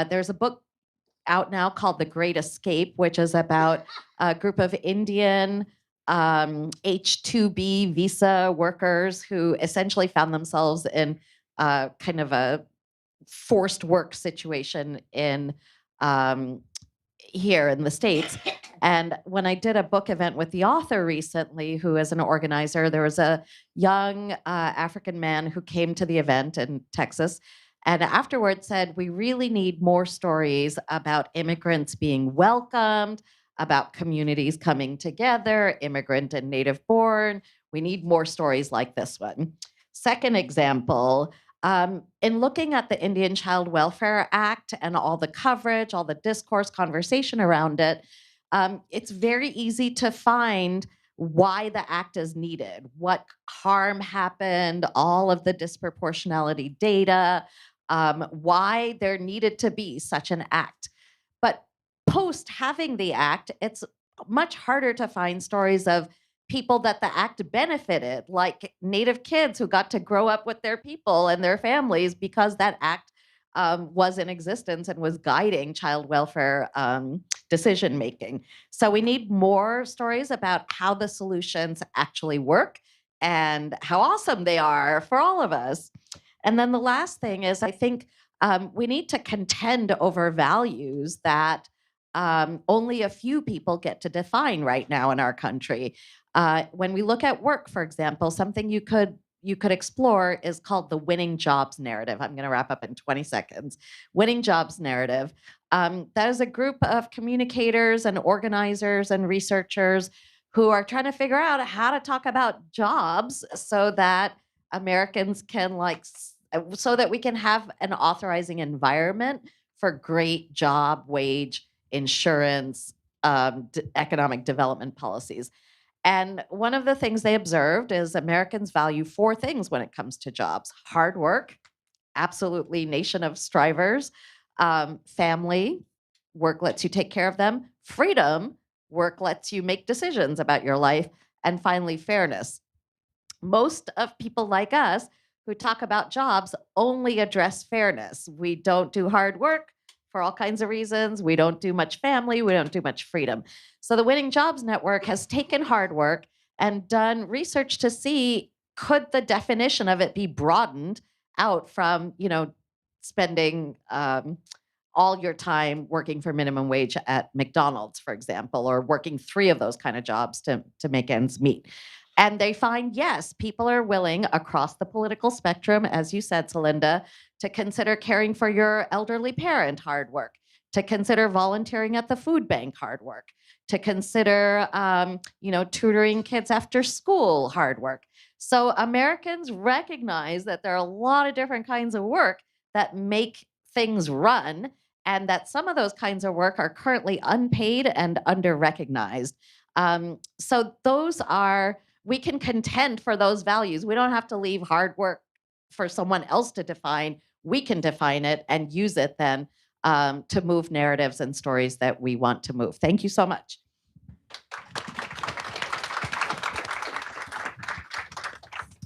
There's a book out now called The Great Escape, which is about a group of Indian H-2B visa workers who essentially found themselves in kind of a forced work situation in here in the States. And when I did a book event with the author recently, who is an organizer, there was a young African man who came to the event in Texas and afterwards said, we really need more stories about immigrants being welcomed, about communities coming together, immigrant and native born. We need more stories like this one. Second example, in looking at the Indian Child Welfare Act and all the coverage, all the discourse, conversation around it, it's very easy to find why the act is needed, what harm happened, all of the disproportionality data, why there needed to be such an act. But post having the act, it's much harder to find stories of people that the act benefited, like Native kids who got to grow up with their people and their families because that act was in existence and was guiding child welfare decision making. So we need more stories about how the solutions actually work and how awesome they are for all of us. And then the last thing is, I think we need to contend over values that only a few people get to define right now in our country. When we look at work, for example, something you could explore is called the winning jobs narrative. I'm going to wrap up in 20 seconds. Winning jobs narrative. That is a group of communicators and organizers and researchers who are trying to figure out how to talk about jobs so that Americans can so that we can have an authorizing environment for great job, wage, insurance, economic development policies. And one of the things they observed is Americans value four things when it comes to jobs: hard work, absolutely nation of strivers; family, work lets you take care of them; freedom, work lets you make decisions about your life; and finally, fairness. Most of people like us who talk about jobs only address fairness. We don't do hard work for all kinds of reasons. We don't do much family. We don't do much freedom. So the Winning Jobs Network has taken hard work and done research to see, could the definition of it be broadened out from, spending all your time working for minimum wage at McDonald's, for example, or working 3 of those kind of jobs to make ends meet. And they find, yes, people are willing across the political spectrum, as you said, Celinda, to consider caring for your elderly parent, hard work, to consider volunteering at the food bank, hard work, to consider, tutoring kids after school, hard work. So Americans recognize that there are a lot of different kinds of work that make things run, and that some of those kinds of work are currently unpaid and under-recognized. So we can contend for those values. We don't have to leave hard work for someone else to define. We can define it and use it then to move narratives and stories that we want to move. Thank you so much.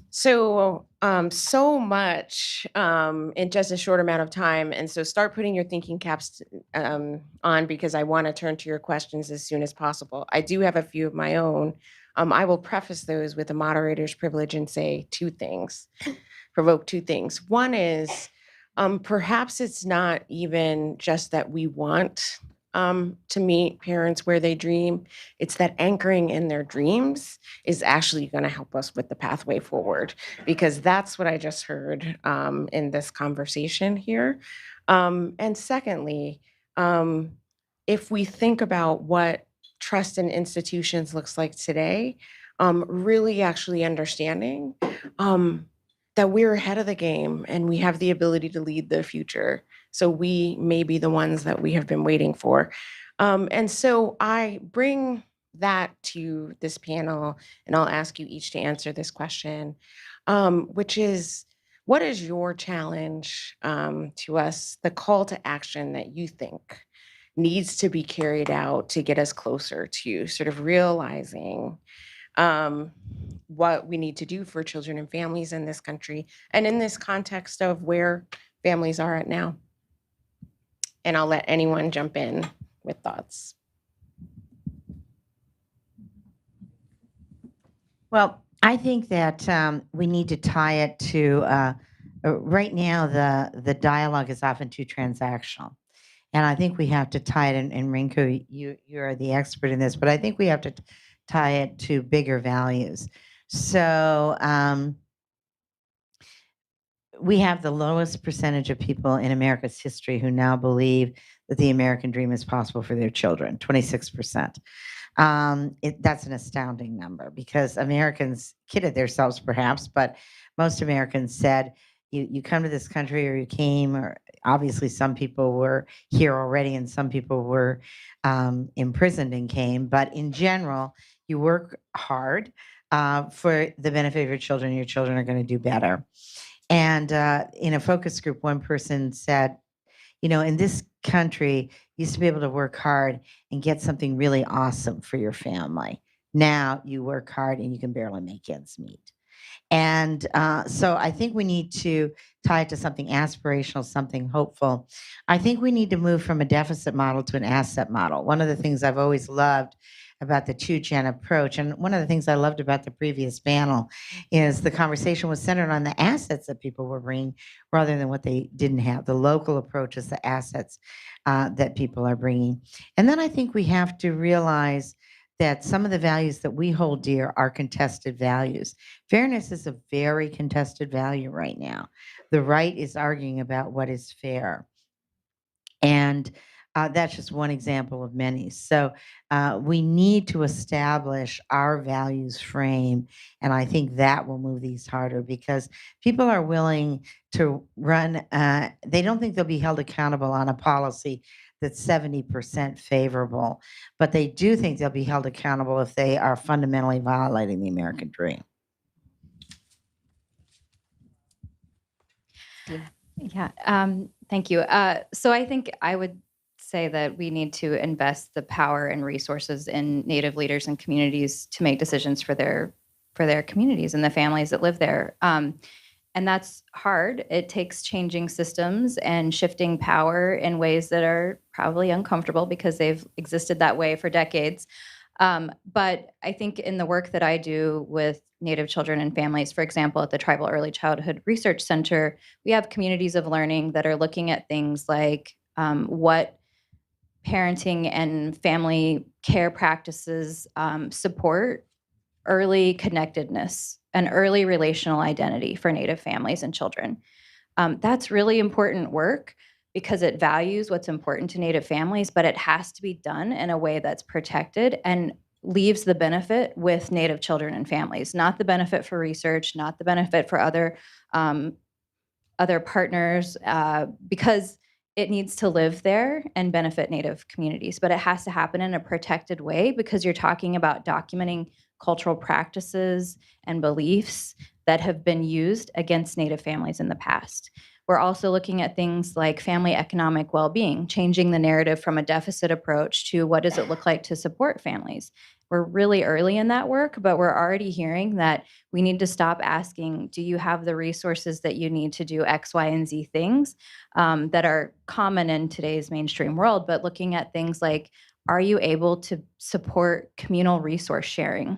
So, so much in just a short amount of time. And so start putting your thinking caps on, because I want to turn to your questions as soon as possible. I do have a few of my own. I will preface those with the moderator's privilege and say two things, provoke two things. One is perhaps it's not even just that we want to meet parents where they dream. It's that anchoring in their dreams is actually going to help us with the pathway forward, because that's what I just heard in this conversation here. And secondly, if we think about what trust in institutions looks like today, really actually understanding that we're ahead of the game and we have the ability to lead the future. So we may be the ones that we have been waiting for. And so I bring that to this panel, and I'll ask you each to answer this question, which is, what is your challenge to us, the call to action that you think needs to be carried out to get us closer to sort of realizing what we need to do for children and families in this country and in this context of where families are at now? And I'll let anyone jump in with thoughts. Well, I think that we need to tie it to right now the dialogue is often too transactional. And I think we have to tie it, and Rinku, you are the expert in this, but I think we have to tie it to bigger values. So we have the lowest percentage of people in America's history who now believe that the American dream is possible for their children, 26%. That's an astounding number, because Americans kidded themselves perhaps, but most Americans said, you come to this country, or you came, or obviously some people were here already and some people were imprisoned and came, but in general, you work hard for the benefit of your children are going to do better. And in a focus group, one person said, in this country, you used to be able to work hard and get something really awesome for your family. Now you work hard and you can barely make ends meet. And so I think we need to tie it to something aspirational, something hopeful. I think we need to move from a deficit model to an asset model. One of the things I've always loved about the 2-gen approach, and one of the things I loved about the previous panel, is the conversation was centered on the assets that people were bringing rather than what they didn't have. The local approach is the assets that people are bringing. And then I think we have to realize that some of the values that we hold dear are contested values. Fairness is a very contested value right now. The right is arguing about what is fair. And that's just one example of many. So we need to establish our values frame. And I think that will move these harder, because people are willing to run, they don't think they'll be held accountable on a policy that's 70% favorable, but they do think they'll be held accountable if they are fundamentally violating the American dream. Yeah, thank you. So I think I would say that we need to invest the power and resources in Native leaders and communities to make decisions for their communities and the families that live there. And that's hard. It takes changing systems and shifting power in ways that are probably uncomfortable because they've existed that way for decades. But I think in the work that I do with Native children and families, for example, at the Tribal Early Childhood Research Center, we have communities of learning that are looking at things like what parenting and family care practices support early connectedness and early relational identity for Native families and children. That's really important work because it values what's important to Native families, but it has to be done in a way that's protected and leaves the benefit with Native children and families, not the benefit for research, not the benefit for other partners, because it needs to live there and benefit Native communities. But it has to happen in a protected way, because you're talking about documenting cultural practices and beliefs that have been used against Native families in the past. We're also looking at things like family economic well-being, changing the narrative from a deficit approach to what does it look like to support families. We're really early in that work, but we're already hearing that we need to stop asking, do you have the resources that you need to do X, Y, and Z things that are common in today's mainstream world, but looking at things like, are you able to support communal resource sharing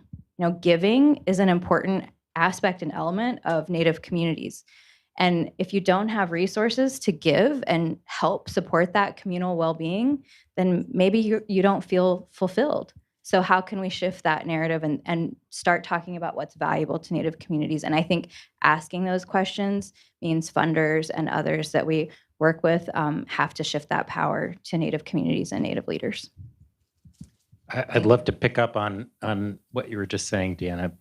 Giving is an important aspect and element of Native communities. And if you don't have resources to give and help support that communal well-being, then maybe you don't feel fulfilled. So how can we shift that narrative and start talking about what's valuable to Native communities? And I think asking those questions means funders and others that we work with have to shift that power to Native communities and Native leaders. I'd love to pick up on what you were just saying, Deanna,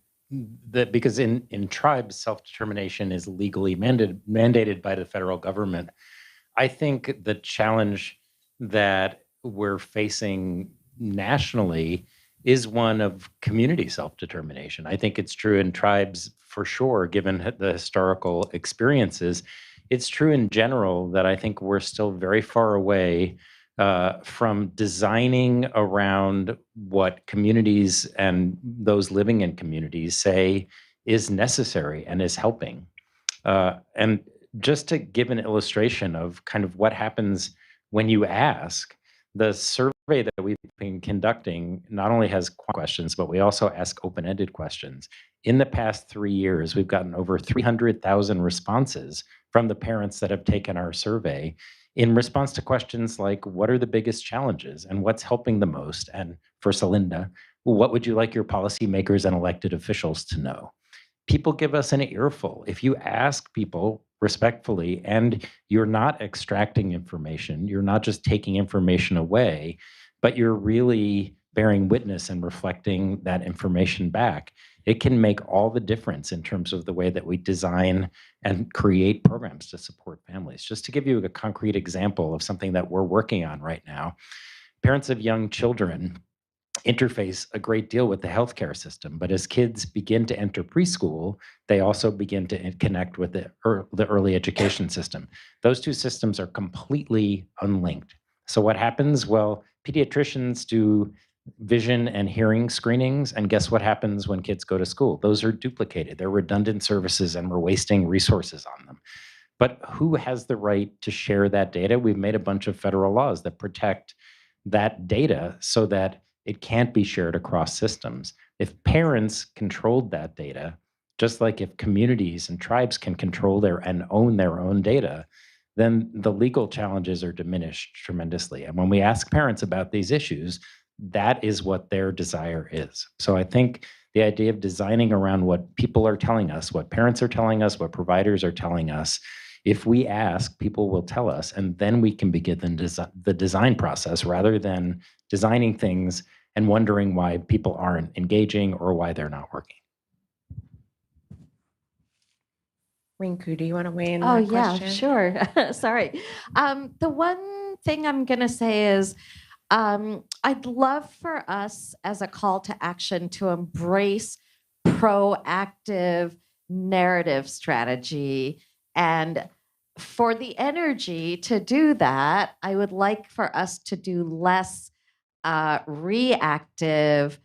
because in tribes, self-determination is legally mandated by the federal government. I think the challenge that we're facing nationally is one of community self-determination. I think it's true in tribes for sure, given the historical experiences. It's true in general that I think we're still very far away from designing around what communities and those living in communities say is necessary and is helping. And just to give an illustration of kind of what happens when you ask, the survey that we've been conducting not only has questions, but we also ask open-ended questions. In the past 3 years, we've gotten over 300,000 responses from the parents that have taken our survey in response to questions like, what are the biggest challenges and what's helping the most? And for Celinda, what would you like your policymakers and elected officials to know? People give us an earful. If you ask people respectfully and you're not extracting information, you're not just taking information away, but you're really bearing witness and reflecting that information back, it can make all the difference in terms of the way that we design and create programs to support families. Just to give you a concrete example of something that we're working on right now, parents of young children interface a great deal with the healthcare system. But as kids begin to enter preschool, they also begin to connect with the early education system. Those two systems are completely unlinked. So what happens? Well, pediatricians do vision and hearing screenings, and guess what happens when kids go to school? Those are duplicated. They're redundant services, and we're wasting resources on them. But who has the right to share that data? We've made a bunch of federal laws that protect that data so that it can't be shared across systems. If parents controlled that data, just like if communities and tribes can control and own their own data, then the legal challenges are diminished tremendously. And when we ask parents about these issues, that is what their desire is. So I think the idea of designing around what people are telling us, what parents are telling us, what providers are telling us, if we ask, people will tell us, and then we can begin the design process rather than designing things and wondering why people aren't engaging or why they're not working. Rinku, do you want to weigh in Oh, on that yeah, question? sure. Sorry. The one thing I'm going to say is I'd love for us as a call to action to embrace proactive narrative strategy. And for the energy to do that, I would like for us to do less reactive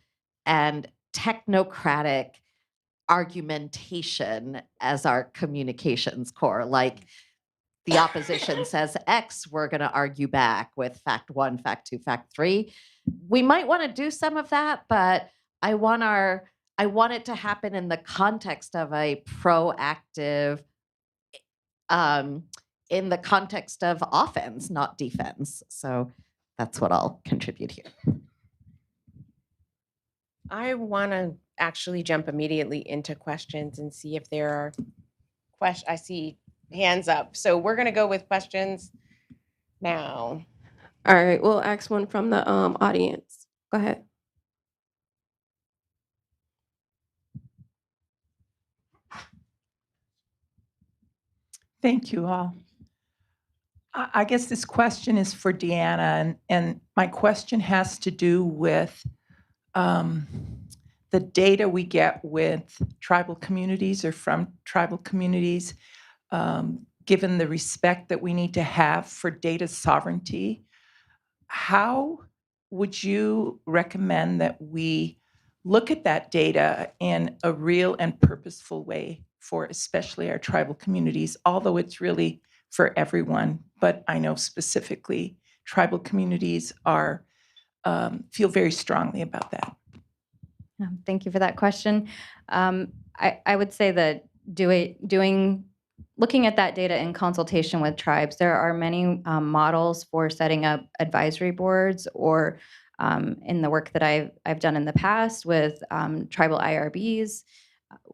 and technocratic argumentation as our communications core. Like the opposition says X, we're going to argue back with fact 1, fact 2, fact 3. We might want to do some of that, but I want it to happen in the context of a proactive, in the context of offense, not defense. So that's what I'll contribute here. I want to actually jump immediately into questions and see if there are questions. I see hands up. So we're going to go with questions now. All right, we'll ask one from the audience. Go ahead. Thank you all. I guess this question is for Deanna, and my question has to do with the data we get with tribal communities or from tribal communities, given the respect that we need to have for data sovereignty. How would you recommend that we look at that data in a real and purposeful way for especially our tribal communities, although it's really for everyone, but I know specifically tribal communities are feel very strongly about that. Thank you for that question. I would say that looking at that data in consultation with tribes, there are many models for setting up advisory boards, or in the work that I've done in the past with tribal IRBs,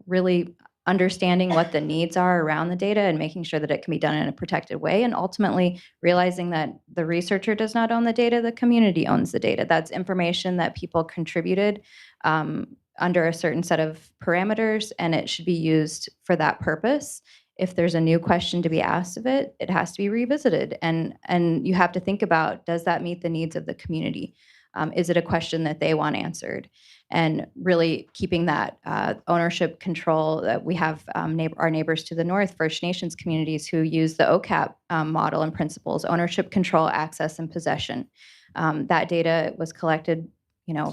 really understanding what the needs are around the data and making sure that it can be done in a protected way, and ultimately realizing that the researcher does not own the data, the community owns the data. That's information that people contributed under a certain set of parameters, and it should be used for that purpose. If there's a new question to be asked of it, it has to be revisited, and you have to think about, does that meet the needs of the community? Is it a question that they want answered? And really keeping that ownership control. That we have our neighbors to the north, First Nations communities, who use the OCAP model and principles: ownership, control, access, and possession. That data was collected,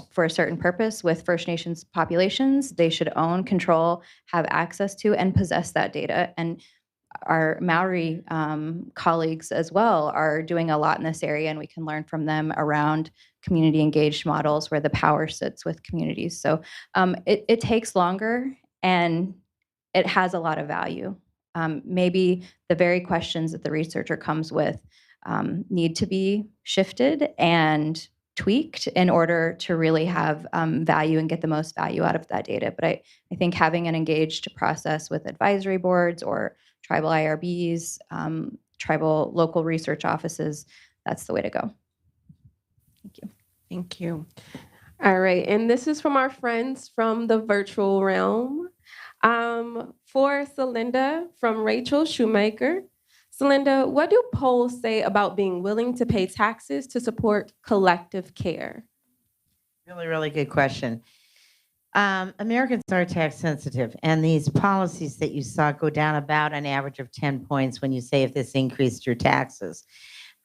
for a certain purpose with First Nations populations. They should own, control, have access to, and possess that data. And our Maori colleagues as well are doing a lot in this area, and we can learn from them around community engaged models where the power sits with communities. So it takes longer, and it has a lot of value. Maybe the very questions that the researcher comes with need to be shifted and tweaked in order to really have value and get the most value out of that data. But I think having an engaged process with advisory boards or tribal IRBs, tribal local research offices, that's the way to go. Thank you. Thank you. All right, and this is from our friends from the virtual realm. For Celinda, from Rachel Shoemaker. Celinda, what do polls say about being willing to pay taxes to support collective care? Really, really good question. Americans are tax sensitive, and these policies that you saw go down about an average of 10 points when you say if this increased your taxes.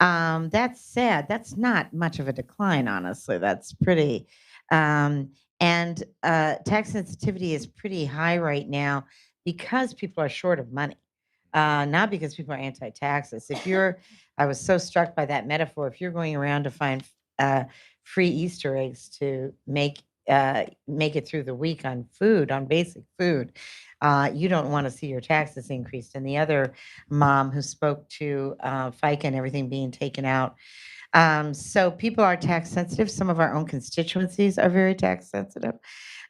That's sad. That's not much of a decline, honestly. That's pretty. And tax sensitivity is pretty high right now because people are short of money. Not because people are anti-taxes. I was so struck by that metaphor. If you're going around to find free Easter eggs to make it through the week on food, on basic food, you don't want to see your taxes increased. And the other mom who spoke to FICA and everything being taken out. So people are tax sensitive. Some of our own constituencies are very tax sensitive.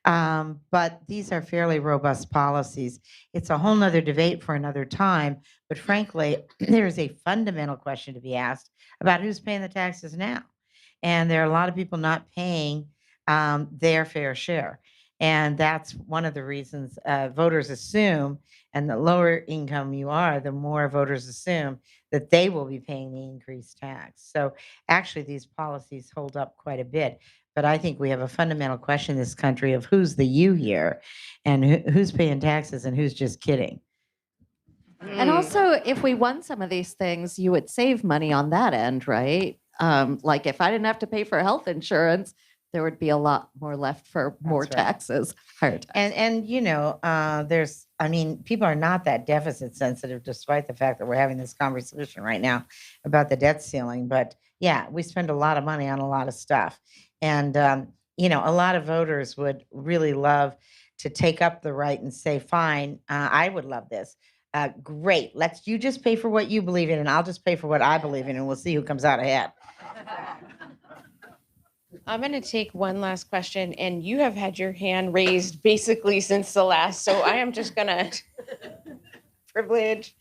But these are fairly robust policies. It's a whole nother debate for another time. But frankly, there is a fundamental question to be asked about who's paying the taxes now. And there are a lot of people not paying their fair share. And that's one of the reasons voters assume, and the lower income you are, the more voters assume that they will be paying the increased tax. So actually, these policies hold up quite a bit. But I think we have a fundamental question in this country of who's the you here, and who's paying taxes and who's just kidding. And also, if we won some of these things, you would save money on that end, right? Like if I didn't have to pay for health insurance, there would be a lot more left for more taxes, higher taxes. And people are not that deficit sensitive, despite the fact that we're having this conversation right now about the debt ceiling. But yeah, we spend a lot of money on a lot of stuff. And, a lot of voters would really love to take up the right and say, fine, I would love this. Great. You just pay for what you believe in, and I'll just pay for what I believe in, and we'll see who comes out ahead. I'm going to take one last question, and you have had your hand raised basically since the last, so I am just going to privilege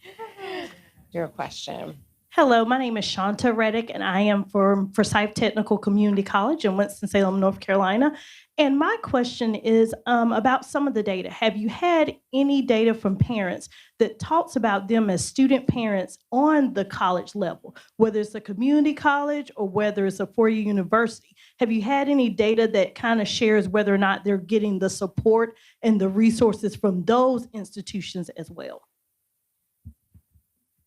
your question. Hello, my name is Shanta Reddick, and I am from Forsyth Technical Community College in Winston-Salem, North Carolina. And my question is about some of the data. Have you had any data from parents that talks about them as student parents on the college level, whether it's a community college or whether it's a four-year university? Have you had any data that kind of shares whether or not they're getting the support and the resources from those institutions as well?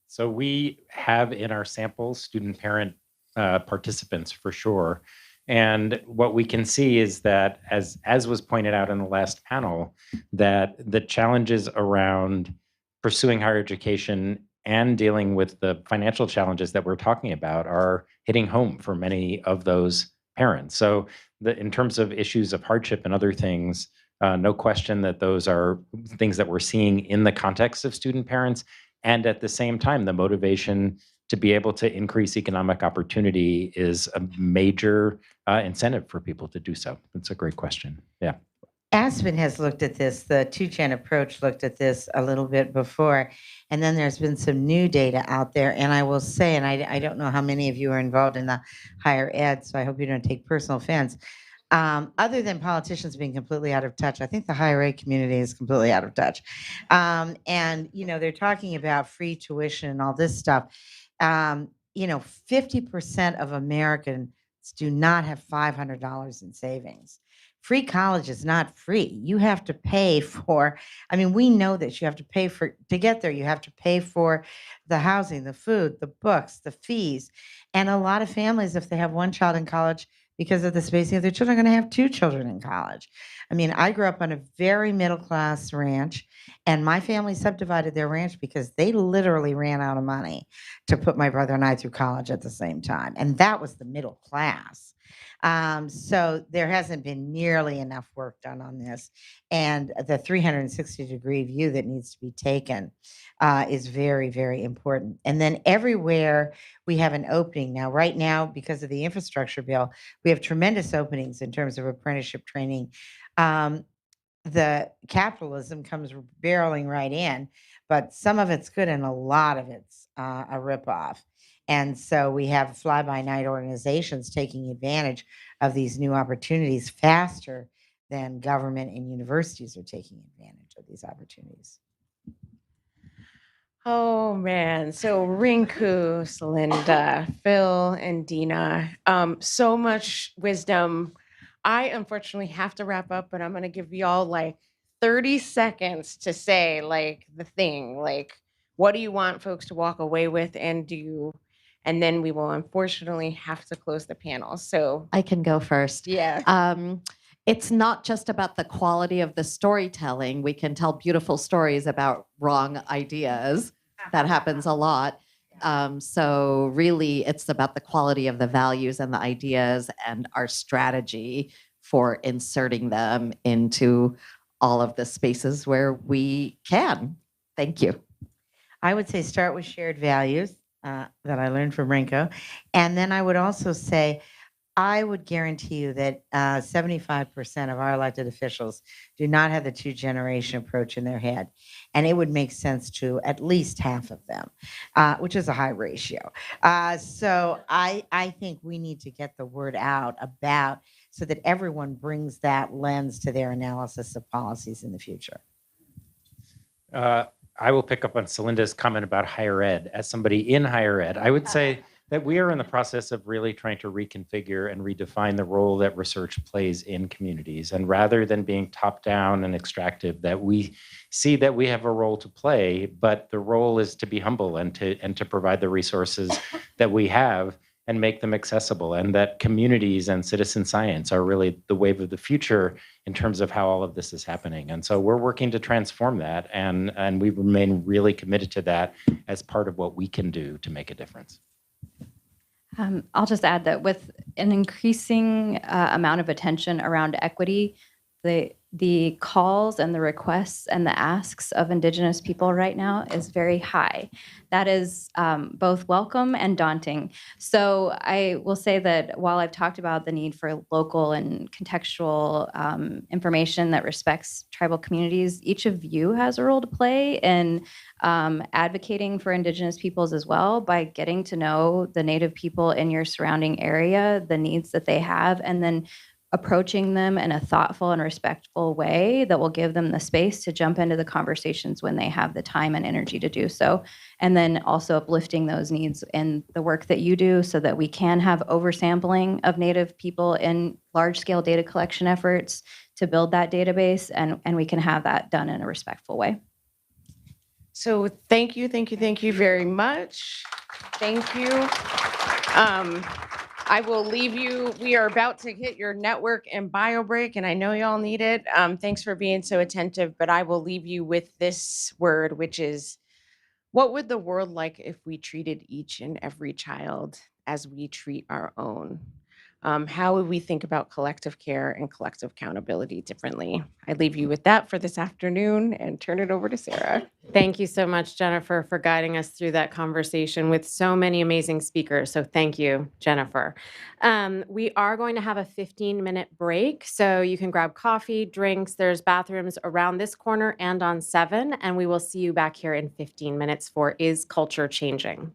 So we have in our samples student parent participants for sure. And what we can see is that, as was pointed out in the last panel, that the challenges around pursuing higher education and dealing with the financial challenges that we're talking about are hitting home for many of those parents. So in terms of issues of hardship and other things, no question that those are things that we're seeing in the context of student parents. And at the same time, the motivation to be able to increase economic opportunity is a major incentive for people to do so. That's a great question. Yeah. Aspen has looked at this, the two-gen approach looked at this a little bit before, and then there's been some new data out there. And I will say, and I don't know how many of you are involved in the higher ed, so I hope you don't take personal offense. Other than politicians being completely out of touch, I think the higher ed community is completely out of touch. And, they're talking about free tuition and all this stuff. 50% of Americans do not have $500 in savings. Free college is not free. You have to pay for, we know that you have to pay for, to get there, you have to pay for the housing, the food, the books, the fees. And a lot of families, if they have one child in college, because of the spacing of their children, are going to have two children in college. I grew up on a very middle-class ranch, and my family subdivided their ranch because they literally ran out of money to put my brother and I through college at the same time. And that was the middle class. So there hasn't been nearly enough work done on this. And the 360-degree view that needs to be taken is very, very important. And then everywhere we have an opening. Now, right now, because of the infrastructure bill, we have tremendous openings in terms of apprenticeship training. The capitalism comes barreling right in, but some of it's good and a lot of it's a ripoff. And so we have fly-by-night organizations taking advantage of these new opportunities faster than government and universities are taking advantage of these opportunities. Oh man. So Rinku, Celinda, Phil, and Dina, so much wisdom. I unfortunately have to wrap up, but I'm gonna give y'all like 30 seconds to say like the thing, like what do you want folks to walk away with and do, and then we will unfortunately have to close the panel. So I can go first. yeah. It's not just about the quality of the storytelling. We can tell beautiful stories about wrong ideas. That happens a lot. So really, it's about the quality of the values and the ideas and our strategy for inserting them into all of the spaces where we can. Thank you. I would say start with shared values that I learned from Renko. And then I would also say, I would guarantee you that 75% of our elected officials do not have the two-generation approach in their head. And it would make sense to at least half of them, which is a high ratio. So I think we need to get the word out about so that everyone brings that lens to their analysis of policies in the future. I will pick up on Celinda's comment about higher ed. As somebody in higher ed, I would say that we are in the process of really trying to reconfigure and redefine the role that research plays in communities. And rather than being top down and extractive, that we see that we have a role to play, but the role is to be humble and to provide the resources that we have and make them accessible, and that communities and citizen science are really the wave of the future in terms of how all of this is happening. And so we're working to transform that, and we remain really committed to that as part of what we can do to make a difference. I'll just add that with an increasing amount of attention around equity, the calls and the requests and the asks of Indigenous people right now is very high. That is both welcome and daunting. So I will say that while I've talked about the need for local and contextual information that respects tribal communities, each of you has a role to play in advocating for Indigenous peoples as well by getting to know the Native people in your surrounding area, the needs that they have, and then approaching them in a thoughtful and respectful way that will give them the space to jump into the conversations when they have the time and energy to do so. And then also uplifting those needs in the work that you do so that we can have oversampling of Native people in large-scale data collection efforts to build that database, and we can have that done in a respectful way. So thank you very much. Thank you. I will leave you. We are about to hit your network and bio break, and I know y'all need it. Thanks for being so attentive, but I will leave you with this word, which is, what would the world like if we treated each and every child as we treat our own? How would we think about collective care and collective accountability differently? I leave you with that for this afternoon and turn it over to Sarah. Thank you so much, Jennifer, for guiding us through that conversation with so many amazing speakers. So thank you, Jennifer. We are going to have a 15-minute break, so you can grab coffee, drinks. There's bathrooms around this corner and on 7, and we will see you back here in 15 minutes for Is Culture Changing?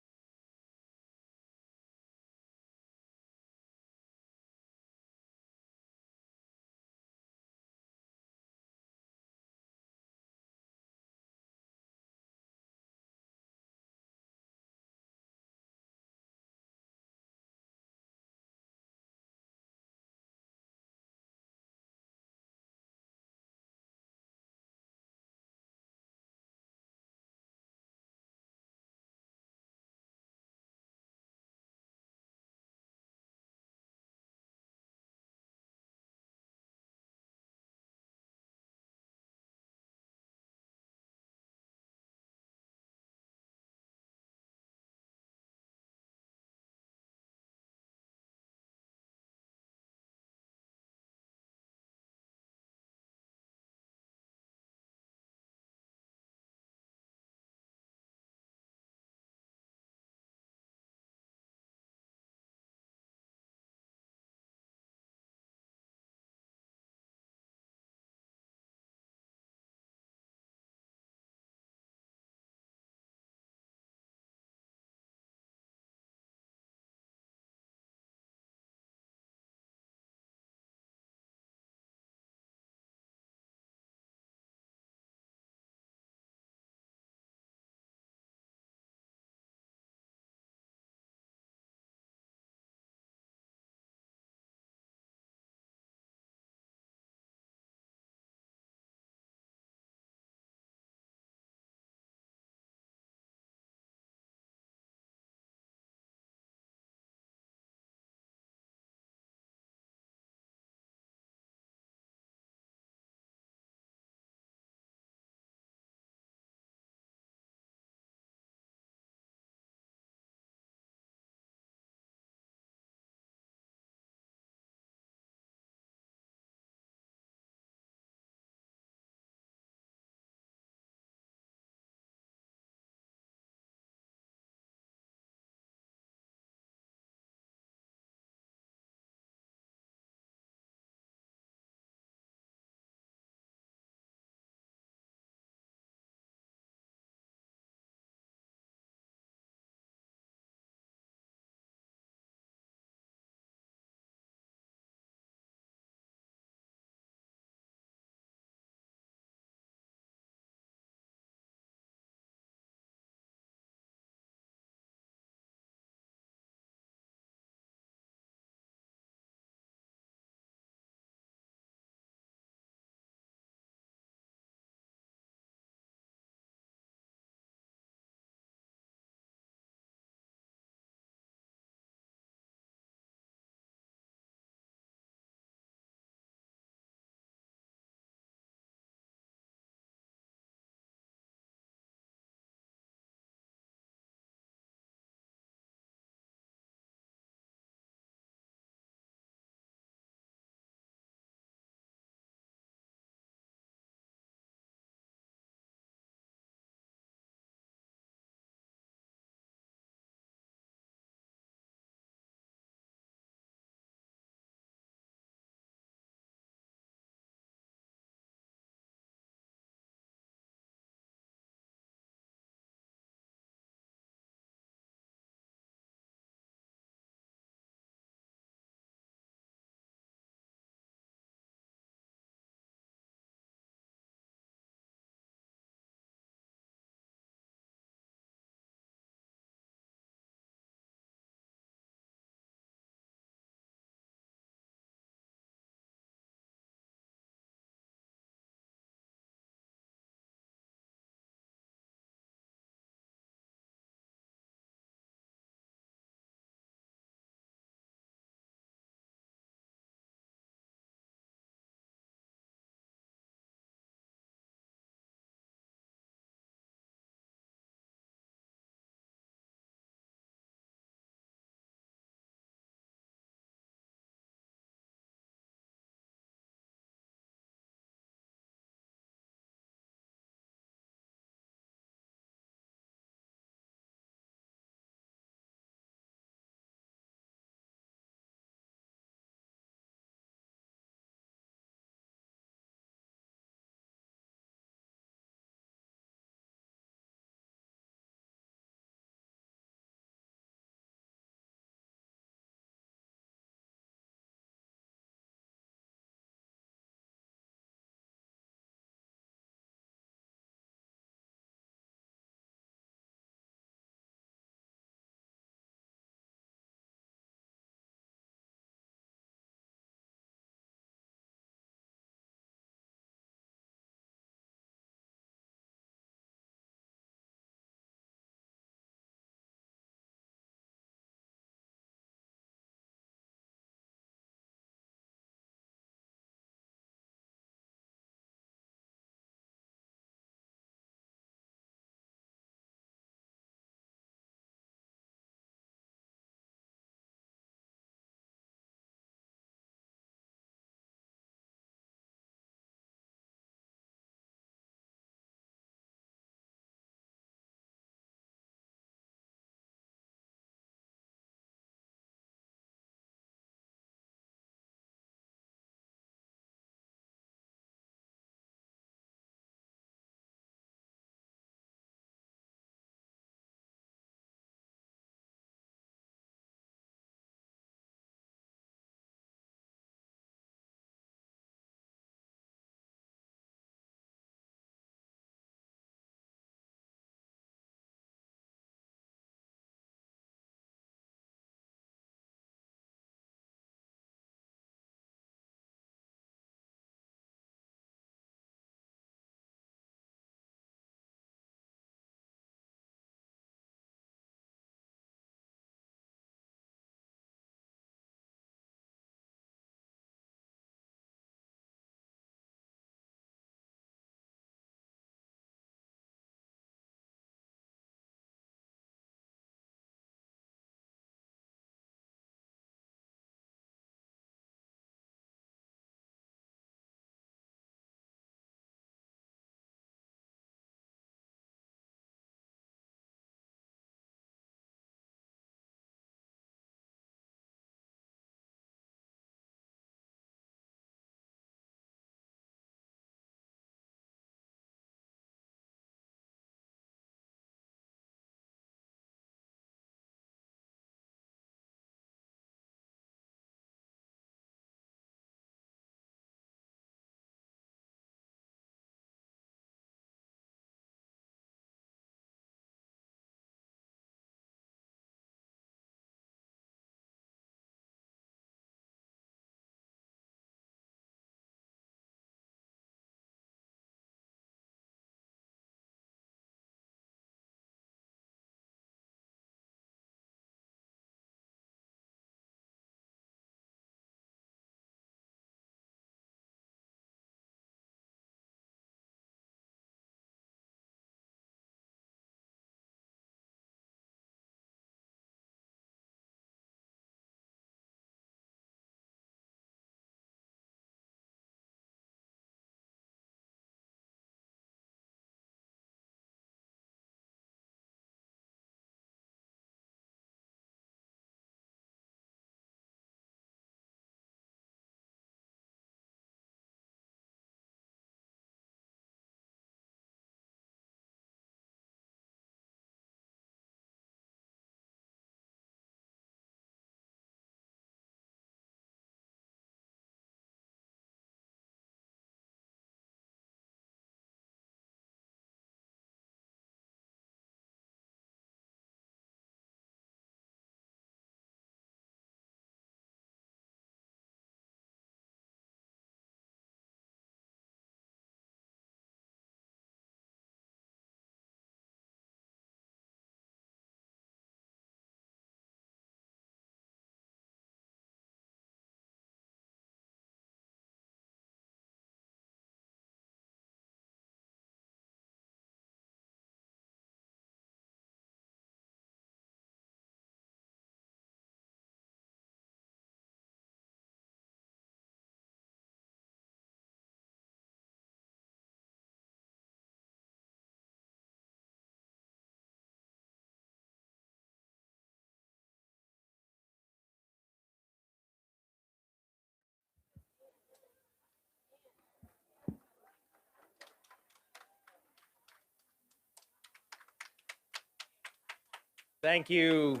Thank you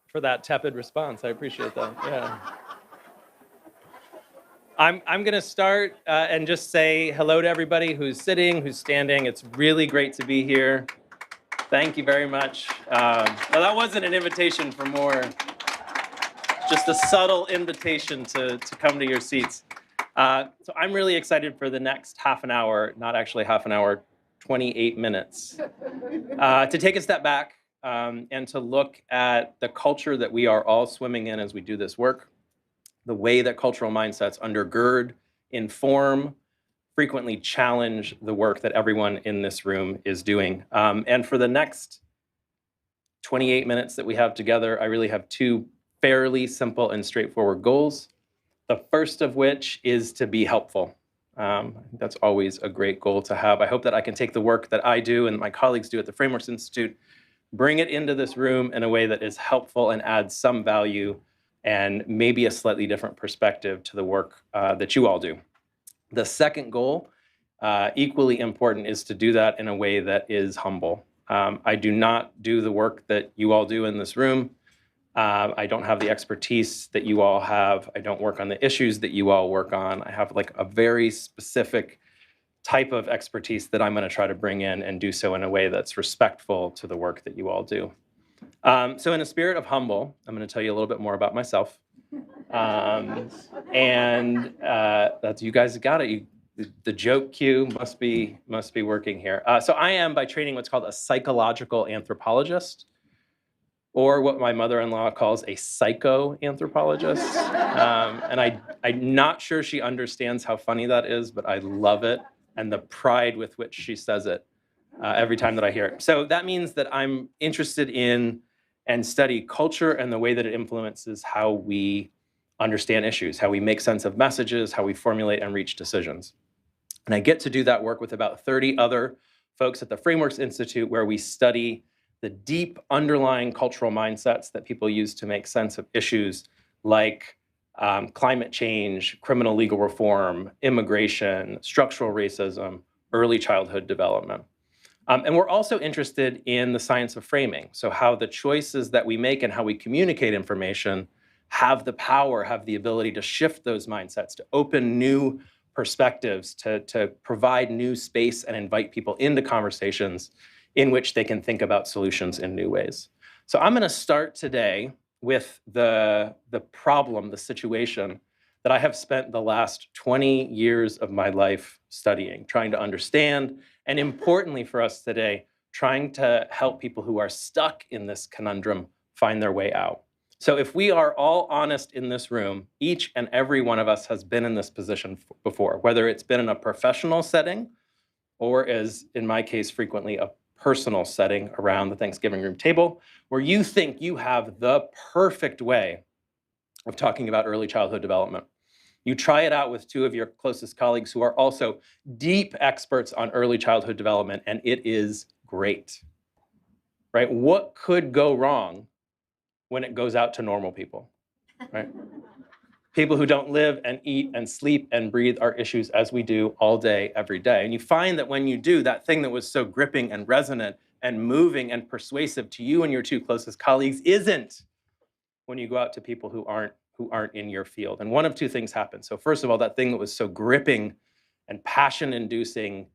for that tepid response. I appreciate that. Yeah. I'm going to start and just say hello to everybody who's sitting, who's standing. It's really great to be here. Thank you very much. Well, that wasn't an invitation for more, just a subtle invitation to come to your seats. So I'm really excited for the next half an hour, not actually half an hour, 28 minutes, to take a step back and to look at the culture that we are all swimming in as we do this work, the way that cultural mindsets undergird, inform, frequently challenge the work that everyone in this room is doing. And for the next 28 minutes that we have together, I really have two fairly simple and straightforward goals. The first of which is to be helpful. That's always a great goal to have. I hope that I can take the work that I do and my colleagues do at the Frameworks Institute, bring it into this room in a way that is helpful and adds some value and maybe a slightly different perspective to the work that you all do. The second goal, equally important, is to do that in a way that is humble. I do not do the work that you all do in this room. I don't have the expertise that you all have. I don't work on the issues that you all work on. I have like a very specific type of expertise that I'm going to try to bring in and do so in a way that's respectful to the work that you all do. So in a spirit of humble, I'm going to tell you a little bit more about myself. That's, you guys got it. The joke cue must be working here. So I am by training what's called a psychological anthropologist, or what my mother-in-law calls a psychoanthropologist. And I'm not sure she understands how funny that is, but I love it and the pride with which she says it every time that I hear it. So that means that I'm interested in and study culture and the way that it influences how we understand issues, how we make sense of messages, how we formulate and reach decisions. And I get to do that work with about 30 other folks at the Frameworks Institute, where we study the deep underlying cultural mindsets that people use to make sense of issues like climate change, criminal legal reform, immigration, structural racism, early childhood development. And we're also interested in the science of framing, so how the choices that we make and how we communicate information have the power, have the ability to shift those mindsets, to open new perspectives, to provide new space and invite people into conversations in which they can think about solutions in new ways. So I'm going to start today with the problem, the situation that I have spent the last 20 years of my life studying, trying to understand, and importantly for us today, trying to help people who are stuck in this conundrum find their way out. So if we are all honest in this room, each and every one of us has been in this position before, whether it's been in a professional setting or, as in my case, frequently a personal setting around the Thanksgiving room table, where you think you have the perfect way of talking about early childhood development. You try it out with two of your closest colleagues who are also deep experts on early childhood development, and it is great, right? What could go wrong when it goes out to normal people, right? People who don't live and eat and sleep and breathe our issues as we do all day, every day. And you find that when you do, that thing that was so gripping and resonant and moving and persuasive to you and your two closest colleagues isn't when you go out to people who aren't in your field. And one of two things happen. So first of all, that thing that was so gripping and passion-inducing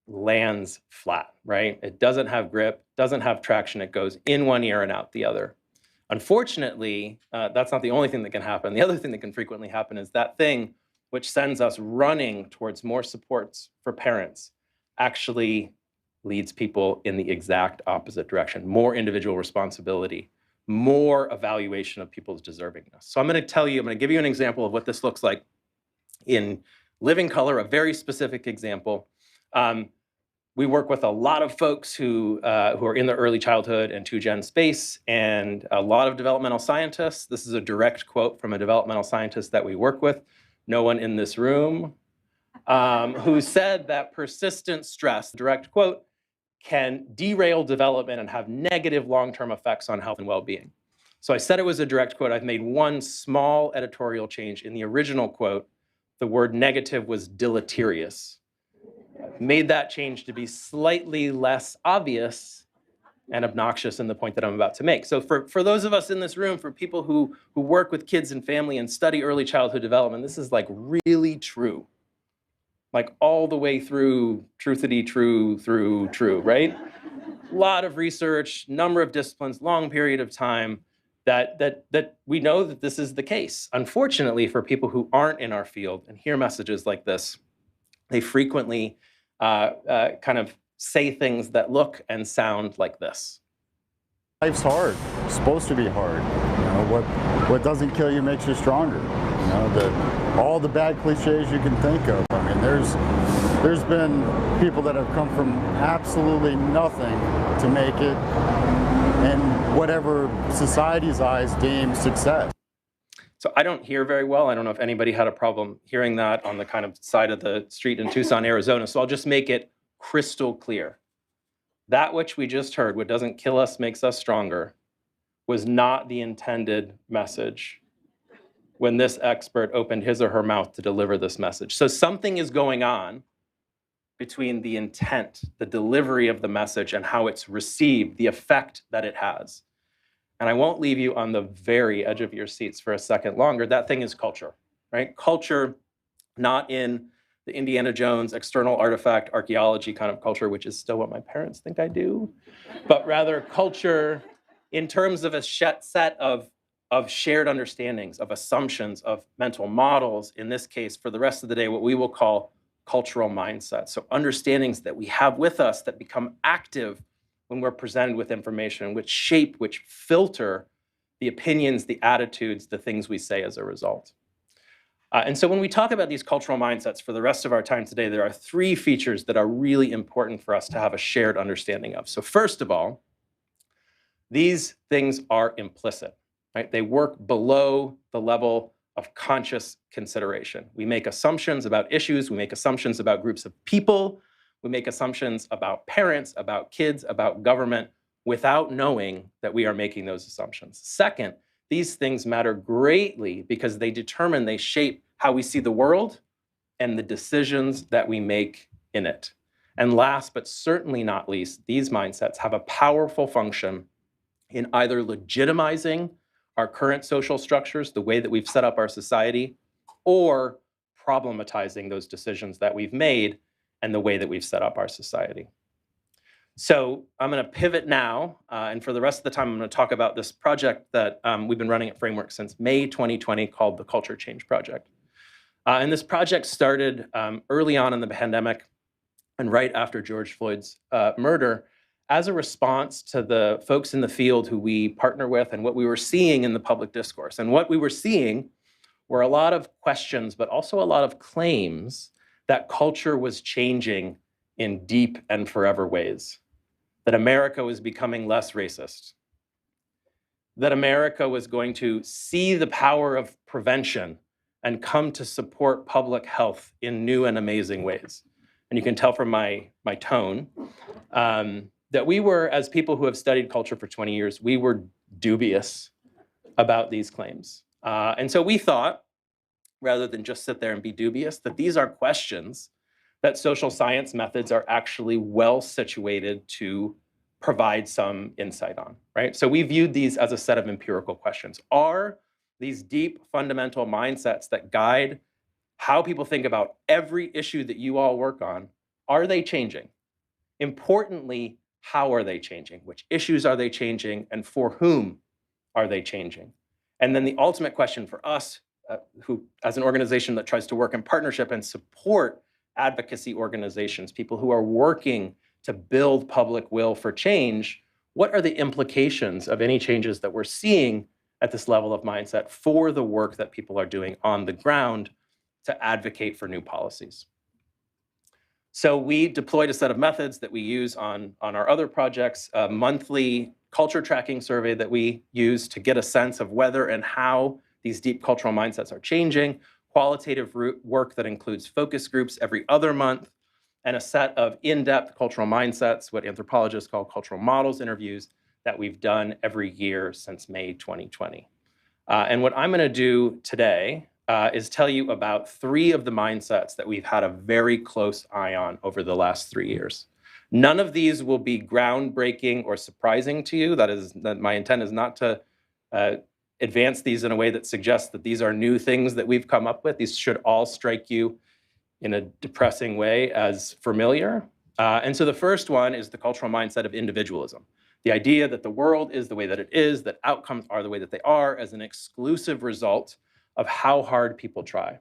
lands flat, right? It doesn't have grip, doesn't have traction. It goes in one ear and out the other. Unfortunately, that's not the only thing that can happen. The other thing that can frequently happen is that thing which sends us running towards more supports for parents actually leads people in the exact opposite direction. More individual responsibility, more evaluation of people's deservingness. So I'm going to give you an example of what this looks like in living color, a very specific example. We work with a lot of folks who are in the early childhood and 2-gen space, and a lot of developmental scientists. This is a direct quote from a developmental scientist that we work with, no one in this room, who said that persistent stress, direct quote, can derail development and have negative long-term effects on health and well-being. So I said it was a direct quote. I've made one small editorial change. In the original quote, the word negative was deleterious. Made that change to be slightly less obvious and obnoxious in the point that I'm about to make. So for those of us in this room, for people who work with kids and family and study early childhood development, this is like really true. Like all the way through truthity, true, right? A lot of research, number of disciplines, long period of time that we know that this is the case. Unfortunately, for people who aren't in our field and hear messages like this, they frequently kind of say things that look and sound like this. Life's hard. It's supposed to be hard. You know, what doesn't kill you makes you stronger. You know, all the bad cliches you can think of. I mean, there's been people that have come from absolutely nothing to make it in whatever society's eyes deems success. So I don't hear very well. I don't know if anybody had a problem hearing that on the kind of side of the street in Tucson, Arizona. So I'll just make it crystal clear. That which we just heard, what doesn't kill us makes us stronger, was not the intended message when this expert opened his or her mouth to deliver this message. So something is going on between the intent, the delivery of the message, and how it's received, the effect that it has. And I won't leave you on the very edge of your seats for a second longer. That thing is culture, right? Culture, not in the Indiana Jones external artifact archaeology kind of culture, which is still what my parents think I do, but rather culture in terms of a set of shared understandings, of assumptions, of mental models, in this case, for the rest of the day, what we will call cultural mindsets. So understandings that we have with us that become active when we're presented with information, which shape, which filter the opinions, the attitudes, the things we say as a result. And so when we talk about these cultural mindsets for the rest of our time today, there are three features that are really important for us to have a shared understanding of. So first of all, these things are implicit, right? They work below the level of conscious consideration. We make assumptions about issues, we make assumptions about groups of people, we make assumptions about parents, about kids, about government, without knowing that we are making those assumptions. Second, these things matter greatly because they determine, they shape how we see the world and the decisions that we make in it. And last, but certainly not least, these mindsets have a powerful function in either legitimizing our current social structures, the way that we've set up our society, or problematizing those decisions that we've made and the way that we've set up our society. So I'm going to pivot now, and for the rest of the time, I'm going to talk about this project that we've been running at Framework since May 2020 called the Culture Change Project. And this project started early on in the pandemic and right after George Floyd's murder as a response to the folks in the field who we partner with and what we were seeing in the public discourse. And what we were seeing were a lot of questions, but also a lot of claims that culture was changing in deep and forever ways, that America was becoming less racist, that America was going to see the power of prevention and come to support public health in new and amazing ways. And you can tell from my tone that we were, as people who have studied culture for 20 years, we were dubious about these claims. And so we thought, rather than just sit there and be dubious, that these are questions that social science methods are actually well situated to provide some insight on, right? So we viewed these as a set of empirical questions. Are these deep fundamental mindsets that guide how people think about every issue that you all work on, are they changing? Importantly, how are they changing? Which issues are they changing? And for whom are they changing? And then the ultimate question for us, who, as an organization that tries to work in partnership and support advocacy organizations, people who are working to build public will for change, what are the implications of any changes that we're seeing at this level of mindset for the work that people are doing on the ground to advocate for new policies? So we deployed a set of methods that we use on our other projects, a monthly culture tracking survey that we use to get a sense of whether and how these deep cultural mindsets are changing, qualitative work that includes focus groups every other month, and a set of in-depth cultural mindsets, what anthropologists call cultural models interviews, that we've done every year since May 2020. And what I'm going to do today is tell you about three of the mindsets that we've had a very close eye on over the last 3 years. None of these will be groundbreaking or surprising to you. That my intent is not to advance these in a way that suggests that these are new things that we've come up with. These should all strike you in a depressing way as familiar. And so the first one is the cultural mindset of individualism. The idea that the world is the way that it is, that outcomes are the way that they are, as an exclusive result of how hard people try,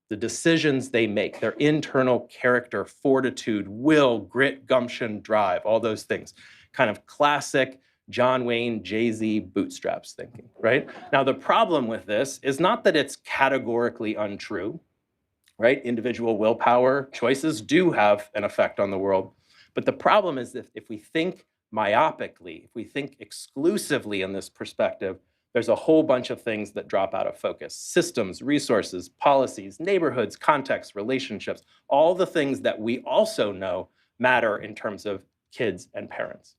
the decisions they make, their internal character, fortitude, will, grit, gumption, drive, all those things. Kind of classic John Wayne, Jay-Z bootstraps thinking, right? Now, the problem with this is not that it's categorically untrue, right? Individual willpower choices do have an effect on the world. But the problem is that if we think myopically, if we think exclusively in this perspective, there's a whole bunch of things that drop out of focus. Systems, resources, policies, neighborhoods, contexts, relationships, all the things that we also know matter in terms of kids and parents.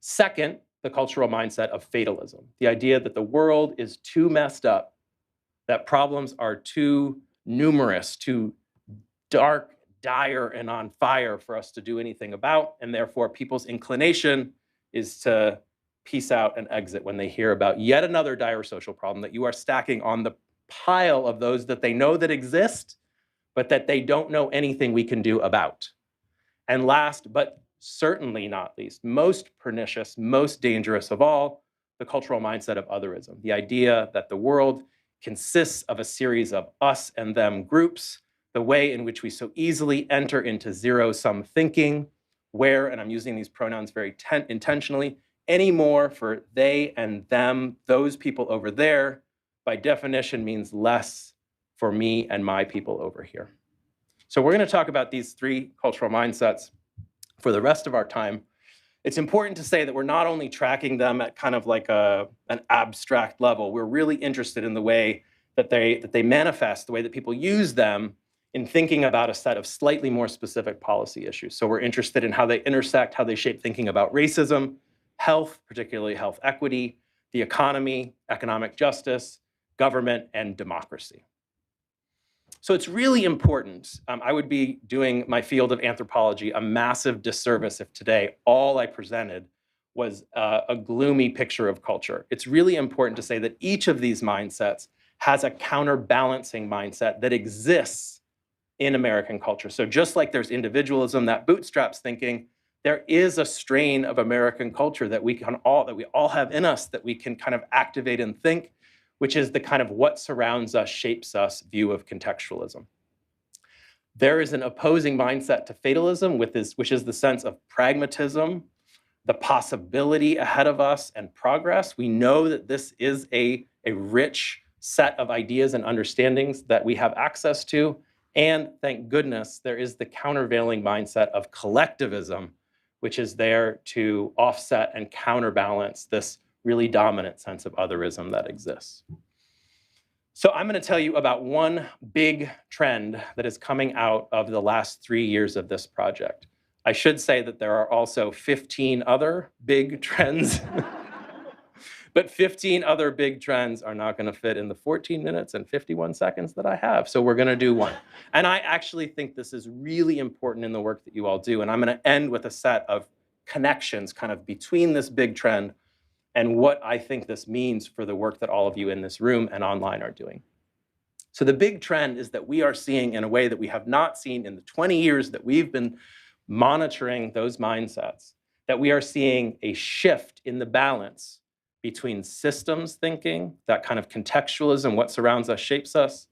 Second, the cultural mindset of fatalism, the idea that the world is too messed up, that problems are too numerous, too dark, dire, and on fire for us to do anything about, and therefore people's inclination is to peace out and exit when they hear about yet another dire social problem that you are stacking on the pile of those that they know that exist, but that they don't know anything we can do about. And last, but certainly not least, most pernicious, most dangerous of all, the cultural mindset of otherism, the idea that the world consists of a series of us and them groups, the way in which we so easily enter into zero-sum thinking, where, and I'm using these pronouns very intentionally, any more for they and them, those people over there, by definition means less for me and my people over here. So we're going to talk about these three cultural mindsets for the rest of our time. It's important to say that we're not only tracking them at kind of like an abstract level, we're really interested in the way that they manifest, the way that people use them in thinking about a set of slightly more specific policy issues. So we're interested in how they intersect, how they shape thinking about racism, health, particularly health equity, the economy, economic justice, government, and democracy. So it's really important. I would be doing my field of anthropology a massive disservice if today all I presented was a gloomy picture of culture. It's really important to say that each of these mindsets has a counterbalancing mindset that exists in American culture. So just like there's individualism, that bootstraps thinking, there is a strain of American culture that we all have in us that we can kind of activate and think, which is the kind of what surrounds us, shapes us view of contextualism. There is an opposing mindset to fatalism, which is the sense of pragmatism, the possibility ahead of us, and progress. We know that this is a rich set of ideas and understandings that we have access to. And thank goodness, there is the countervailing mindset of collectivism, which is there to offset and counterbalance this really dominant sense of otherism that exists. So I'm going to tell you about one big trend that is coming out of the last 3 years of this project. I should say that there are also 15 other big trends, but 15 other big trends are not going to fit in the 14 minutes and 51 seconds that I have. So we're going to do one. And I actually think this is really important in the work that you all do. And I'm going to end with a set of connections kind of between this big trend and what I think this means for the work that all of you in this room and online are doing. So the big trend is that we are seeing in a way that we have not seen in the 20 years that we've been monitoring those mindsets, that we are seeing a shift in the balance between systems thinking, that kind of contextualism, what surrounds us shapes us,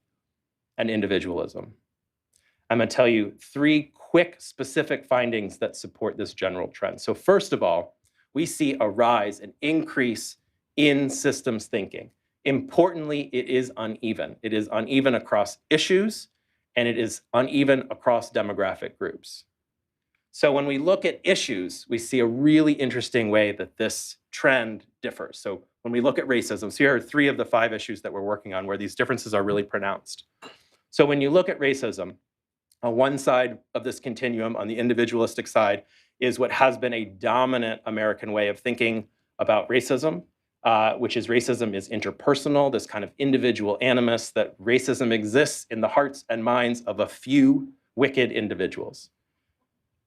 and individualism. I'm going to tell you 3 quick specific findings that support this general trend. So first of all, we see a rise, an increase in systems thinking. Importantly, it is uneven. It is uneven across issues, and it is uneven across demographic groups. So when we look at issues, we see a really interesting way that this trend differs. So when we look at racism, so here are 3 of the 5 issues that we're working on where these differences are really pronounced. So when you look at racism, on one side of this continuum, on the individualistic side, is what has been a dominant American way of thinking about racism, which is racism is interpersonal, this kind of individual animus, that racism exists in the hearts and minds of a few wicked individuals.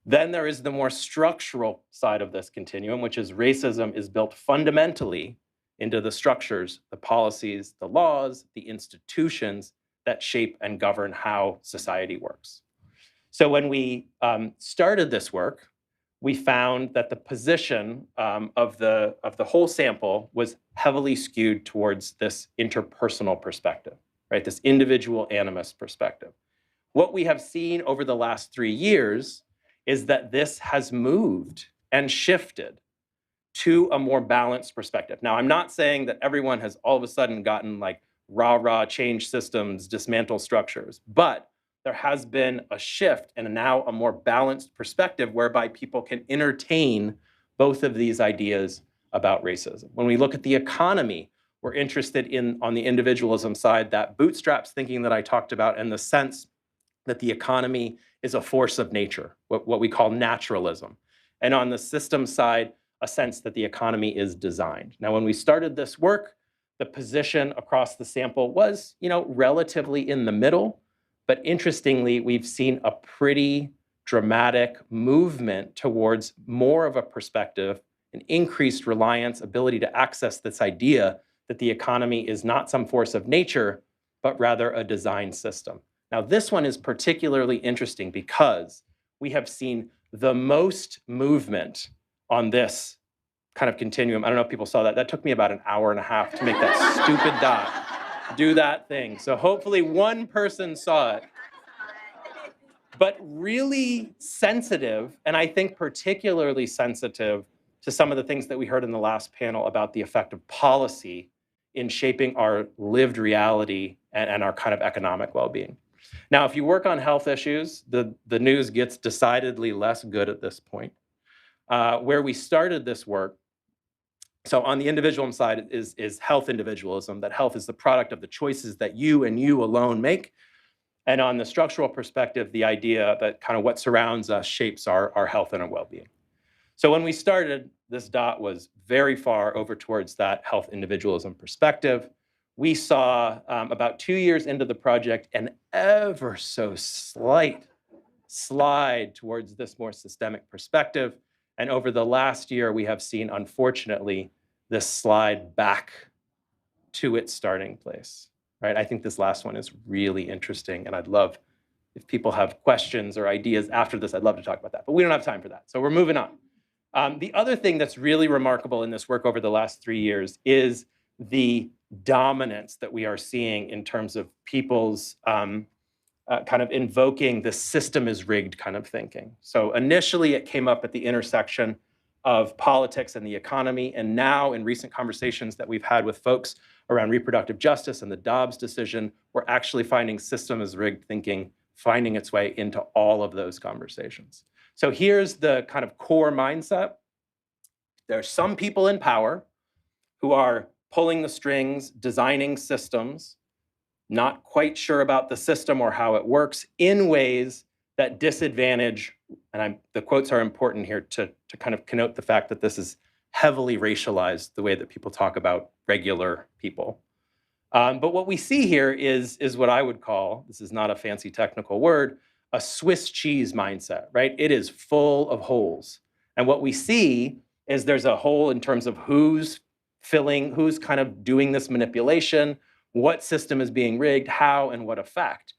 Then there is the more structural side of this continuum, which is racism is built fundamentally into the structures, the policies, the laws, the institutions that shape and govern how society works. So when we started this work, we found that the position of the whole sample was heavily skewed towards this interpersonal perspective, right? This individual animus perspective. What we have seen over the last 3 years is that this has moved and shifted to a more balanced perspective. Now, I'm not saying that everyone has all of a sudden gotten like rah-rah, change systems, dismantle structures, but there has been a shift and now a more balanced perspective whereby people can entertain both of these ideas about racism. When we look at the economy, we're interested in, on the individualism side, that bootstraps thinking that I talked about, and the sense that the economy is a force of nature, what we call naturalism. And on the system side, a sense that the economy is designed. Now, when we started this work, the position across the sample was, relatively in the middle. But interestingly, we've seen a pretty dramatic movement towards more of a perspective, an increased reliance, ability to access this idea that the economy is not some force of nature, but rather a design system. Now, this one is particularly interesting because we have seen the most movement on this kind of continuum. I don't know if people saw that. That took me about an hour and a half to make that stupid dot do that thing. So hopefully one person saw it. But really sensitive, and I think particularly sensitive to some of the things that we heard in the last panel about the effect of policy in shaping our lived reality and our kind of economic well-being. Now, if you work on health issues, the news gets decidedly less good at this point. Where we started this work, so on the individual side is health individualism, that health is the product of the choices that you and you alone make. And on the structural perspective, the idea that kind of what surrounds us shapes our health and our well-being. So when we started, this dot was very far over towards that health individualism perspective. We saw about 2 years into the project an ever so slight slide towards this more systemic perspective. And over the last year, we have seen, unfortunately, this slide back to its starting place, right? I think this last one is really interesting, and I'd love, if people have questions or ideas after this, I'd love to talk about that, but we don't have time for that, so we're moving on. The other thing that's really remarkable in this work over the last 3 years is the dominance that we are seeing in terms of people's kind of invoking the system is rigged kind of thinking. So initially it came up at the intersection of politics and the economy, and now in recent conversations that we've had with folks around reproductive justice and the Dobbs decision, we're actually finding system is rigged thinking finding its way into all of those conversations. So here's the kind of core mindset. There are some people in power who are pulling the strings, designing systems, not quite sure about the system or how it works in ways that disadvantage, and the quotes are important here to kind of connote the fact that this is heavily racialized, the way that people talk about regular people. But what we see here is what I would call, this is not a fancy technical word, a Swiss cheese mindset, right? It is full of holes. And what we see is there's a hole in terms of who's kind of doing this manipulation, what system is being rigged, how, and what effect.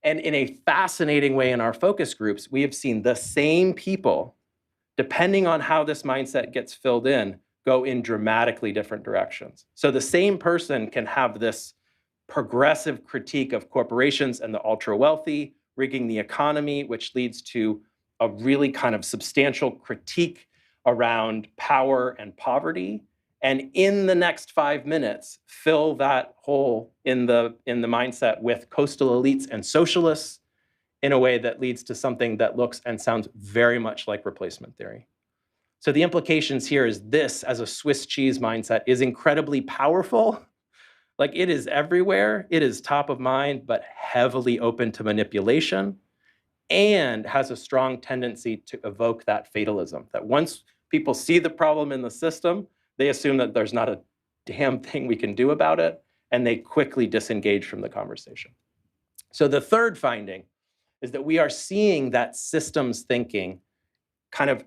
And in a fascinating way in our focus groups, we have seen the same people, depending on how this mindset gets filled in, go in dramatically different directions. So the same person can have this progressive critique of corporations and the ultra wealthy, rigging the economy, which leads to a really kind of substantial critique around power and poverty. And in the next 5 minutes, fill that hole in the mindset with coastal elites and socialists in a way that leads to something that looks and sounds very much like replacement theory. So the implications here is this, as a Swiss cheese mindset, is incredibly powerful. Like, it is everywhere. It is top of mind, but heavily open to manipulation, and has a strong tendency to evoke that fatalism, that once people see the problem in the system, they assume that there's not a damn thing we can do about it, and they quickly disengage from the conversation. So the third finding is that we are seeing that systems thinking kind of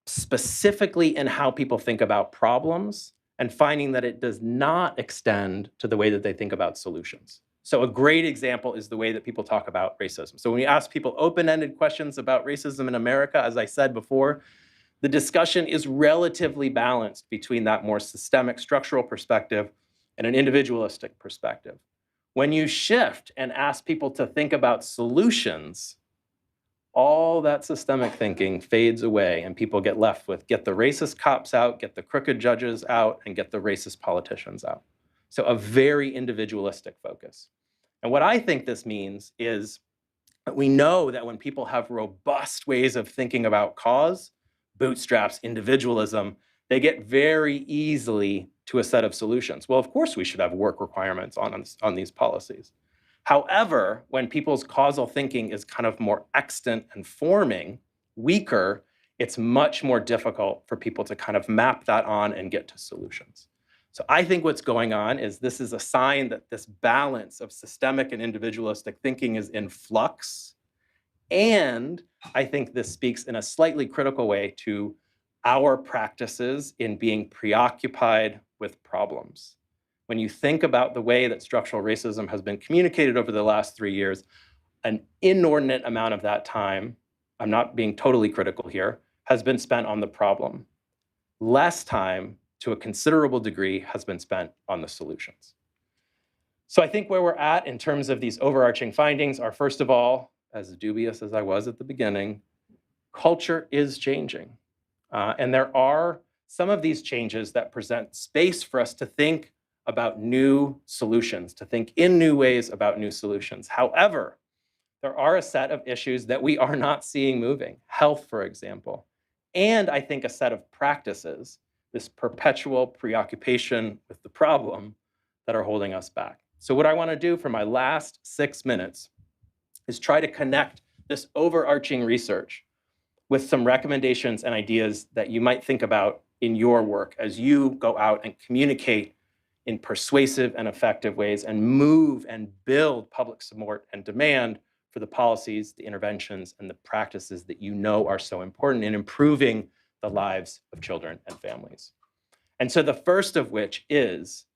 specifically in how people think about problems and finding that it does not extend to the way that they think about solutions. So a great example is the way that people talk about racism. So when you ask people open-ended questions about racism in America, as I said before, the discussion is relatively balanced between that more systemic structural perspective and an individualistic perspective. When you shift and ask people to think about solutions, all that systemic thinking fades away and people get left with get the racist cops out, get the crooked judges out, and get the racist politicians out. So a very individualistic focus. And what I think this means is that we know that when people have robust ways of thinking about cause, bootstraps, individualism, they get very easily to a set of solutions. Well, of course we should have work requirements on these policies. However, when people's causal thinking is kind of more extant and forming, weaker, it's much more difficult for people to kind of map that on and get to solutions. So I think what's going on is this is a sign that this balance of systemic and individualistic thinking is in flux. And I think this speaks in a slightly critical way to our practices in being preoccupied with problems. When you think about the way that structural racism has been communicated over the last 3 years, an inordinate amount of that time, I'm not being totally critical here, has been spent on the problem. Less time, to a considerable degree, has been spent on the solutions. So I think where we're at in terms of these overarching findings are, first of all, as dubious as I was at the beginning, culture is changing. And there are some of these changes that present space for us to think about new solutions, to think in new ways about new solutions. However, there are a set of issues that we are not seeing moving, health, for example, and I think a set of practices, this perpetual preoccupation with the problem, that are holding us back. So what I want to do for my last 6 minutes is try to connect this overarching research with some recommendations and ideas that you might think about in your work as you go out and communicate in persuasive and effective ways and move and build public support and demand for the policies, the interventions, and the practices that you know are so important in improving the lives of children and families. And so the first of which is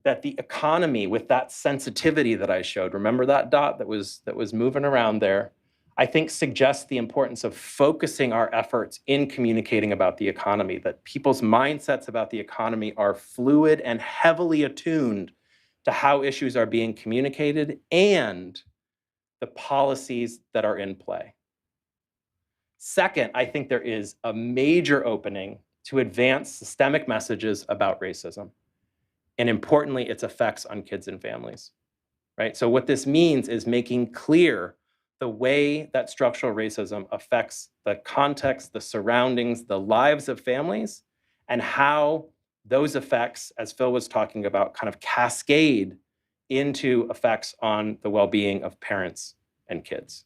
that the economy, with that sensitivity that I showed, remember that dot that was moving around there, I think suggests the importance of focusing our efforts in communicating about the economy, that people's mindsets about the economy are fluid and heavily attuned to how issues are being communicated and the policies that are in play. Second, I think there is a major opening to advance systemic messages about racism, and importantly, its effects on kids and families, right? So what this means is making clear the way that structural racism affects the context, the surroundings, the lives of families, and how those effects, as Phil was talking about, kind of cascade into effects on the well-being of parents and kids.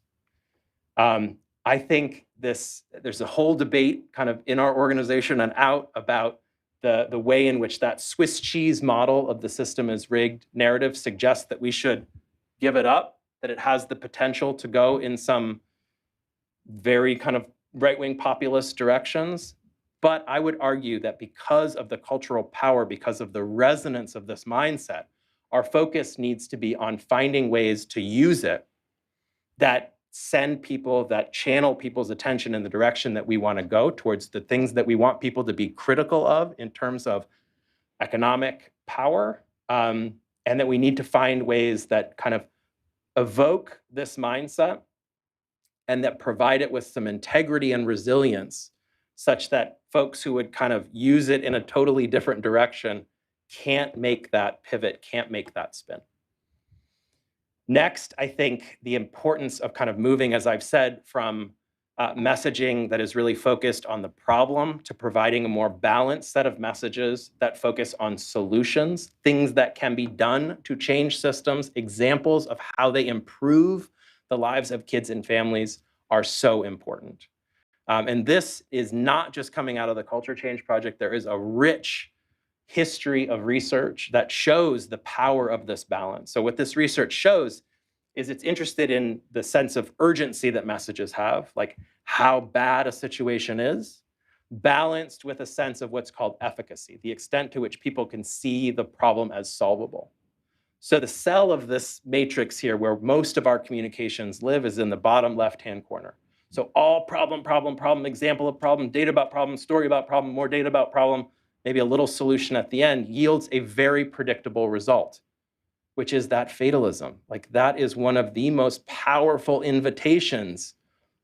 I think there's a whole debate kind of in our organization and out about the way in which that Swiss cheese model of the system is rigged narrative suggests that we should give it up, that it has the potential to go in some very kind of right-wing populist directions. But I would argue that because of the cultural power, because of the resonance of this mindset, our focus needs to be on finding ways to use it that send people, that channel people's attention in the direction that we want to go towards the things that we want people to be critical of in terms of economic power, and that we need to find ways that kind of evoke this mindset and that provide it with some integrity and resilience such that folks who would kind of use it in a totally different direction can't make that pivot, can't make that spin. Next, I think the importance of kind of moving, as I've said, from messaging that is really focused on the problem to providing a more balanced set of messages that focus on solutions, things that can be done to change systems, examples of how they improve the lives of kids and families are so important. And this is not just coming out of the Culture Change Project. There is a rich history of research that shows the power of this balance. So what this research shows is it's interested in the sense of urgency that messages have, like how bad a situation is, balanced with a sense of what's called efficacy, the extent to which people can see the problem as solvable. So the cell of this matrix here, where most of our communications live, is in the bottom left-hand corner. So all problem, problem, problem, example of problem, data about problem, story about problem, more data about problem, maybe a little solution at the end, yields a very predictable result, which is that fatalism. Like, that is one of the most powerful invitations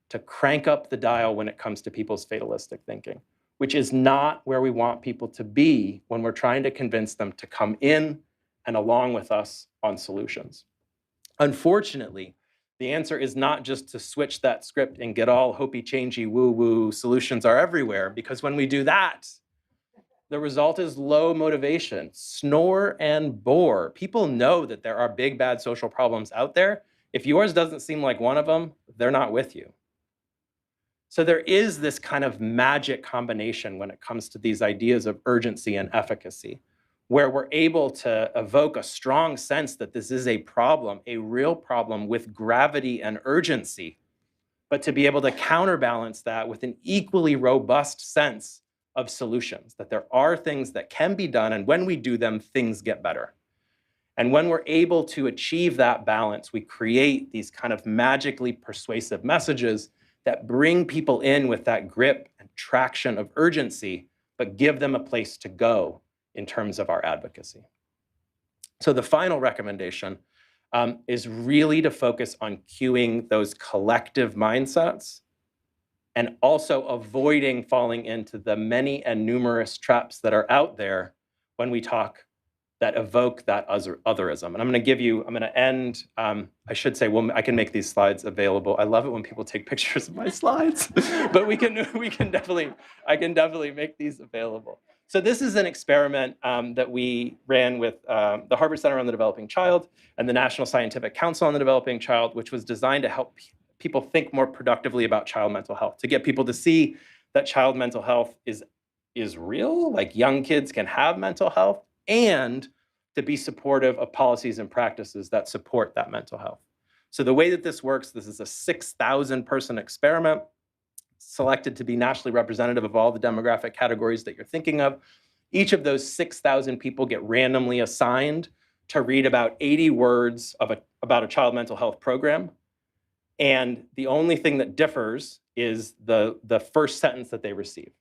to crank up the dial when it comes to people's fatalistic thinking, which is not where we want people to be when we're trying to convince them to come in and along with us on solutions. Unfortunately, the answer is not just to switch that script and get all hopey, changey, woo-woo, solutions are everywhere, because when we do that, the result is low motivation, snore and bore. People know that there are big, bad social problems out there. If yours doesn't seem like one of them, they're not with you. So there is this kind of magic combination when it comes to these ideas of urgency and efficacy, where we're able to evoke a strong sense that this is a problem, a real problem with gravity and urgency, but to be able to counterbalance that with an equally robust sense of solutions, that there are things that can be done, and when we do them, things get better. And when we're able to achieve that balance, we create these kind of magically persuasive messages that bring people in with that grip and traction of urgency, but give them a place to go in terms of our advocacy. So the final recommendation is really to focus on cueing those collective mindsets and also avoiding falling into the many and numerous traps that are out there when we talk that evoke that otherism. And I'm going to end, I should say, well, I can make these slides available. I love it when people take pictures of my slides, but I can definitely make these available. So this is an experiment that we ran with the Harvard Center on the Developing Child and the National Scientific Council on the Developing Child, which was designed to help people think more productively about child mental health, to get people to see that child mental health is real, like young kids can have mental health, and to be supportive of policies and practices that support that mental health. So the way that this works, this is a 6,000 person experiment selected to be nationally representative of all the demographic categories that you're thinking of. Each of those 6,000 people get randomly assigned to read about 80 words about a child mental health program. And the only thing that differs is the first sentence that they receive.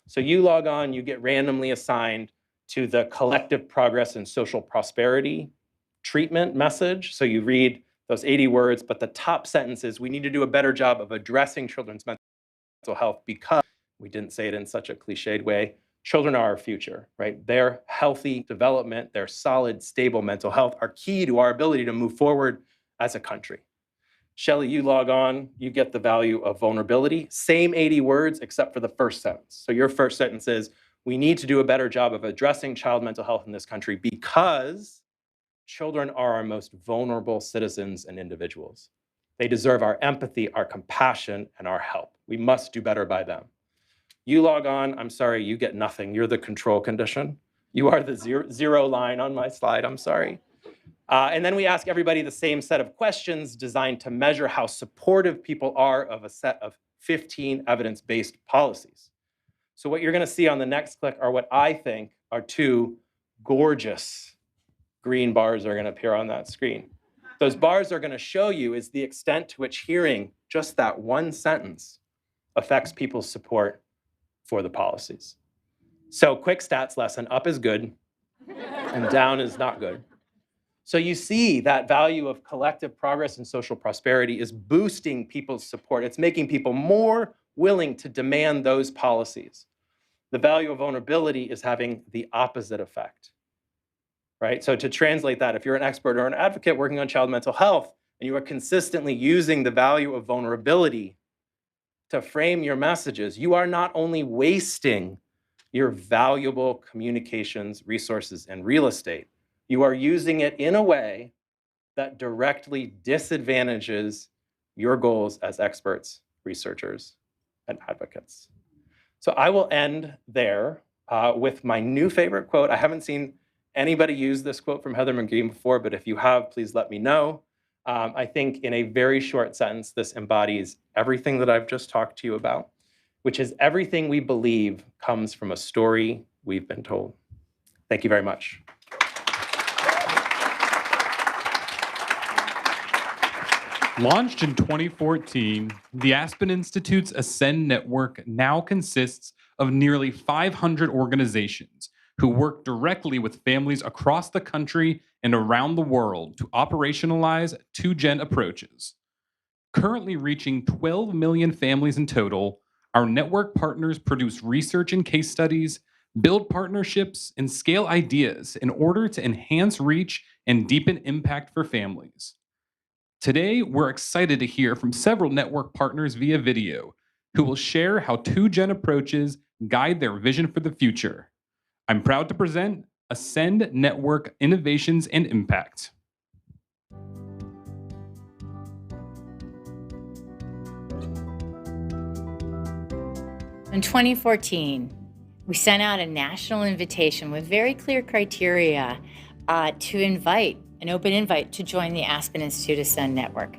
So you log on, you get randomly assigned to the collective progress and social prosperity treatment message. So you read those 80 words, but the top sentence is, we need to do a better job of addressing children's mental health because, we didn't say it in such a cliched way, children are our future, right? Their healthy development, their solid, stable mental health are key to our ability to move forward as a country. Shelley, you log on, you get the value of vulnerability, same 80 words except for the first sentence. So your first sentence is, we need to do a better job of addressing child mental health in this country because children are our most vulnerable citizens and individuals. They deserve our empathy, our compassion, and our help. We must do better by them. You log on, I'm sorry, you get nothing. You're the control condition. You are the zero line on my slide, I'm sorry. And then we ask everybody the same set of questions designed to measure how supportive people are of a set of 15 evidence-based policies. So what you're going to see on the next click are what I think are two gorgeous green bars that are going to appear on that screen. Those bars are going to show you is the extent to which hearing just that one sentence affects people's support for the policies. So quick stats lesson, up is good and down is not good. So you see that value of collective progress and social prosperity is boosting people's support. It's making people more willing to demand those policies. The value of vulnerability is having the opposite effect, right? So to translate that, if you're an expert or an advocate working on child mental health, and you are consistently using the value of vulnerability to frame your messages, you are not only wasting your valuable communications, resources, and real estate, you are using it in a way that directly disadvantages your goals as experts, researchers, and advocates. So I will end there with my new favorite quote. I haven't seen anybody use this quote from Heather McGreen before, but if you have, please let me know. I think in a very short sentence, this embodies everything that I've just talked to you about, which is everything we believe comes from a story we've been told. Thank you very much. Launched in 2014, the Aspen Institute's Ascend Network now consists of nearly 500 organizations who work directly with families across the country and around the world to operationalize 2-gen approaches. Currently reaching 12 million families in total, our network partners produce research and case studies, build partnerships, and scale ideas in order to enhance reach and deepen impact for families. Today, we're excited to hear from several network partners via video who will share how 2-gen approaches guide their vision for the future. I'm proud to present Ascend Network Innovations and Impact. In 2014, we sent out a national invitation with very clear criteria to invite an open invite to join the Aspen Institute Ascend Network.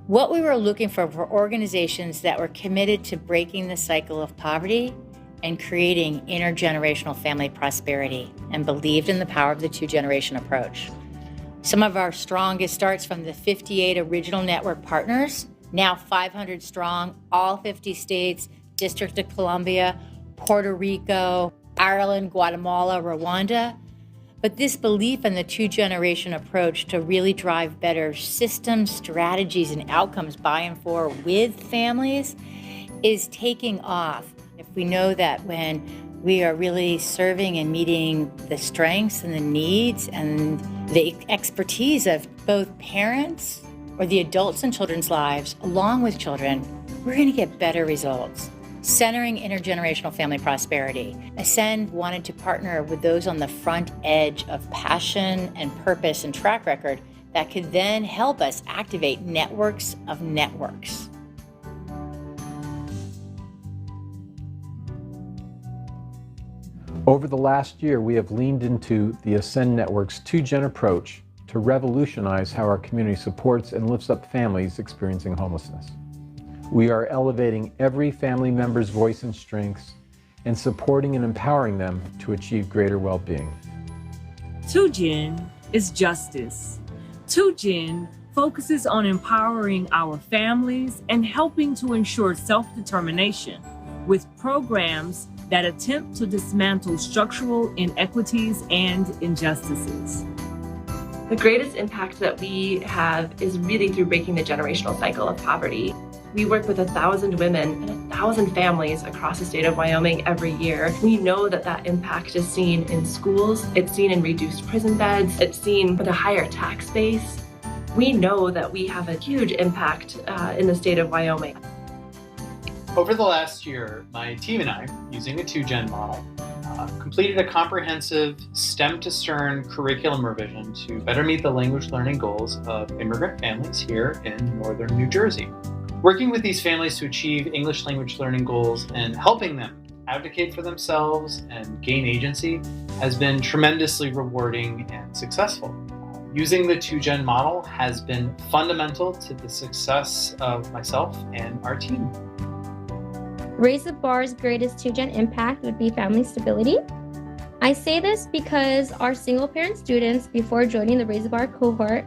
What we were looking for were organizations that were committed to breaking the cycle of poverty and creating intergenerational family prosperity and believed in the power of the 2-generation approach. Some of our strongest starts from the 58 original network partners, now 500 strong, all 50 states, District of Columbia, Puerto Rico, Ireland, Guatemala, Rwanda. But this belief in the 2-generation approach to really drive better systems, strategies, and outcomes by and for with families is taking off. If we know that when we are really serving and meeting the strengths and the needs and the expertise of both parents or the adults in children's lives, along with children, we're going to get better results. Centering intergenerational family prosperity. Ascend wanted to partner with those on the front edge of passion and purpose and track record that could then help us activate networks of networks. Over the last year, we have leaned into the Ascend Network's 2-gen approach to revolutionize how our community supports and lifts up families experiencing homelessness. We are elevating every family member's voice and strengths and supporting and empowering them to achieve greater well-being. 2-gen is justice. 2-gen focuses on empowering our families and helping to ensure self-determination with programs that attempt to dismantle structural inequities and injustices. The greatest impact that we have is really through breaking the generational cycle of poverty. We work with 1,000 women and 1,000 families across the state of Wyoming every year. We know that that impact is seen in schools, it's seen in reduced prison beds, it's seen with a higher tax base. We know that we have a huge impact in the state of Wyoming. Over the last year, my team and I, using a 2-gen model, completed a comprehensive STEM to STERN curriculum revision to better meet the language learning goals of immigrant families here in northern New Jersey. Working with these families to achieve English language learning goals and helping them advocate for themselves and gain agency has been tremendously rewarding and successful. Using the 2-gen model has been fundamental to the success of myself and our team. Raise the Bar's greatest 2-gen impact would be family stability. I say this because our single parent students, before joining the Raise the Bar cohort,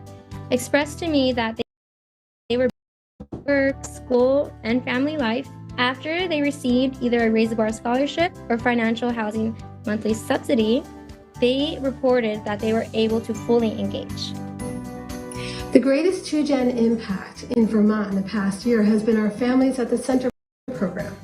expressed to me that they were work, school, and family life after they received either a Raise the Bar scholarship or financial housing monthly subsidy. They reported that they were able to fully engage. The greatest 2-gen impact in Vermont in the past year has been our Families at the Center program.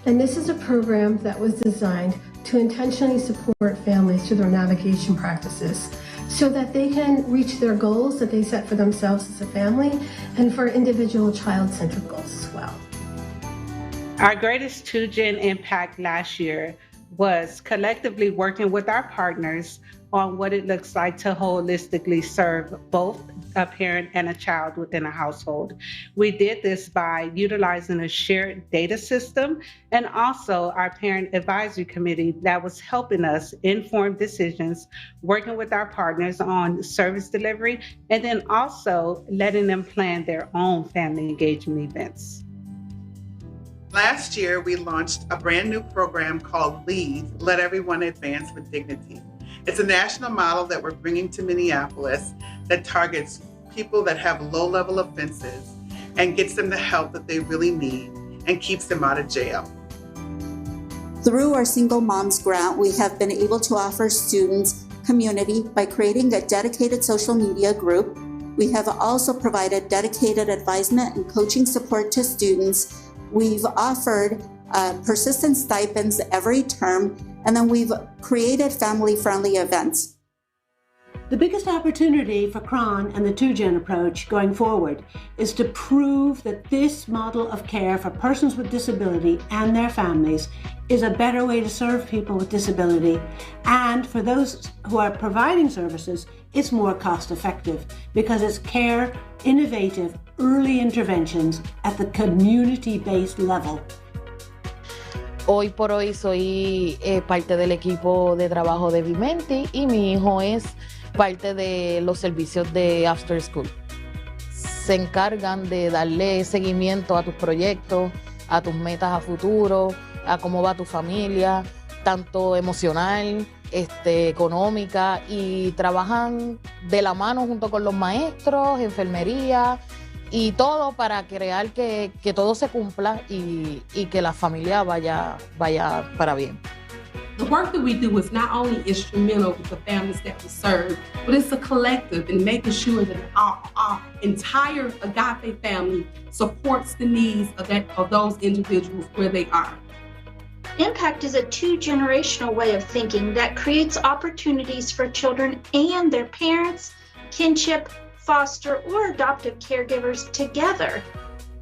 And this is a program that was designed to intentionally support families through their navigation practices so that they can reach their goals that they set for themselves as a family and for individual child-centered goals as well. Our greatest 2-gen impact last year was collectively working with our partners on what it looks like to holistically serve both a parent and a child within a household. We did this by utilizing a shared data system and also our parent advisory committee that was helping us inform decisions, working with our partners on service delivery, and then also letting them plan their own family engagement events. Last year, we launched a brand new program called LEAD, Let Everyone Advance with Dignity. It's a national model that we're bringing to Minneapolis that targets people that have low-level offenses and gets them the help that they really need and keeps them out of jail. Through our Single Moms Grant, we have been able to offer students community by creating a dedicated social media group. We have also provided dedicated advisement and coaching support to students. We've offered persistent stipends every term, and then we've created family-friendly events. The biggest opportunity for CRON and the two-gen approach going forward is to prove that this model of care for persons with disability and their families is a better way to serve people with disability. And for those who are providing services, it's more cost-effective because it's care, innovative, early interventions at the community-based level. Hoy por hoy soy parte del equipo de trabajo de Vimenti y mi hijo es parte de los servicios de After School. Se encargan de darle seguimiento a tus proyectos, a tus metas a futuro, a cómo va tu familia, tanto emocional, económica, y trabajan de la mano junto con los maestros, enfermería y todo para crear que todo se cumpla y que la familia vaya para bien. The work that we do is not only instrumental with the families that we serve, but it's a collective in making sure that our entire Agape family supports the needs of those individuals where they are. Impact is a two-generational way of thinking that creates opportunities for children and their parents, kinship, foster, or adoptive caregivers together.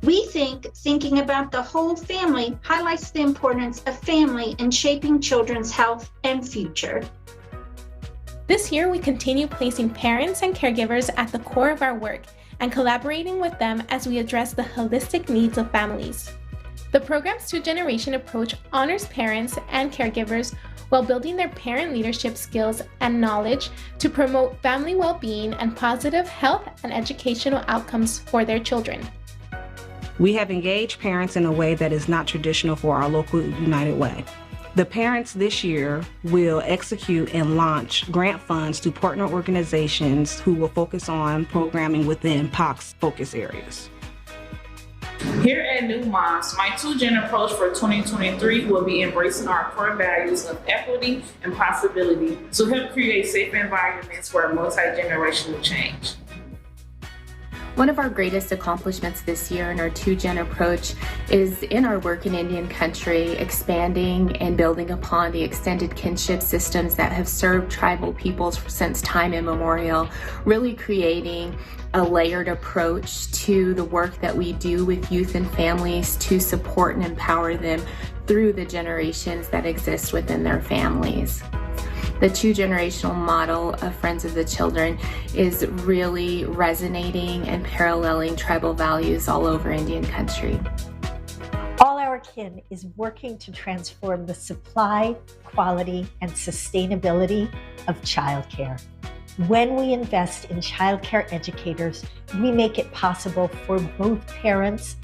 We think thinking about the whole family highlights the importance of family in shaping children's health and future. This year, we continue placing parents and caregivers at the core of our work and collaborating with them as we address the holistic needs of families. The program's two-generation approach honors parents and caregivers while building their parent leadership skills and knowledge to promote family well-being and positive health and educational outcomes for their children. We have engaged parents in a way that is not traditional for our local United Way. The parents this year will execute and launch grant funds to partner organizations who will focus on programming within POC's focus areas. Here at New Moms, my two-gen approach for 2023 will be embracing our core values of equity and possibility to help create safe environments for multi-generational change. One of our greatest accomplishments this year in our two-gen approach is in our work in Indian country, expanding and building upon the extended kinship systems that have served tribal peoples since time immemorial, really creating a layered approach to the work that we do with youth and families to support and empower them through the generations that exist within their families. The two-generational model of Friends of the Children is really resonating and paralleling tribal values all over Indian country. All Our Kin is working to transform the supply, quality, and sustainability of childcare. When we invest in childcare educators, we make it possible for both parents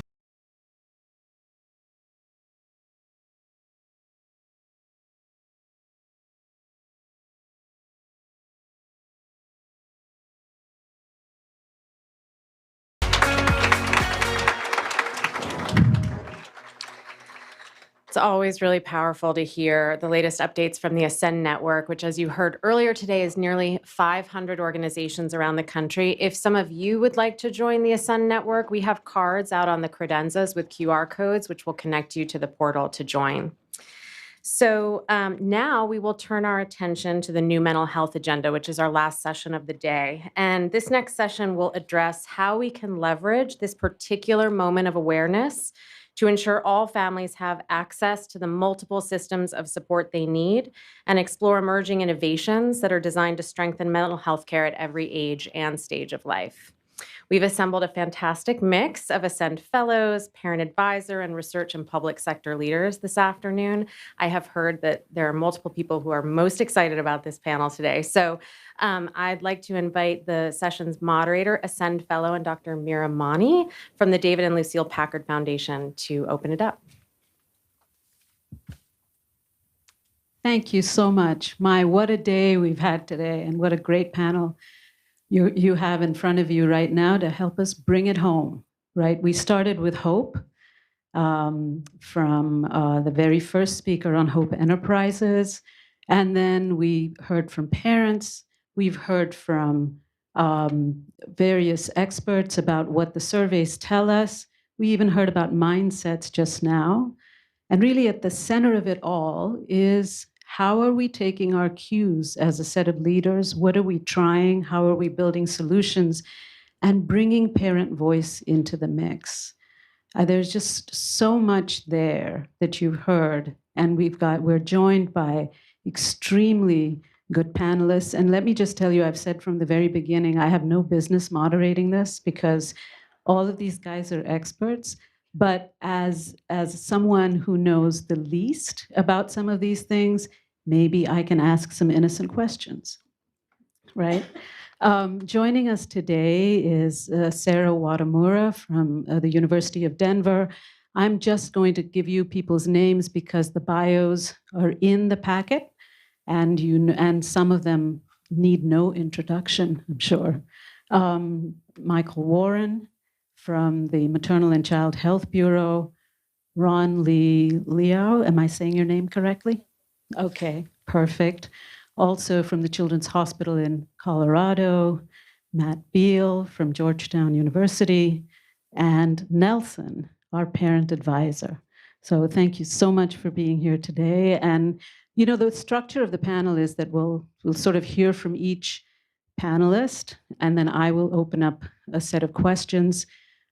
It's always really powerful to hear the latest updates from the Ascend Network, which, as you heard earlier today, is nearly 500 organizations around the country. If some of you would like to join the Ascend Network, we have cards out on the credenzas with QR codes, which will connect you to the portal to join. So now we will turn our attention to the new mental health agenda, which is our last session of the day. And this next session will address how we can leverage this particular moment of awareness to ensure all families have access to the multiple systems of support they need and explore emerging innovations that are designed to strengthen mental health care at every age and stage of life. We've assembled a fantastic mix of Ascend Fellows, parent advisor, and research and public sector leaders this afternoon. I have heard that there are multiple people who are most excited about this panel today. So I'd like to invite the session's moderator, Ascend Fellow, and Dr. Mira Mani from the David and Lucille Packard Foundation to open it up. Thank you so much. What a day we've had today, and what a great panel you have in front of you right now to help us bring it home, right? We started with hope from the very first speaker on Hope Enterprises, and then we heard from parents. We've heard from various experts about what the surveys tell us. We even heard about mindsets just now. And really at the center of it all is, how are we taking our cues as a set of leaders? What are we trying? How are we building solutions? And bringing parent voice into the mix. There's just so much there that you've heard. And we're joined by extremely good panelists. And let me just tell you, I've said from the very beginning, I have no business moderating this because all of these guys are experts. But as someone who knows the least about some of these things, maybe I can ask some innocent questions, right? Joining us today is Sarah Watamura from the University of Denver. I'm just going to give you people's names because the bios are in the packet, and some of them need no introduction, I'm sure. Michael Warren from the Maternal and Child Health Bureau. Ron Lee Liao, am I saying your name correctly? Okay, perfect. Also from the Children's Hospital in Colorado, Matt Beal from Georgetown University, and Nelson, our parent advisor. So thank you so much for being here today. And you know, the structure of the panel is that we'll sort of hear from each panelist, and then I will open up a set of questions.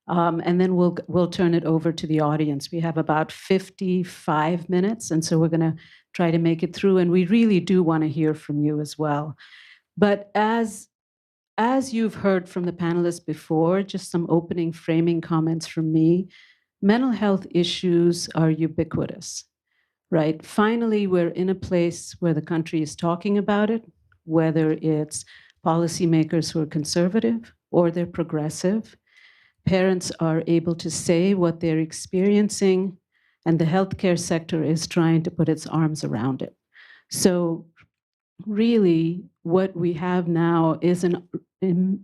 And then we'll turn it over to the audience. We have about 55 minutes, and so we're going to try to make it through. And we really do want to hear from you as well. But as you've heard from the panelists before, just some opening framing comments from me. Mental health issues are ubiquitous, right? Finally, we're in a place where the country is talking about it, whether it's policymakers who are conservative or they're progressive. Parents are able to say what they're experiencing, and the healthcare sector is trying to put its arms around it. So really, what we have now is an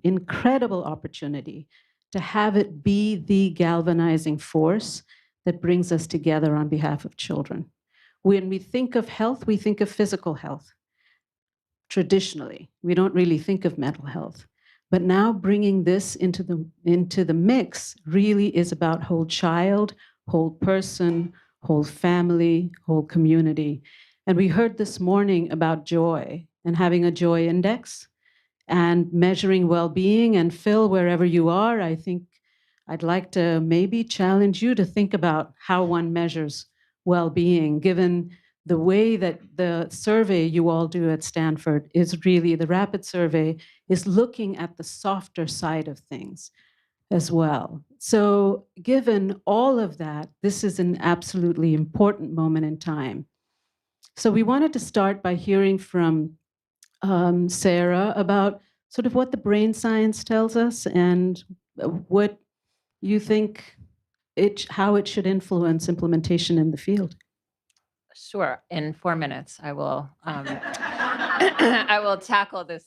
incredible opportunity to have it be the galvanizing force that brings us together on behalf of children. When we think of health, we think of physical health. Traditionally, we don't really think of mental health. But now bringing this into the mix really is about whole child, whole person, whole family, whole community. And we heard this morning about joy and having a joy index and measuring well-being. And Phil, wherever you are, I think I'd like to maybe challenge you to think about how one measures well-being, given the way that the survey you all do at Stanford is really, the rapid survey is looking at the softer side of things as well. So given all of that, this is an absolutely important moment in time. So we wanted to start by hearing from Sarah about sort of what the brain science tells us and what you think how it should influence implementation in the field. Sure. In 4 minutes, I will I will tackle this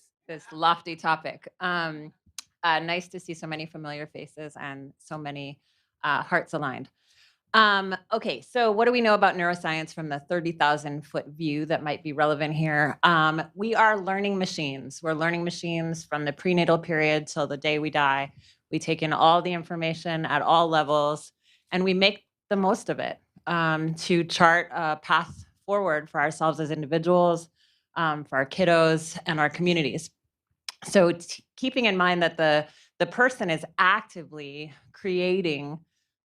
lofty topic. Nice to see so many familiar faces and so many hearts aligned. Okay, so what do we know about neuroscience from the 30,000-foot view that might be relevant here? We are learning machines. We're learning machines from the prenatal period till the day we die. We take in all the information at all levels, and we make the most of it to chart a path forward for ourselves as individuals, for our kiddos, and our communities. So keeping in mind that the person is actively creating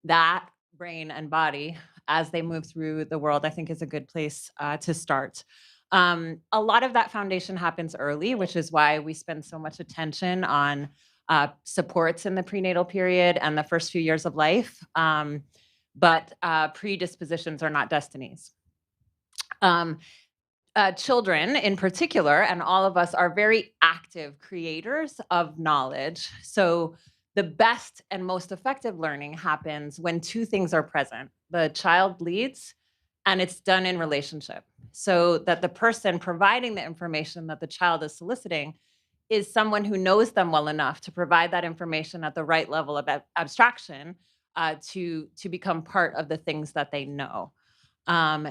that brain and body as they move through the world, I think is a good place to start. A lot of that foundation happens early, which is why we spend so much attention on supports in the prenatal period and the first few years of life. But predispositions are not destinies. Children in particular, and all of us, are very active creators of knowledge. So the best and most effective learning happens when two things are present. The child leads, and it's done in relationship. So that the person providing the information that the child is soliciting is someone who knows them well enough to provide that information at the right level of abstraction to become part of the things that they know.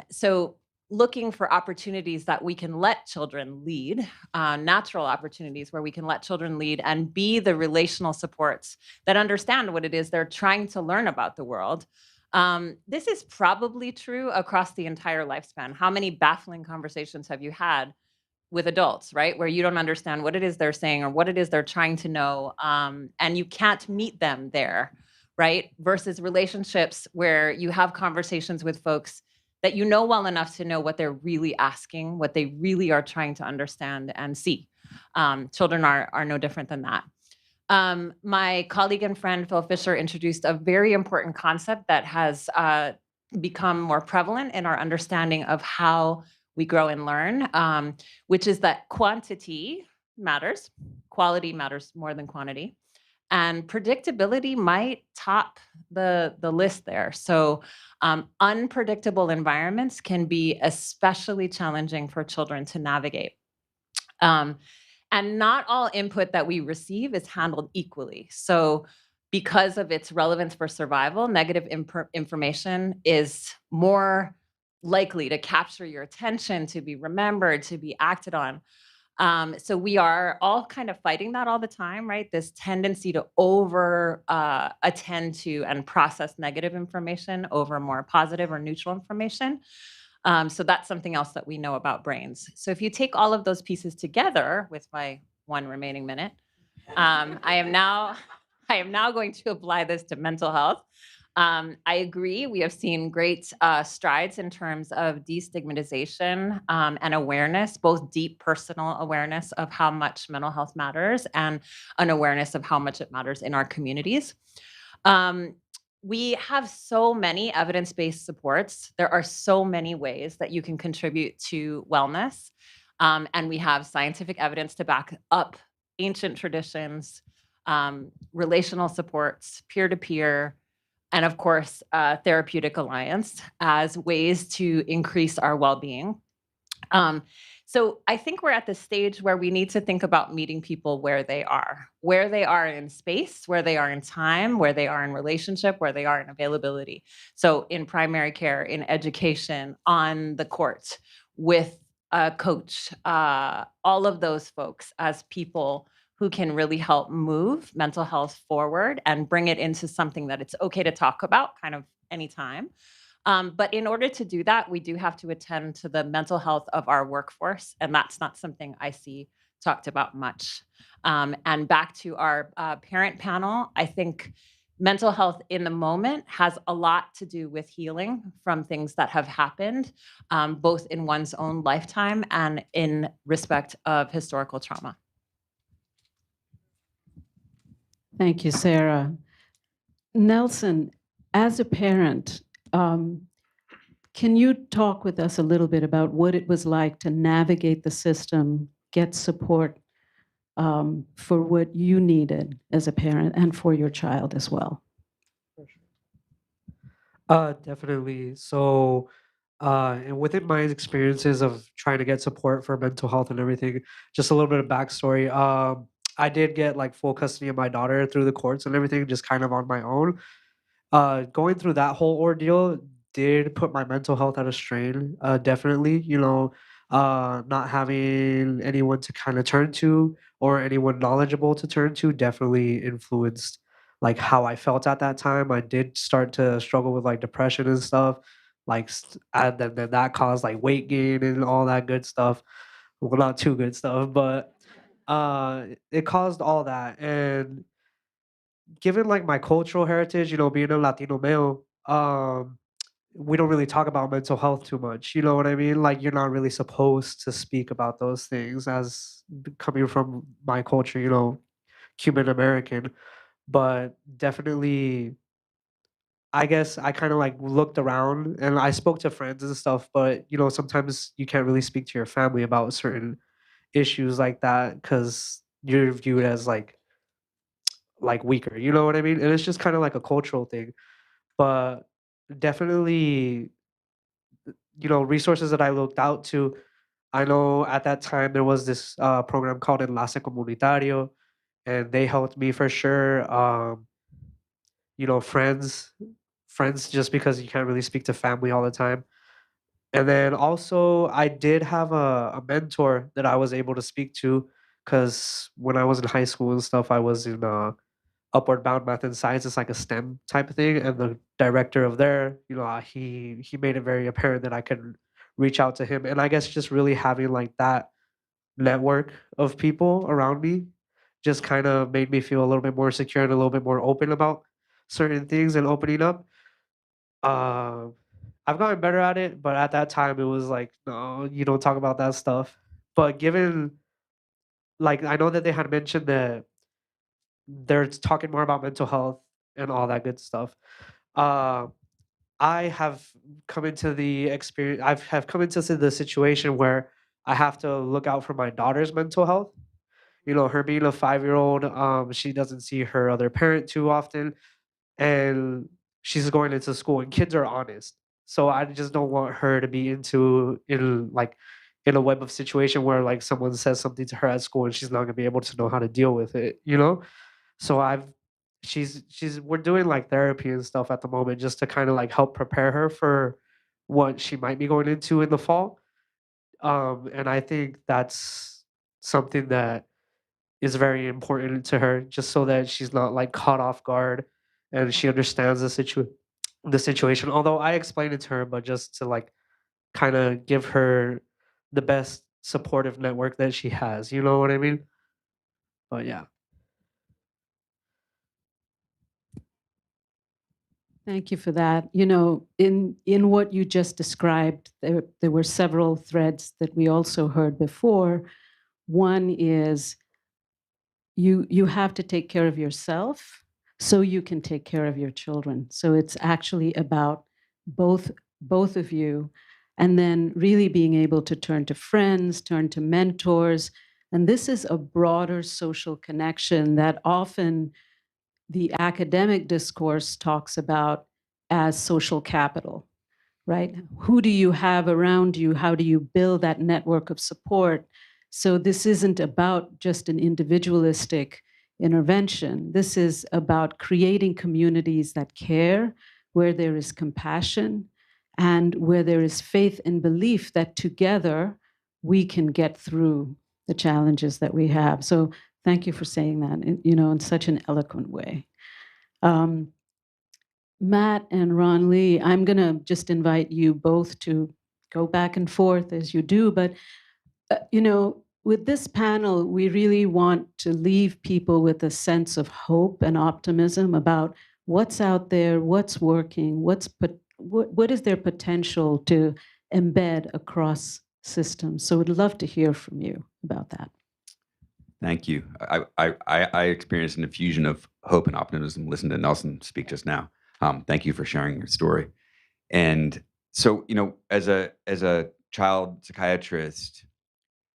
So looking for opportunities that we can let children lead, natural opportunities where we can let children lead and be the relational supports that understand what it is they're trying to learn about the world. This is probably true across the entire lifespan. How many baffling conversations have you had with adults, right? Where you don't understand what it is they're saying or what it is they're trying to know, and you can't meet them there, right? Versus relationships where you have conversations with folks that you know well enough to know what they're really asking, what they really are trying to understand and see. Children are no different than that. My colleague and friend Phil Fisher introduced a very important concept that has become more prevalent in our understanding of how we grow and learn, which is that quantity matters, quality matters more than quantity, and predictability might top the list there. So unpredictable environments can be especially challenging for children to navigate. And not all input that we receive is handled equally. So because of its relevance for survival, negative information is more likely to capture your attention, to be remembered, to be acted on. So we are all kind of fighting that all the time, right? This tendency to over attend to and process negative information over more positive or neutral information. So that's something else that we know about brains. So if you take all of those pieces together with my one remaining minute, I am now going to apply this to mental health. I agree. We have seen great strides in terms of destigmatization and awareness, both deep personal awareness of how much mental health matters and an awareness of how much it matters in our communities. We have so many evidence-based supports. There are so many ways that you can contribute to wellness. And we have scientific evidence to back up ancient traditions, relational supports, peer-to-peer, and of course, therapeutic alliance as ways to increase our well-being. So I think we're at the stage where we need to think about meeting people where they are in space, where they are in time, where they are in relationship, where they are in availability. So in primary care, in education, on the court, with a coach, all of those folks as people who can really help move mental health forward and bring it into something that it's okay to talk about kind of anytime. But in order to do that, we do have to attend to the mental health of our workforce, and that's not something I see talked about much. And back to our parent panel, I think mental health in the moment has a lot to do with healing from things that have happened, both in one's own lifetime and in respect of historical trauma. Thank you, Sarah. Nelson, as a parent, can you talk with us a little bit about what it was like to navigate the system, get support for what you needed as a parent and for your child as well? Definitely. So, and within my experiences of trying to get support for mental health and everything, just a little bit of backstory. I did get like full custody of my daughter through the courts and everything, just kind of on my own. Going through that whole ordeal did put my mental health at a strain. Definitely, not having anyone to kind of turn to or anyone knowledgeable to turn to definitely influenced like how I felt at that time. I did start to struggle with like depression and stuff, and then that caused like weight gain and all that good stuff. Well, not too good stuff, but it caused all that. And given like my cultural heritage, being a Latino male, um, we don't really talk about mental health too much. You know what I mean? Like you're not really supposed to speak about those things as coming from my culture, you know, Cuban American. But definitely, I guess I kind of like looked around and I spoke to friends and stuff, but you know, sometimes you can't really speak to your family about certain issues like that because you're viewed as like weaker. You know what I mean? And it's just kind of like a cultural thing. But definitely, you know, resources that I looked out to. I know at that time there was this program called Enlace Comunitario, and they helped me for sure. You know, friends, just because you can't really speak to family all the time. And then also, I did have a mentor that I was able to speak to because when I was in high school and stuff, I was in Upward Bound Math and Science. It's like a STEM type of thing, and the director of there, you know, he made it very apparent that I could reach out to him, and I guess just really having like that network of people around me just kind of made me feel a little bit more secure and a little bit more open about certain things and opening up. Um, I've gotten better at it, but at that time it was like, no, you don't talk about that stuff. But given like I know that they had mentioned that they're talking more about mental health and all that good stuff. Uh, I have come into the experience. Have come into the situation where I have to look out for my daughter's mental health. You know, her being a 5-year-old, she doesn't see her other parent too often, and she's going into school, and kids are honest. So I just don't want her to be in a web of situation where like someone says something to her at school and she's not gonna be able to know how to deal with it. You know, so she's we're doing like therapy and stuff at the moment just to kind of like help prepare her for what she might be going into in the fall. And I think that's something that is very important to her just so that she's not like caught off guard and she understands the situation. Although I explained it to her, but just to like kind of give her the best supportive network that she has. You know what I mean? But yeah. Thank you for that. You know, in what you just described, there were several threads that we also heard before. One is you have to take care of yourself so you can take care of your children. So it's actually about both both of you, and then really being able to turn to friends, turn to mentors. And this is a broader social connection that often the academic discourse talks about as social capital, right? Who do you have around you? How do you build that network of support? So this isn't about just an individualistic intervention. This is about creating communities that care, where there is compassion, and where there is faith and belief that together we can get through the challenges that we have. So thank you for saying that, you know, in such an eloquent way. Um, Matt and Ron Lee, I'm going to just invite you both to go back and forth as you do. But, you know, with this panel, we really want to leave people with a sense of hope and optimism about what's out there, what's working, what is their potential to embed across systems. So we'd love to hear from you about that. Thank you. I experienced an infusion of hope and optimism. Listen to Nelson speak just now. Thank you for sharing your story. And so, you know, as a child psychiatrist,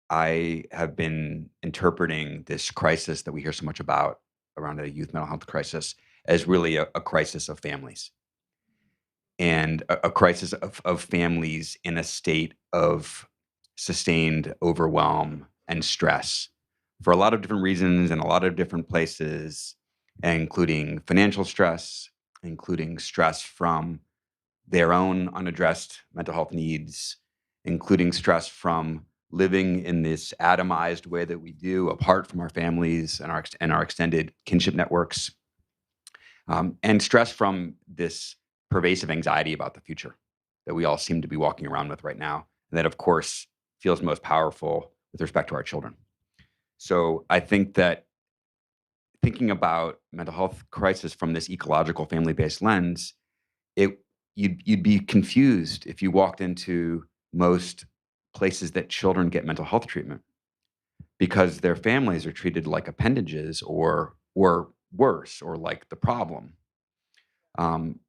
I have been interpreting this crisis that we hear so much about around a youth mental health crisis as really a crisis of families and a crisis of families in a state of sustained overwhelm and stress for a lot of different reasons in a lot of different places, including financial stress, including stress from their own unaddressed mental health needs, including stress from living in this atomized way that we do apart from our families and our extended kinship networks, and stress from this pervasive anxiety about the future that we all seem to be walking around with right now, and that, of course, feels most powerful with respect to our children. So I think that thinking about mental health crisis from this ecological family-based lens you'd be confused if you walked into most places that children get mental health treatment, because their families are treated like appendages or worse, or like the problem,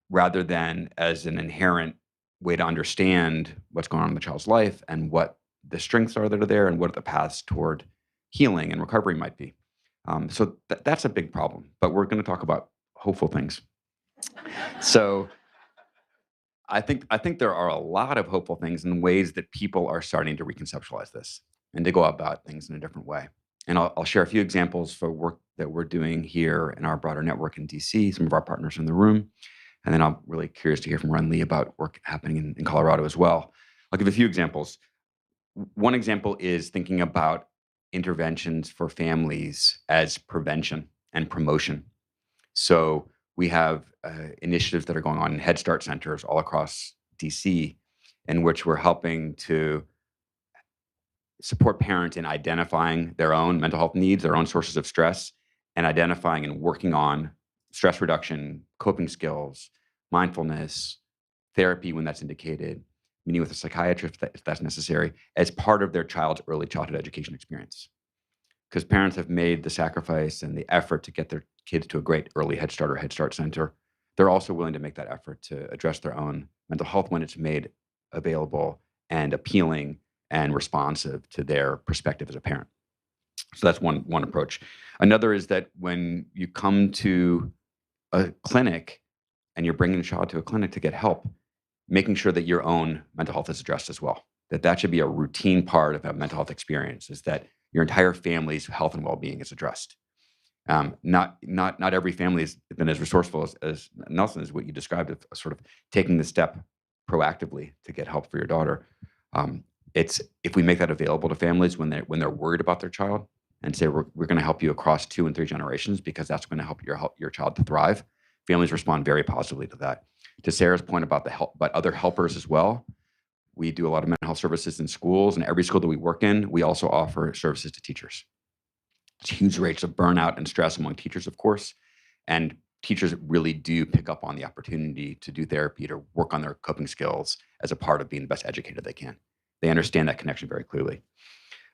rather than as an inherent way to understand what's going on in the child's life and what the strengths are that are there and what the paths toward healing and recovery might be. So that's a big problem, but we're going to talk about hopeful things. So I think there are a lot of hopeful things in ways that people are starting to reconceptualize this and to go about things in a different way. And I'll share a few examples for work that we're doing here in our broader network in DC, some of our partners in the room. And then I'm really curious to hear from Ron Lee about work happening in Colorado as well. I'll give a few examples. One example is thinking about interventions for families as prevention and promotion. So we have initiatives that are going on in Head Start centers all across DC, in which we're helping to support parents in identifying their own mental health needs, their own sources of stress, and identifying and working on stress reduction, coping skills, mindfulness, therapy when that's indicated, meeting with a psychiatrist if that's necessary, as part of their child's early childhood education experience. Because parents have made the sacrifice and the effort to get their kids to a great early Head Start or Head Start center. They're also willing to make that effort to address their own mental health when it's made available and appealing and responsive to their perspective as a parent. So that's one approach. Another is that when you come to a clinic and you're bringing a child to a clinic to get help, making sure that your own mental health is addressed as well. That should be a routine part of a mental health experience, is that your entire family's health and well-being is addressed. Not every family has been as resourceful as Nelson, is what you described, of sort of taking the step proactively to get help for your daughter. It's if we make that available to families when they're worried about their child, and say we're going to help you across 2 and 3 generations because that's going to help your child to thrive. Families respond very positively to that. To Sarah's point about but other helpers as well. We do a lot of mental health services in schools, and every school that we work in, we also offer services to teachers. It's huge rates of burnout and stress among teachers, of course, and teachers really do pick up on the opportunity to do therapy, to work on their coping skills as a part of being the best educator they can. They understand that connection very clearly.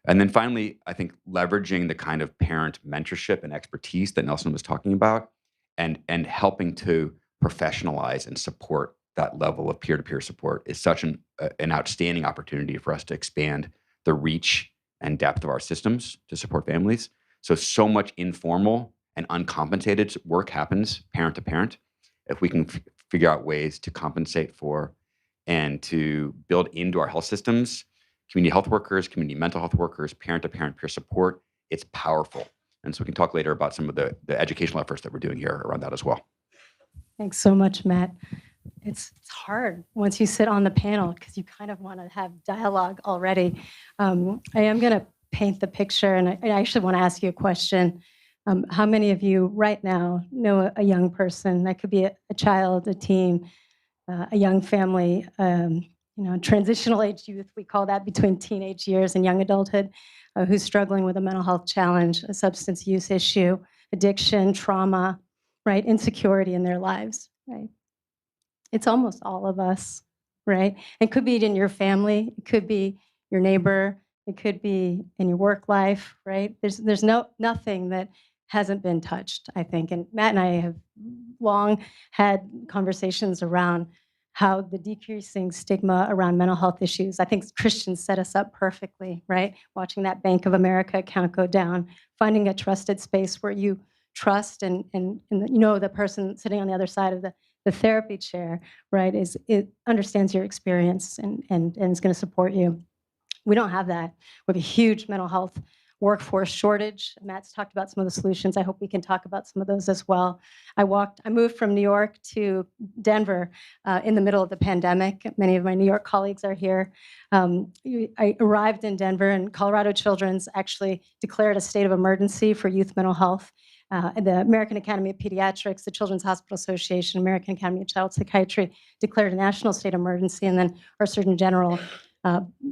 And then finally, I think leveraging the kind of parent mentorship and expertise that Nelson was talking about, and helping to professionalize and support that level of peer-to-peer support is such an outstanding opportunity for us to expand the reach and depth of our systems to support families. So much informal and uncompensated work happens parent to parent. If we can figure out ways to compensate for and to build into our health systems, community health workers, community mental health workers, parent-to-parent peer support, it's powerful. And so we can talk later about some of the educational efforts that we're doing here around that as well. Thanks so much, Matt. It's hard once you sit on the panel because you kind of want to have dialogue already. I am going to paint the picture, and I actually want to ask you a question. How many of you right now know a young person? That could be a child, a teen, a young family, transitional age youth, we call that, between teenage years and young adulthood, who's struggling with a mental health challenge, a substance use issue, addiction, trauma, right? Insecurity in their lives, right? It's almost all of us, right? It could be in your family, it could be your neighbor, it could be in your work life, right? There's nothing that hasn't been touched, I think. And Matt and I have long had conversations around how the decreasing stigma around mental health issues, I think Christians set us up perfectly, right? Watching that Bank of America account go down, finding a trusted space where you trust and the person sitting on the other side of the therapy chair, right, it understands your experience and is going to support you. We don't have that. We have a huge mental health workforce shortage. Matt's talked about some of the solutions. I hope we can talk about some of those as well. I moved from New York to Denver in the middle of the pandemic. Many of my New York colleagues are here. I arrived in Denver, and Colorado Children's actually declared a state of emergency for youth mental health. The American Academy of Pediatrics, the Children's Hospital Association, American Academy of Child Psychiatry declared a national state of emergency, and then our Surgeon General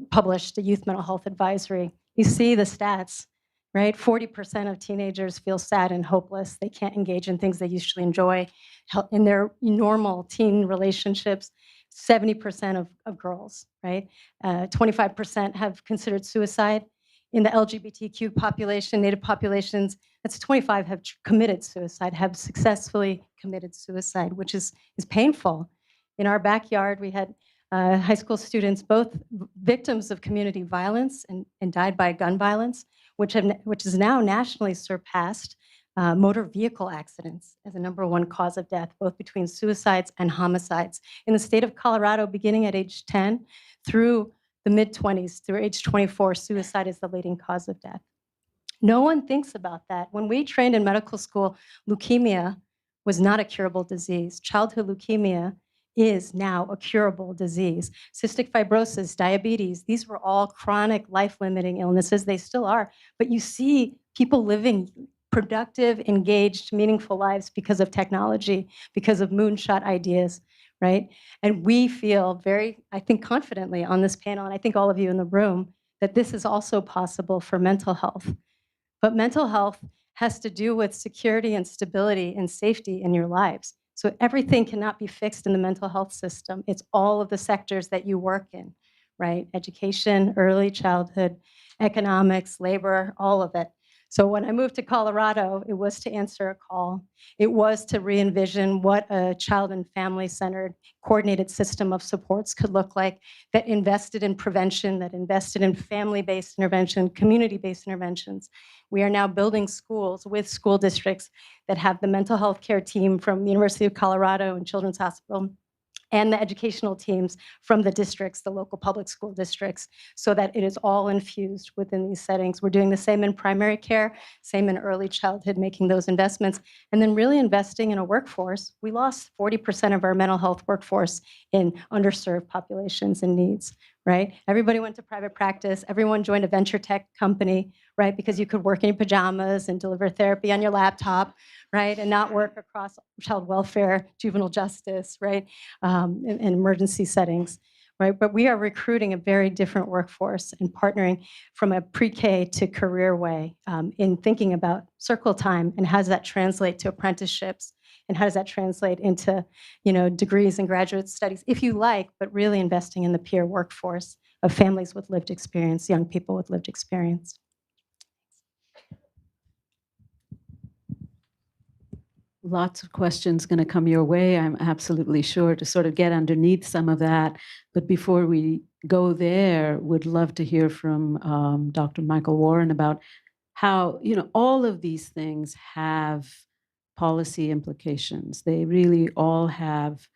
published a youth mental health advisory. You see the stats. right? 40% of teenagers feel sad and hopeless. They can't engage in things they usually enjoy in their normal teen relationships. 70% of girls, right? 25% have considered suicide. In the LGBTQ population, Native populations, that's 25 have committed suicide, have successfully committed suicide, which is painful. In our backyard, we had high school students, both victims of community violence and died by gun violence, which is now nationally surpassed motor vehicle accidents as the #1 cause of death, both between suicides and homicides. In the state of Colorado, beginning at age 10 through the mid-20s, through age 24, suicide is the leading cause of death. No one thinks about that. When we trained in medical school, leukemia was not a curable disease. Childhood leukemia is now a curable disease. Cystic fibrosis, diabetes, these were all chronic life-limiting illnesses. They still are. But you see people living productive, engaged, meaningful lives because of technology, because of moonshot ideas, right? And we feel very, I think, confidently on this panel, and I think all of you in the room, that this is also possible for mental health. But mental health has to do with security and stability and safety in your lives. So everything cannot be fixed in the mental health system. It's all of the sectors that you work in, right? Education, early childhood, economics, labor, all of it. So when I moved to Colorado, it was to answer a call. It was to re-envision what a child and family-centered coordinated system of supports could look like that invested in prevention, that invested in family-based intervention, community-based interventions. We are now building schools with school districts that have the mental health care team from the University of Colorado and Children's Hospital and the educational teams from the districts, the local public school districts, so that it is all infused within these settings. We're doing the same in primary care, same in early childhood, making those investments, and then really investing in a workforce. We lost 40% of our mental health workforce in underserved populations and needs, right? Everybody went to private practice. Everyone joined a venture tech company, right? Because you could work in your pajamas and deliver therapy on your laptop, right? And not work across child welfare, juvenile justice, right? In emergency settings, right? But we are recruiting a very different workforce and partnering from a pre-K to career way in thinking about circle time and how does that translate to apprenticeships and how does that translate into, degrees and graduate studies, if you like, but really investing in the peer workforce of families with lived experience, young people with lived experience. Lots of questions going to come your way, I'm absolutely sure, to sort of get underneath some of that. But before we go there, would love to hear from Dr. Michael Warren about how, all of these things have policy implications. They really all have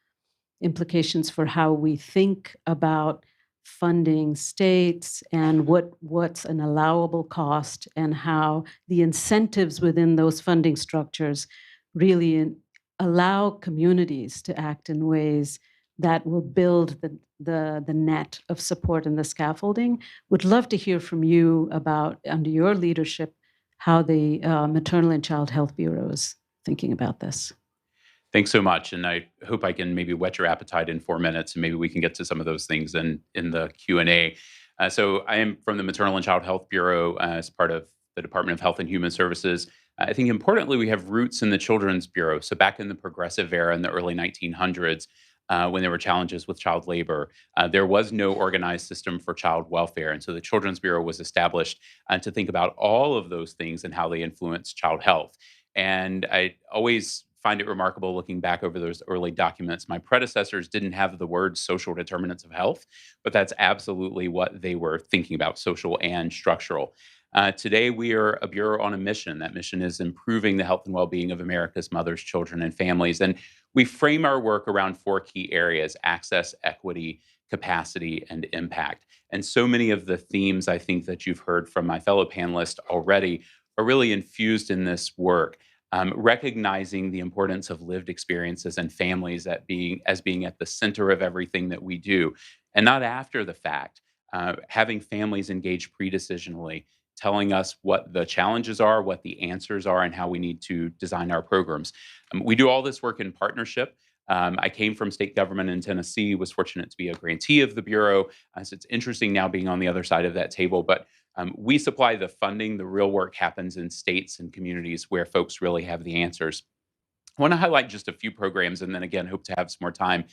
implications for how we think about funding states and what's an allowable cost and how the incentives within those funding structures really allow communities to act in ways that will build the net of support and the scaffolding. Would love to hear from you about, under your leadership, how the Maternal and Child Health Bureau is thinking about this. Thanks so much, and I hope I can maybe whet your appetite in 4 minutes, and maybe we can get to some of those things in the Q&A. So I am from the Maternal and Child Health Bureau as part of the Department of Health and Human Services. I think importantly, we have roots in the Children's Bureau. So back in the progressive era in the early 1900s, when there were challenges with child labor, there was no organized system for child welfare. And so the Children's Bureau was established to think about all of those things and how they influence child health. And I always find it remarkable looking back over those early documents. My predecessors didn't have the word social determinants of health, but that's absolutely what they were thinking about, social and structural. Today, we are a bureau on a mission. That mission is improving the health and well-being of America's mothers, children, and families. And we frame our work around 4 key areas: access, equity, capacity, and impact. And so many of the themes I think that you've heard from my fellow panelists already are really infused in this work. Recognizing the importance of lived experiences and families as being at the center of everything that we do, and not after the fact. Having families engage pre-decisionally, telling us what the challenges are, what the answers are, and how we need to design our programs. We do all this work in partnership. I came from state government in Tennessee, was fortunate to be a grantee of the Bureau. So it's interesting now being on the other side of that table. But We supply the funding. The real work happens in states and communities where folks really have the answers. I want to highlight just a few programs, and then again, hope to have some more time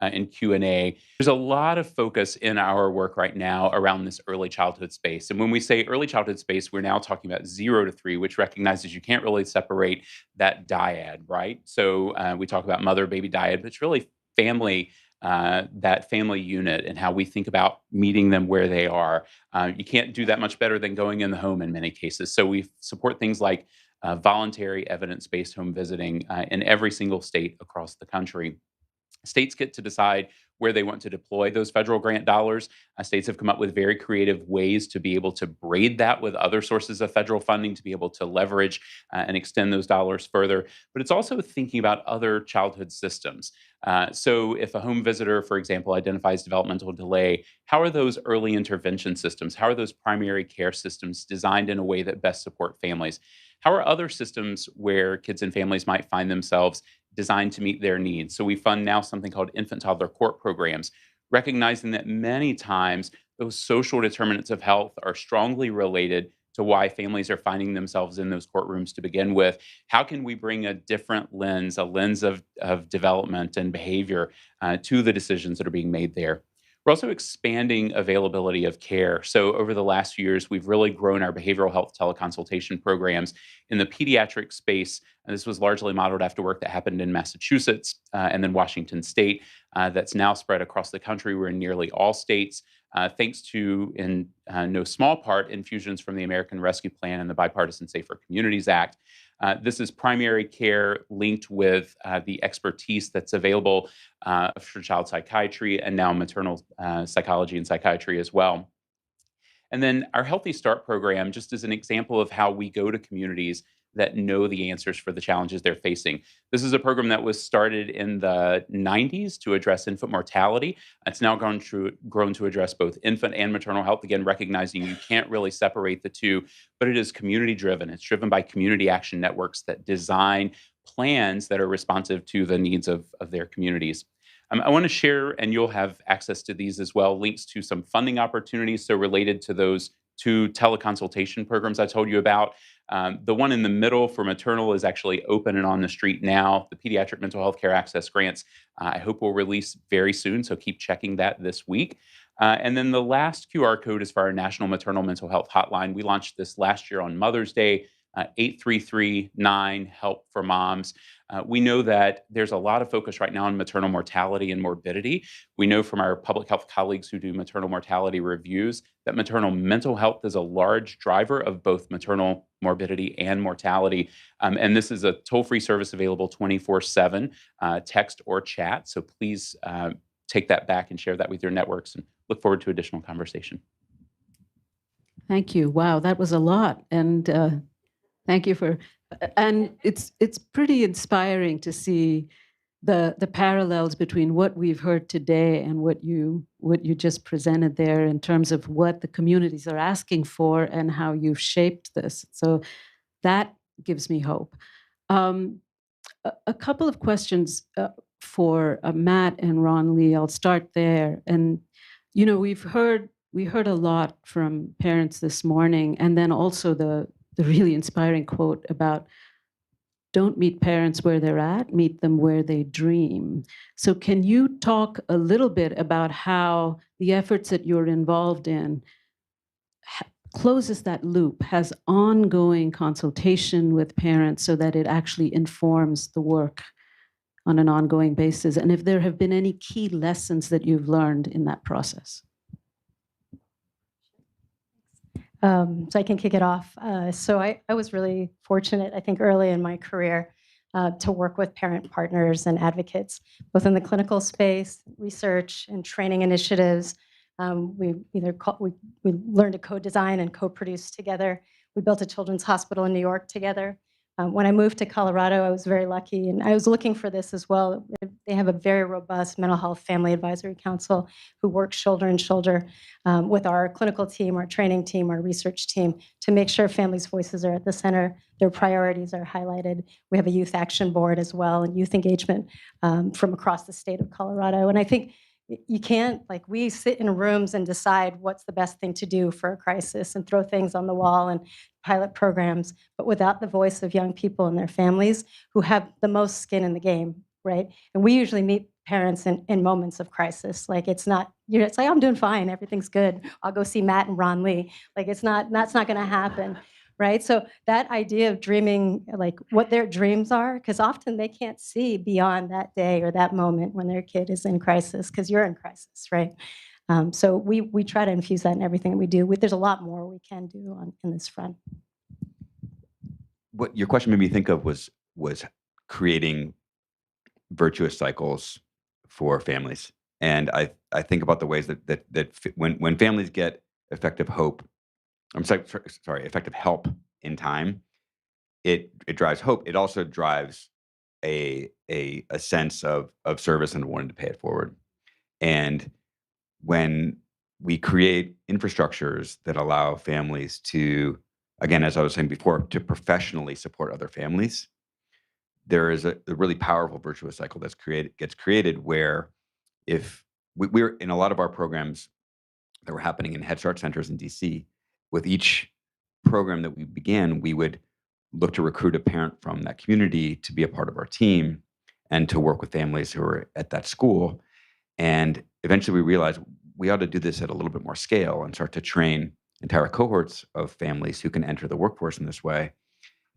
in Q&A. There's a lot of focus in our work right now around this early childhood space. And when we say early childhood space, we're now talking about 0 to 3, which recognizes you can't really separate that dyad, right? So we talk about mother-baby dyad, but it's really family, that family unit and how we think about meeting them where they are. You can't do that much better than going in the home in many cases. So we support things like voluntary evidence-based home visiting in every single state across the country. States get to decide where they want to deploy those federal grant dollars. States have come up with very creative ways to be able to braid that with other sources of federal funding to be able to leverage and extend those dollars further. But it's also thinking about other childhood systems. So if a home visitor, for example, identifies developmental delay, how are those early intervention systems? How are those primary care systems designed in a way that best support families? How are other systems where kids and families might find themselves designed to meet their needs? So we fund now something called infant toddler court programs, recognizing that many times those social determinants of health are strongly related to why families are finding themselves in those courtrooms to begin with. How can we bring a different lens, a lens of development and behavior to the decisions that are being made there? We're also expanding availability of care. So over the last few years, we've really grown our behavioral health teleconsultation programs in the pediatric space. And this was largely modeled after work that happened in Massachusetts and then Washington State. That's now spread across the country. We're in nearly all states, thanks to, in no small part, infusions from the American Rescue Plan and the Bipartisan Safer Communities Act. This is primary care linked with the expertise that's available for child psychiatry and now maternal psychology and psychiatry as well. And then our Healthy Start program, just as an example of how we go to communities that know the answers for the challenges they're facing. This is a program that was started in the 90s to address infant mortality. It's now grown to address both infant and maternal health, again, recognizing you can't really separate the two, but it is community driven. It's driven by community action networks that design plans that are responsive to the needs of their communities. I want to share, and you'll have access to these as well, links to some funding opportunities. So related to those 2 teleconsultation programs I told you about. The one in the middle for maternal is actually open and on the street now. The pediatric mental health care access grants, I hope will release very soon. So keep checking that this week. And then the last QR code is for our National Maternal Mental Health Hotline. We launched this last year on Mother's Day. 833-9 HELP for moms. We know that there's a lot of focus right now on maternal mortality and morbidity. We know from our public health colleagues who do maternal mortality reviews that maternal mental health is a large driver of both maternal morbidity and mortality. And this is a toll-free service available 24/7, text or chat. So please take that back and share that with your networks, and look forward to additional conversation. Thank you. Wow, that was a lot. And thank you for, and it's pretty inspiring to see the parallels between what we've heard today and what you just presented there in terms of what the communities are asking for and how you've shaped this. So that gives me hope. A couple of questions for Matt and Ron Lee. I'll start there. And you know, we heard a lot from parents this morning, and then also the really inspiring quote about don't meet parents where they're at, meet them where they dream. So can you talk a little bit about how the efforts that you're involved in closes that loop, has ongoing consultation with parents so that it actually informs the work on an ongoing basis? And if there have been any key lessons that you've learned in that process? So I can kick it off. So I was really fortunate, I think, early in my career to work with parent partners and advocates, both in the clinical space, research, and training initiatives. We learned to co-design and co-produce together. We built a children's hospital in New York together. When I moved to Colorado, I was very lucky, and I was looking for this as well. They have a very robust mental health family advisory council who works shoulder to shoulder with our clinical team, our training team, our research team to make sure families' voices are at the center, their priorities are highlighted. We have a youth action board as well and youth engagement from across the state of Colorado. And I think you can't, like, we sit in rooms and decide what's the best thing to do for a crisis and throw things on the wall and pilot programs, but without the voice of young people and their families who have the most skin in the game, right? And we usually meet parents in moments of crisis. Like, it's not, it's like, I'm doing fine, everything's good. I'll go see Matt and Ron Lee. Like, that's not gonna happen, right? So that idea of dreaming, like what their dreams are, because often they can't see beyond that day or that moment when their kid is in crisis, because you're in crisis, right? So we try to infuse that in everything we do. There's a lot more we can do in this front. What your question made me think of was creating virtuous cycles for families, and I think about the ways that when families get effective hope, effective help in time, it drives hope. It also drives a sense of service and wanting to pay it forward. And when we create infrastructures that allow families to, again, as I was saying before, to professionally support other families, there is a really powerful virtuous cycle gets created where if we're in a lot of our programs that were happening in Head Start centers in DC, with each program that we began, we would look to recruit a parent from that community to be a part of our team and to work with families who are at that school. And eventually we realized we ought to do this at a little bit more scale and start to train entire cohorts of families who can enter the workforce in this way.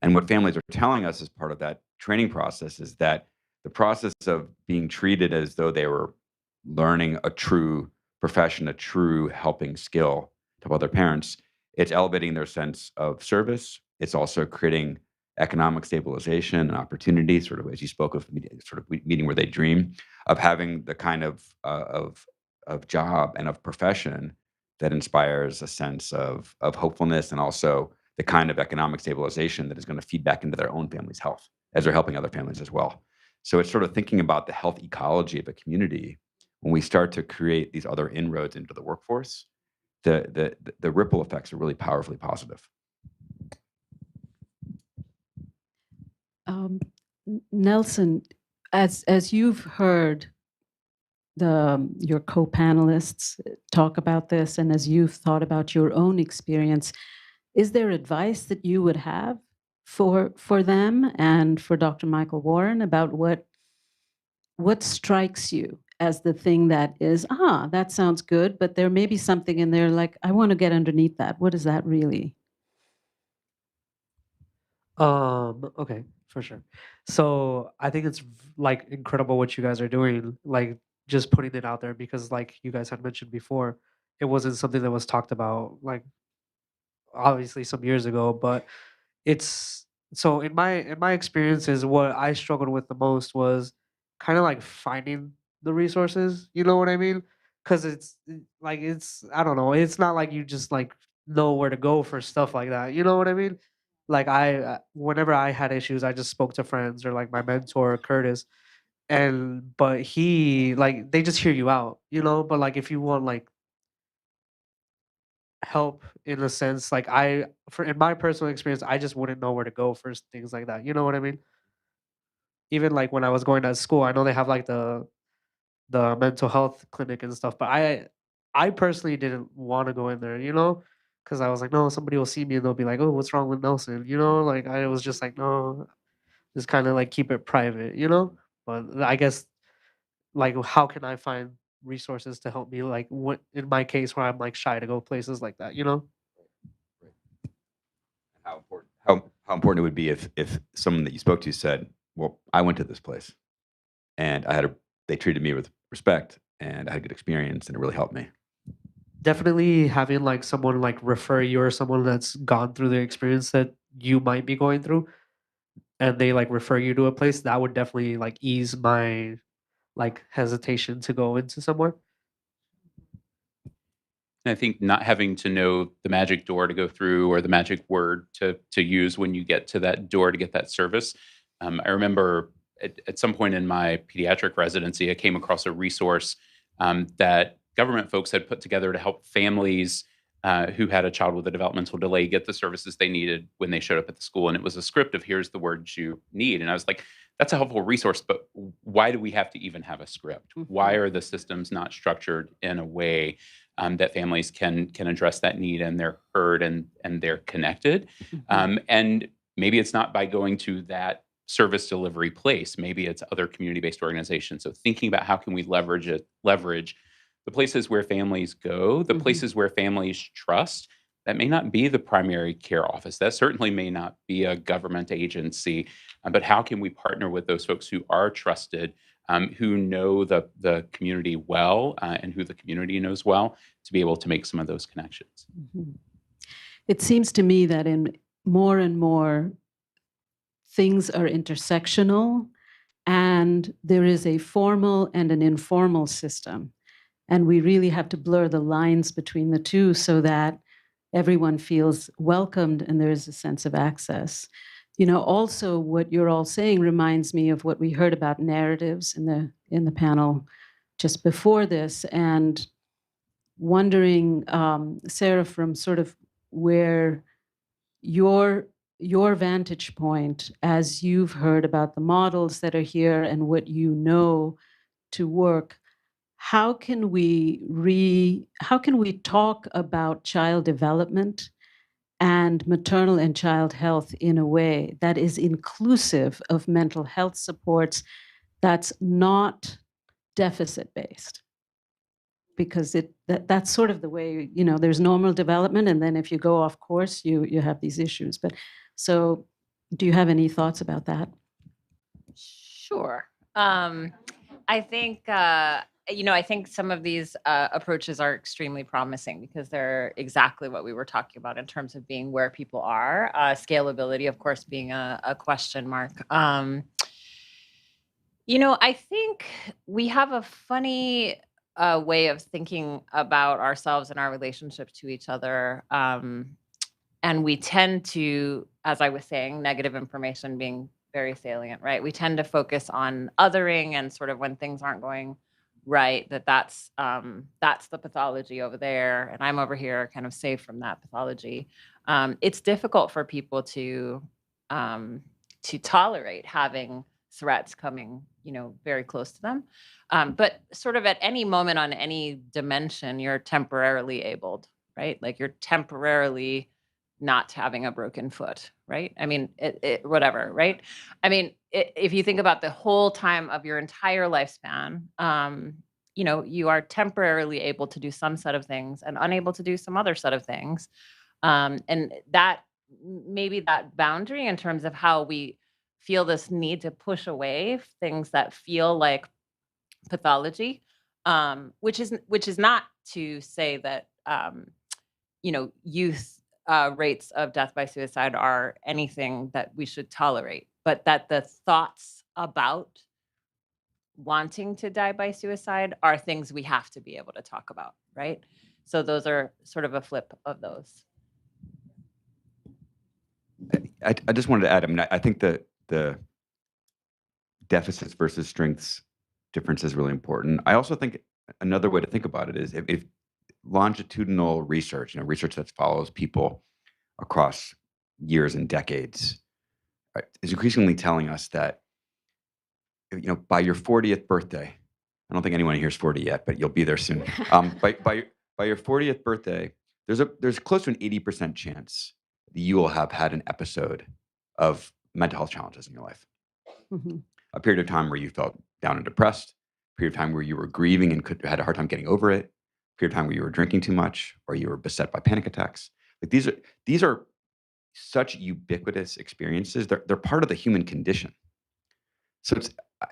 And what families are telling us as part of that training process is that the process of being treated as though they were learning a true profession, a true helping skill to other parents, it's elevating their sense of service. It's also creating economic stabilization and opportunity, sort of as you spoke of, sort of meeting where they dream, of having the kind of job and of profession that inspires a sense of hopefulness, and also the kind of economic stabilization that is going to feed back into their own family's health as they're helping other families as well. So it's sort of thinking about the health ecology of a community. When we start to create these other inroads into the workforce, the ripple effects are really powerfully positive. Nelson, as you've heard your co-panelists talk about this, and as you've thought about your own experience, is there advice that you would have for them and for Dr. Michael Warren about what strikes you as the thing that is, that sounds good, but there may be something in there like, I want to get underneath that. What is that really? Okay, for sure. So I think it's like incredible what you guys are doing, like just putting it out there, because like you guys had mentioned before, it wasn't something that was talked about like obviously some years ago, but it's so in my experiences, what I struggled with the most was kind of like finding the resources, you know what I mean? Because like it's, I don't know, it's not like you just like know where to go for stuff like that, you know what I mean? Like whenever I had issues, I just spoke to friends or like my mentor Curtis, but he, like, they just hear you out, you know. But like if you want like help in a sense, like in my personal experience, I just wouldn't know where to go for things like that, you know what I mean? Even like when I was going to school, I know they have like the mental health clinic and stuff, but I personally didn't want to go in there, you know, because I was like, no, somebody will see me and they'll be like, oh, what's wrong with Nelson, you know? Like I was just like, no, just kind of like keep it private, you know. But I guess, like, how can I find resources to help me, like, what in my case where I'm like shy to go places like that, you know? How important it would be if someone that you spoke to said, well, I went to this place and they treated me with respect and I had a good experience and it really helped me. Definitely having like someone like refer you, or someone that's gone through the experience that you might be going through, and they like refer you to a place, that would definitely like ease my like hesitation to go into somewhere. And I think not having to know the magic door to go through or the magic word to use when you get to that door to get that service. I remember at some point in my pediatric residency, I came across a resource that government folks had put together to help families who had a child with a developmental delay get the services they needed when they showed up at the school. And it was a script of here's the words you need. And I was like, that's a helpful resource, but why do we have to even have a script? Why are the systems not structured in a way that families can address that need and they're heard and they're connected? And maybe it's not by going to that service delivery place. Maybe it's other community-based organizations. So thinking about how can we leverage the places where families go, the places where families trust. That may not be the primary care office. That certainly may not be a government agency. But how can we partner with those folks who are trusted, who know the community well, and who the community knows well, to be able to make some of those connections? It seems to me that in more and more things are intersectional, and there is a formal and an informal system. And we really have to blur the lines between the two so that everyone feels welcomed and there is a sense of access. Also what you're all saying reminds me of what we heard about narratives in the panel just before this, and wondering, Sarah, from sort of where your vantage point, as you've heard about the models that are here and what you know to work, how can we talk about child development and maternal and child health in a way that is inclusive of mental health supports, that's not deficit based? Because that's sort of the way, there's normal development, and then if you go off course, you have these issues. But so do you have any thoughts about that? Sure. I think I think some of these approaches are extremely promising because they're exactly what we were talking about in terms of being where people are. Scalability, of course, being a question mark. I think we have a funny way of thinking about ourselves and our relationship to each other. And we tend to, as I was saying, negative information being very salient, right? We tend to focus on othering and sort of when things aren't going right, that's the pathology over there, and I'm over here kind of safe from that pathology. It's difficult for people to tolerate having threats coming, very close to them. But sort of at any moment on any dimension, you're temporarily abled, right? Like you're temporarily not having a broken foot, right? I mean, whatever, right? I mean, if you think about the whole time of your entire lifespan, you are temporarily able to do some set of things and unable to do some other set of things. And that maybe that boundary in terms of how we feel this need to push away things that feel like pathology, which is not to say that youth rates of death by suicide are anything that we should tolerate, but that the thoughts about wanting to die by suicide are things we have to be able to talk about, right? So those are sort of a flip of those. I just wanted to add, I mean, I think the deficits versus strengths difference is really important. I also think another way to think about it is if longitudinal research, research that follows people across years and decades, right, is increasingly telling us that, by your 40th birthday, I don't think anyone here is 40 yet, but you'll be there soon. By your 40th birthday, there's close to an 80% chance that you will have had an episode of mental health challenges in your life. A period of time where you felt down and depressed, a period of time where you were grieving and had a hard time getting over it, a period of time where you were drinking too much or you were beset by panic attacks. Like these are such ubiquitous experiences. They're part of the human condition. So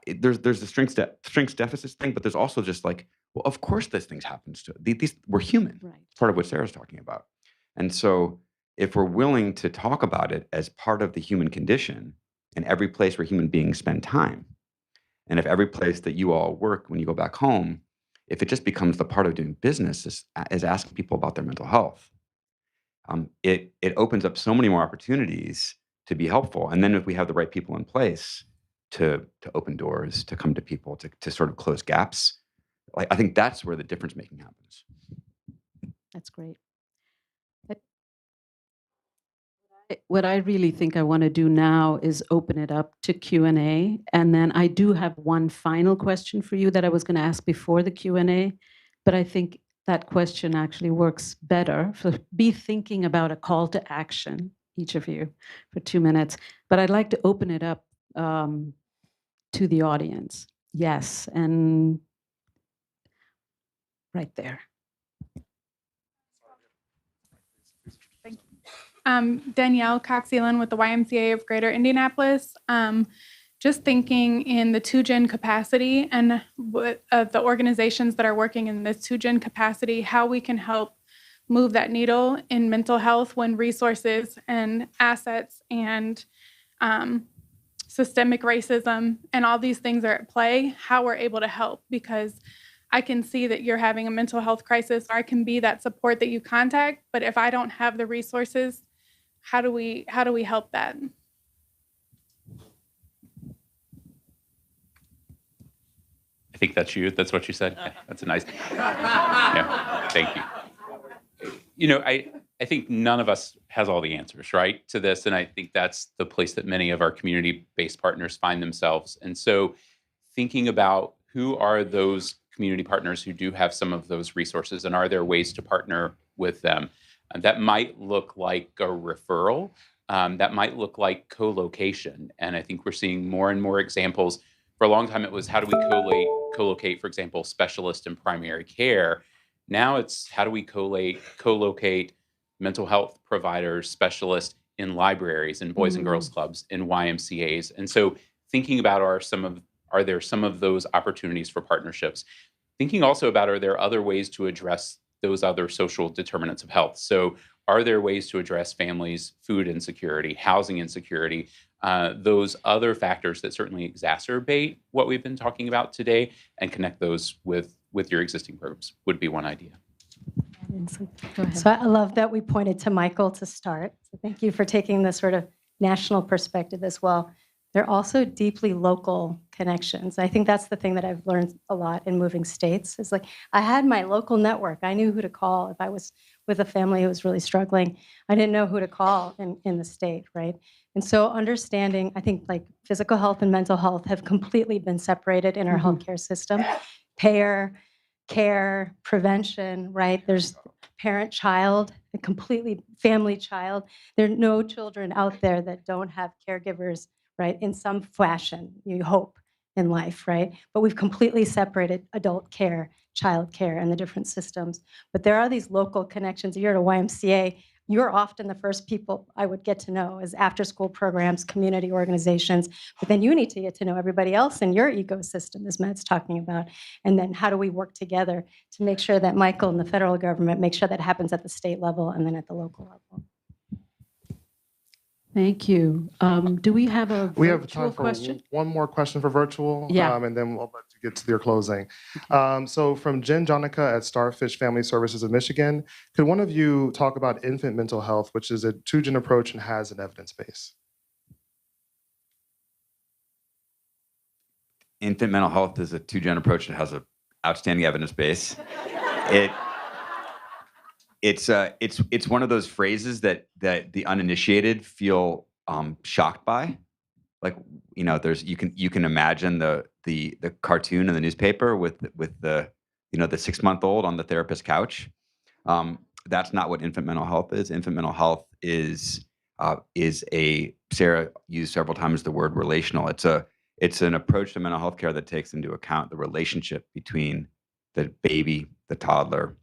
there's the strengths deficits thing, but there's also just like, well, of course these things happens to these. We're human. Right. It's part of what Sarah's talking about. And so if we're willing to talk about it as part of the human condition in every place where human beings spend time, and if every place that you all work when you go back home, if it just becomes the part of doing business is asking people about their mental health, it opens up so many more opportunities to be helpful. And then if we have the right people in place to open doors, to come to people, to sort of close gaps, I think that's where the difference making happens. That's great. What I really think I want to do now is open it up to Q&A. And then I do have one final question for you that I was going to ask before the Q&A, but I think that question actually works better. So be thinking about a call to action, each of you, for 2 minutes. But I'd like to open it up to the audience. Yes, and right there. Danielle Cox-Elan with the YMCA of Greater Indianapolis. Just thinking in the 2-gen capacity and the organizations that are working in this 2-gen capacity, how we can help move that needle in mental health when resources and assets and systemic racism and all these things are at play, how we're able to help. Because I can see that you're having a mental health crisis, or I can be that support that you contact, but if I don't have the resources, how do we help that? I think that's you. That's what you said. Yeah, that's a nice. Yeah, thank you. You know, I think none of us has all the answers, right, to this, and I think that's the place that many of our community-based partners find themselves. And so, thinking about who are those community partners who do have some of those resources, and are there ways to partner with them? That might look like a referral. That might look like co-location. And I think we're seeing more and more examples. For a long time, it was how do we co-locate, for example, specialists in primary care. Now it's how do we co-locate mental health providers, specialists in libraries, in boys and girls clubs, in YMCAs. And so thinking about are there some of those opportunities for partnerships? Thinking also about, are there other ways to address those other social determinants of health? So are there ways to address families' food insecurity, housing insecurity, those other factors that certainly exacerbate what we've been talking about today, and connect those with your existing programs would be one idea. So I love that we pointed to Michael to start. So thank you for taking the sort of national perspective as well. They're also deeply local connections. I think that's the thing that I've learned a lot in moving states. Is like I had my local network. I knew who to call if I was with a family who was really struggling. I didn't know who to call in the state, right? And so understanding, I think like physical health and mental health have completely been separated in our healthcare system. Payer, care, prevention, right? There's parent-child, a completely family-child. There are no children out there that don't have caregivers, right? In some fashion, you hope in life, right? But we've completely separated adult care, child care, and the different systems. But there are these local connections. You're at a YMCA, you're often the first people I would get to know as after-school programs, community organizations, but then you need to get to know everybody else in your ecosystem, as Matt's talking about. And then how do we work together to make sure that Michael and the federal government make sure that happens at the state level and then at the local level? Thank you. Do we have a We have virtual time for question? one more question for virtual, Yeah. and then we'll let you get to your closing. So from Jen Jonica at Starfish Family Services of Michigan, could one of you talk about infant mental health, which is a 2-gen approach and has an evidence base? Infant mental health is a 2-gen approach that has an outstanding evidence base. It's one of those phrases that the uninitiated feel shocked by. Like, you know, you can imagine the cartoon in the newspaper with the 6-month-old on the therapist's couch. That's not what infant mental health is. Infant mental health is Sarah used several times the word relational. It's an approach to mental health care that takes into account the relationship between the baby, the toddler,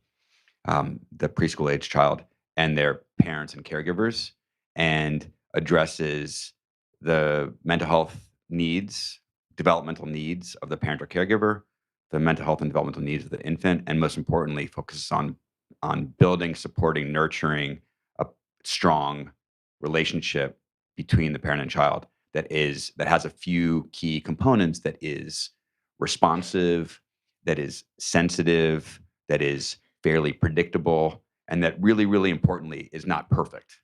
the preschool age child, and their parents and caregivers, and addresses the mental health needs, developmental needs of the parent or caregiver, the mental health and developmental needs of the infant, and most importantly, focuses on building, supporting, nurturing a strong relationship between the parent and child that has a few key components, that is responsive, that is sensitive, that is fairly predictable, and that really, really importantly is not perfect.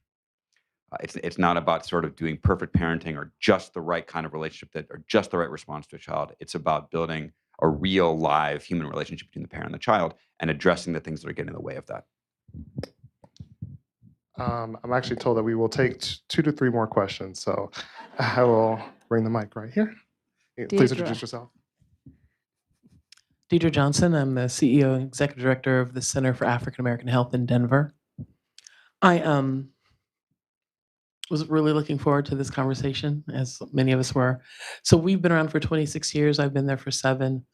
It's not about sort of doing perfect parenting or just the right kind of relationship or just the right response to a child. It's about building a real, live human relationship between the parent and the child and addressing the things that are getting in the way of that. I'm actually told that we will take 2 to 3 more questions, so I will bring the mic right here. Please introduce yourself. Deidre Johnson. I'm the CEO and Executive Director of the Center for African American Health in Denver. I was really looking forward to this conversation, as many of us were. So we've been around for 26 years. I've been there for 7.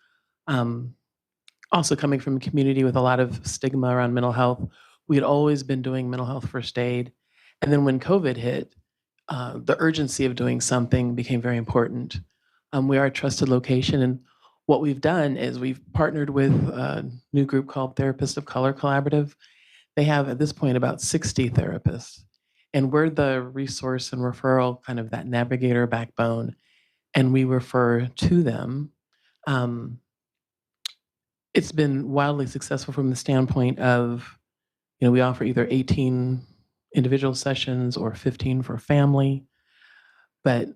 Also coming from a community with a lot of stigma around mental health, we had always been doing mental health first aid. And then when COVID hit, the urgency of doing something became very important. We are a trusted location, and what we've done is we've partnered with a new group called Therapists of Color Collaborative. They have, at this point, about 60 therapists, and we're the resource and referral, kind of that navigator backbone, and we refer to them. It's been wildly successful from the standpoint of, we offer either 18 individual sessions or 15 for family. But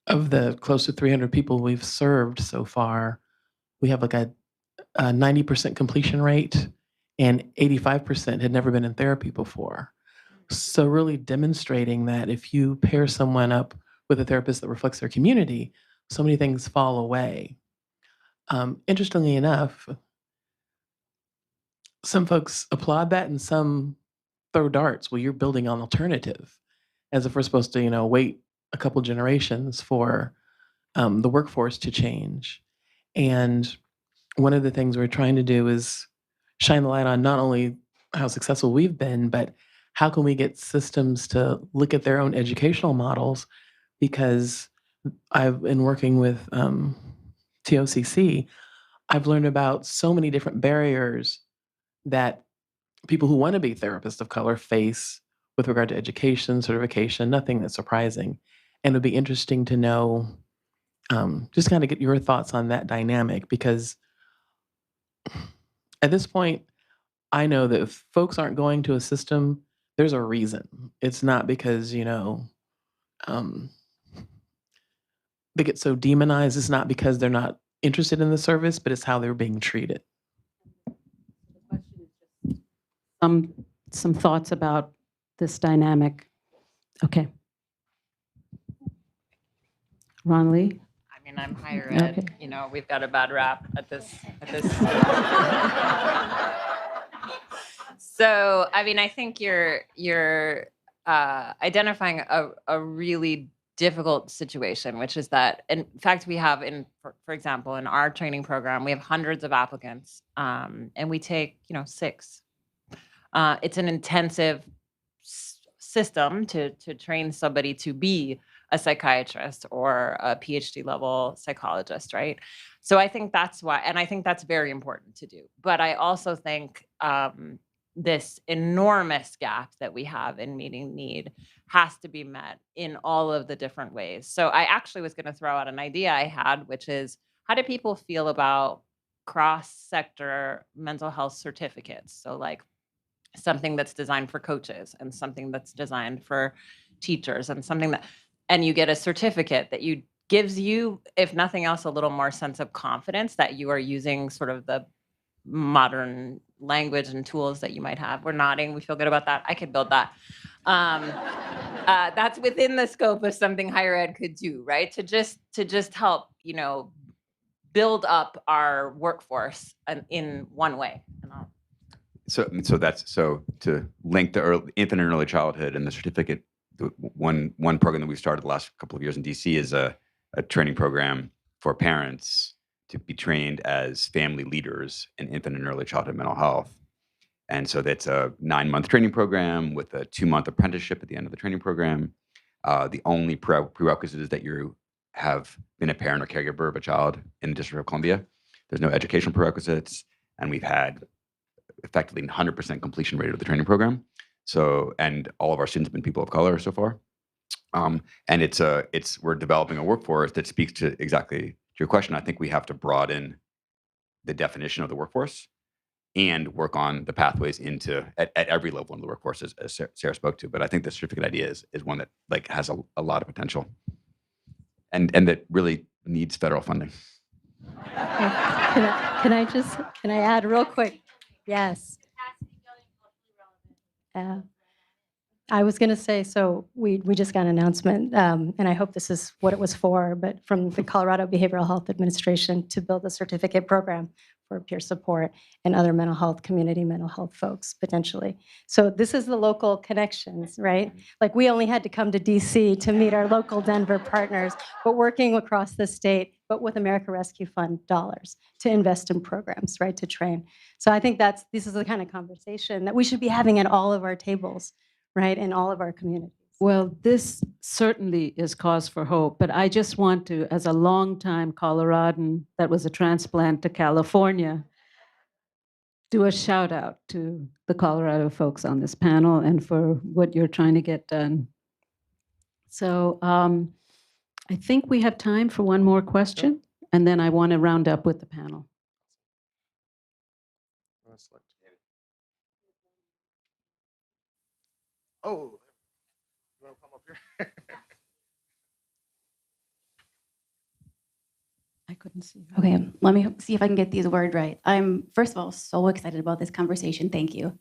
of the close to 300 people we've served so far, we have like a 90% completion rate, and 85% had never been in therapy before. So really demonstrating that if you pair someone up with a therapist that reflects their community, so many things fall away. Interestingly enough, some folks applaud that and some throw darts. Well, you're building an alternative, as if we're supposed to, wait a couple generations for the workforce to change. And one of the things we're trying to do is shine the light on not only how successful we've been, but how can we get systems to look at their own educational models? Because I've been working with TOCC, I've learned about so many different barriers that people who want to be therapists of color face with regard to education, certification, nothing that's surprising. And it'd be interesting to know, just kind of get your thoughts on that dynamic, because at this point, I know that if folks aren't going to a system, there's a reason. It's not because, they get so demonized. It's not because they're not interested in the service, but it's how they're being treated. Some thoughts about this dynamic. Okay. Ron Lee? I mean, I'm higher ed. Okay. We've got a bad rap at this. So, I mean, I think you're identifying a really difficult situation, which is that, in fact, we have, for example, in our training program, we have hundreds of applicants, and we take 6. It's an intensive system to train somebody to be a psychiatrist or a PhD level psychologist, right? So I think that's why, and I think that's very important to do. But I also think this enormous gap that we have in meeting need has to be met in all of the different ways. So I actually was going to throw out an idea I had, which is, how do people feel about cross-sector mental health certificates? So like something that's designed for coaches and something that's designed for teachers and something that, and you get a certificate that gives you, if nothing else, a little more sense of confidence that you are using sort of the modern language and tools that you might have. We're nodding. We feel good about that. I could build that. That's within the scope of something higher ed could do, right? To just help, build up our workforce in one way. So to link the infant and early childhood and the certificate. One program that we've started the last couple of years in DC is a training program for parents to be trained as family leaders in infant and early childhood mental health. And so that's a 9-month training program with a 2-month apprenticeship at the end of the training program. The only prerequisite is that you have been a parent or caregiver of a child in the District of Columbia. There's no educational prerequisites, and we've had effectively 100% completion rate of the training program. So, and all of our students have been people of color so far. And we're developing a workforce that speaks to exactly to your question. I think we have to broaden the definition of the workforce and work on the pathways into at every level in the workforce, as Sarah spoke to. But I think the certificate idea is one that has a lot of potential, and that really needs federal funding. Can I add real quick? Yes. I was going to say, so we just got an announcement, and I hope this is what it was for, but from the Colorado Behavioral Health Administration to build a certificate program for peer support and other mental health, community mental health folks, potentially. So this is the local connections, right? Like we only had to come to DC to meet our local Denver partners, but working across the state, but with America Rescue Fund dollars to invest in programs, right, to train. So I think this is the kind of conversation that we should be having at all of our tables, right, in all of our communities. Well, this certainly is cause for hope, but I just want to, as a longtime Coloradan that was a transplant to California, do a shout out to the Colorado folks on this panel and for what you're trying to get done. So I think we have time for one more question, and then I want to round up with the panel. Oh, you want to come up here? I couldn't see. Okay, let me see if I can get these words right. I'm, first of all, so excited about this conversation. Thank you.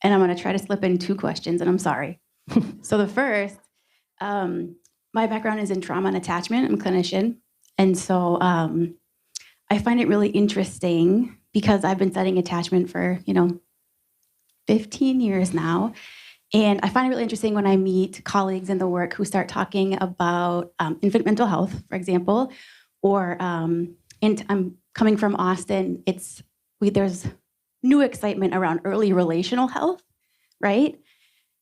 And I'm going to try to slip in 2 questions, and I'm sorry. So the first, my background is in trauma and attachment. I'm a clinician. And so I find it really interesting because I've been studying attachment for, 15 years now. And I find it really interesting when I meet colleagues in the work who start talking about infant mental health, for example, or and I'm coming from Austin. There's new excitement around early relational health, right?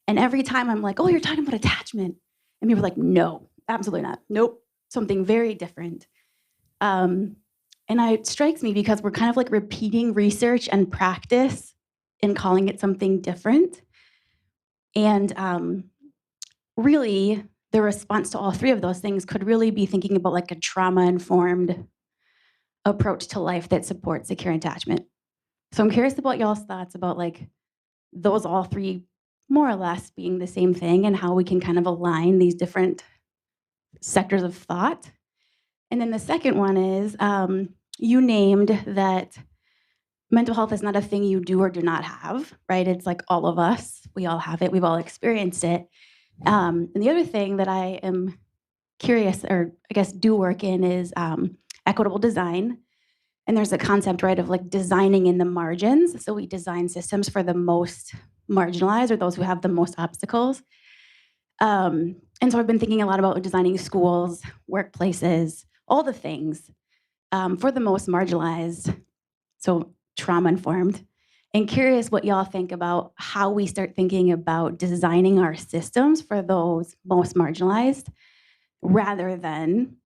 And every time I'm like, oh, you're talking about attachment. And people are like, no, absolutely not. Nope, something very different. And it strikes me because we're kind of like repeating research and practice and calling it something different. And really, the response to all 3 of those things could really be thinking about like a trauma-informed approach to life that supports secure attachment. So I'm curious about y'all's thoughts about like those all 3 more or less being the same thing and how we can kind of align these different sectors of thought. And then the second one is you named that mental health is not a thing you do or do not have, right? It's like all of us, we all have it, we've all experienced it. And the other thing that I am curious, or I guess do work in, is equitable design. And there's a concept, right, of like designing in the margins. So we design systems for the most marginalized or those who have the most obstacles. And so I've been thinking a lot about designing schools, workplaces, all the things for the most marginalized, so trauma-informed. And curious what y'all think about how we start thinking about designing our systems for those most marginalized, rather than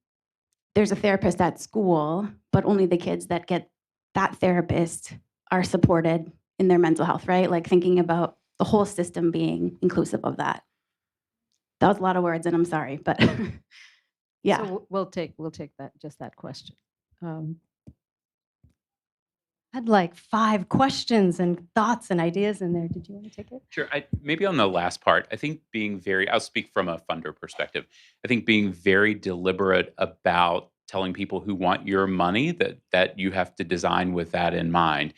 there's a therapist at school, but only the kids that get that therapist are supported in their mental health, right? Like thinking about the whole system being inclusive of that. That was a lot of words, and I'm sorry, but yeah. So we'll take that question. Had like 5 questions and thoughts and ideas in there. Did you want to take it? Sure. Maybe on the last part, I think I'll speak from a funder perspective. I think being very deliberate about telling people who want your money that you have to design with that in mind.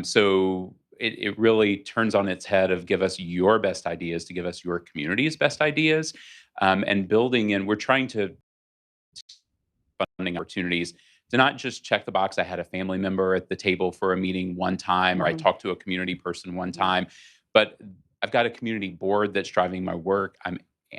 So it really turns on its head of give us your best ideas to give us your community's best ideas, and building in. We're trying to funding opportunities to not just check the box. I had a family member at the table for a meeting one time, or I talked to a community person one time, but I've got a community board that's driving my work.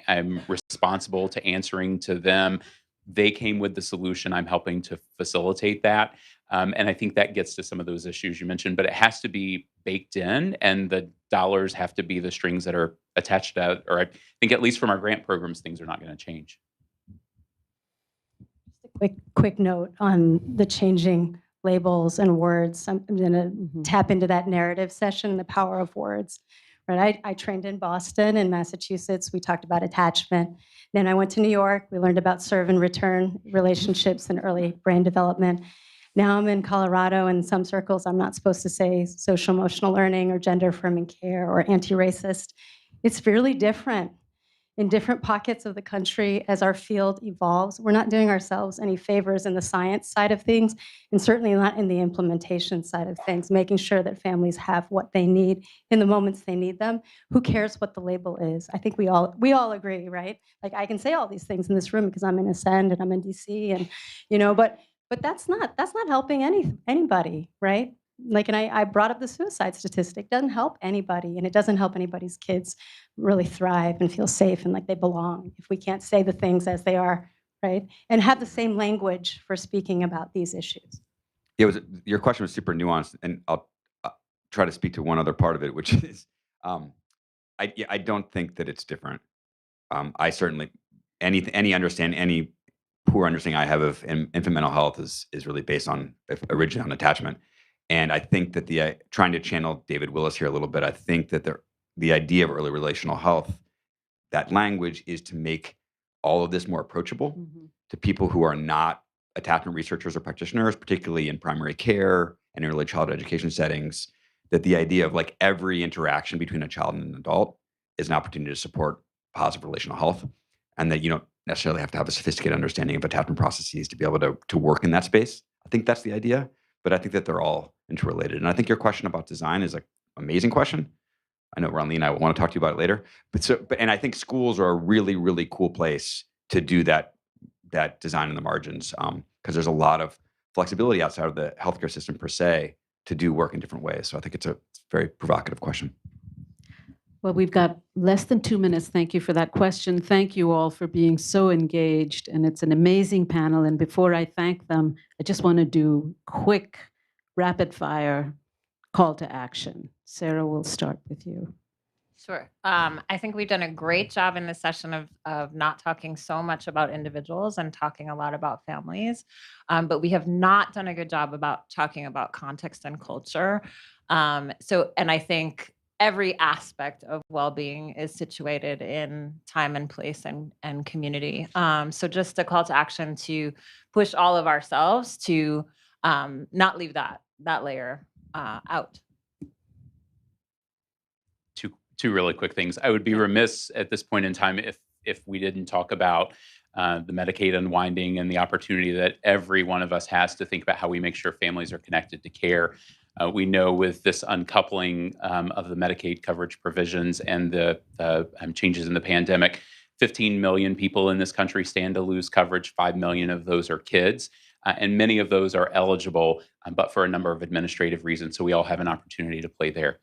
I'm responsible to answering to them. They came with the solution. I'm helping to facilitate that. And I think that gets to some of those issues you mentioned, but it has to be baked in, and the dollars have to be the strings that are attached to that. Or I think at least from our grant programs, things are not going to change. Quick note on the changing labels and words. I'm going to tap into that narrative session, the power of words. Right? I trained in Boston and Massachusetts. We talked about attachment. Then I went to New York. We learned about serve and return relationships and early brain development. Now I'm in Colorado. In some circles, I'm not supposed to say social emotional learning or gender affirming care or anti-racist. It's really different. in different pockets of the country as our field evolves. We're not doing ourselves any favors in the science side of things, and certainly not in the implementation side of things, making sure that families have what they need in the moments they need them. Who cares what the label is? I think we all agree, right? Like, I can say all these things in this room because I'm in Ascend and I'm in DC, and but that's not helping anybody, right? Like, and I brought up the suicide statistic. Doesn't help anybody, and it doesn't help anybody's kids really thrive and feel safe and like they belong if we can't say the things as they are, right? And have the same language for speaking about these issues. Your question was super nuanced, and I'll try to speak to one other part of it, which is I don't think that it's different. I certainly any poor understanding I have of infant mental health is really based on originally on attachment. And I think that trying to channel David Willis here a little bit, I think that the idea of early relational health, that language is to make all of this more approachable to people who are not attachment researchers or practitioners, particularly in primary care and early childhood education settings, that the idea of like every interaction between a child and an adult is an opportunity to support positive relational health, and that you don't necessarily have to have a sophisticated understanding of attachment processes to be able to work in that space. I think that's the idea, but I think that they're all interrelated. And I think your question about design is an amazing question. I know Ron Lee and I want to talk to you about it later. And I think schools are a really, really cool place to do that design in the margins, because there's a lot of flexibility outside of the healthcare system per se to do work in different ways. So I think it's a very provocative question. Well, we've got less than 2 minutes. Thank you for that question. Thank you all for being so engaged. And it's an amazing panel. And before I thank them, I just want to do quick, rapid fire call to action. Sarah, we'll start with you. Sure. I think we've done a great job in this session of not talking so much about individuals and talking a lot about families, but we have not done a good job about talking about context and culture. And I think every aspect of well-being is situated in time and place and community. So just a call to action to push all of ourselves to not leave that layer out. Two really quick things. I would be remiss at this point in time if we didn't talk about the Medicaid unwinding and the opportunity that every one of us has to think about how we make sure families are connected to care. We know with this uncoupling of the Medicaid coverage provisions and the changes in the pandemic, 15 million people in this country stand to lose coverage. 5 million of those are kids. And many of those are eligible, but for a number of administrative reasons. So we all have an opportunity to play there.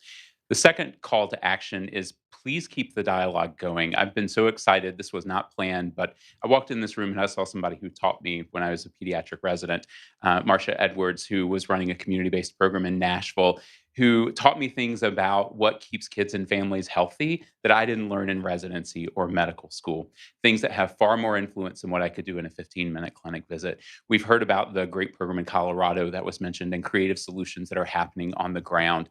The second call to action is please keep the dialogue going. I've been so excited. This was not planned, but I walked in this room and I saw somebody who taught me when I was a pediatric resident, Marcia Edwards, who was running a community-based program in Nashville, who taught me things about what keeps kids and families healthy that I didn't learn in residency or medical school, things that have far more influence than what I could do in a 15-minute clinic visit. We've heard about the great program in Colorado that was mentioned and creative solutions that are happening on the ground.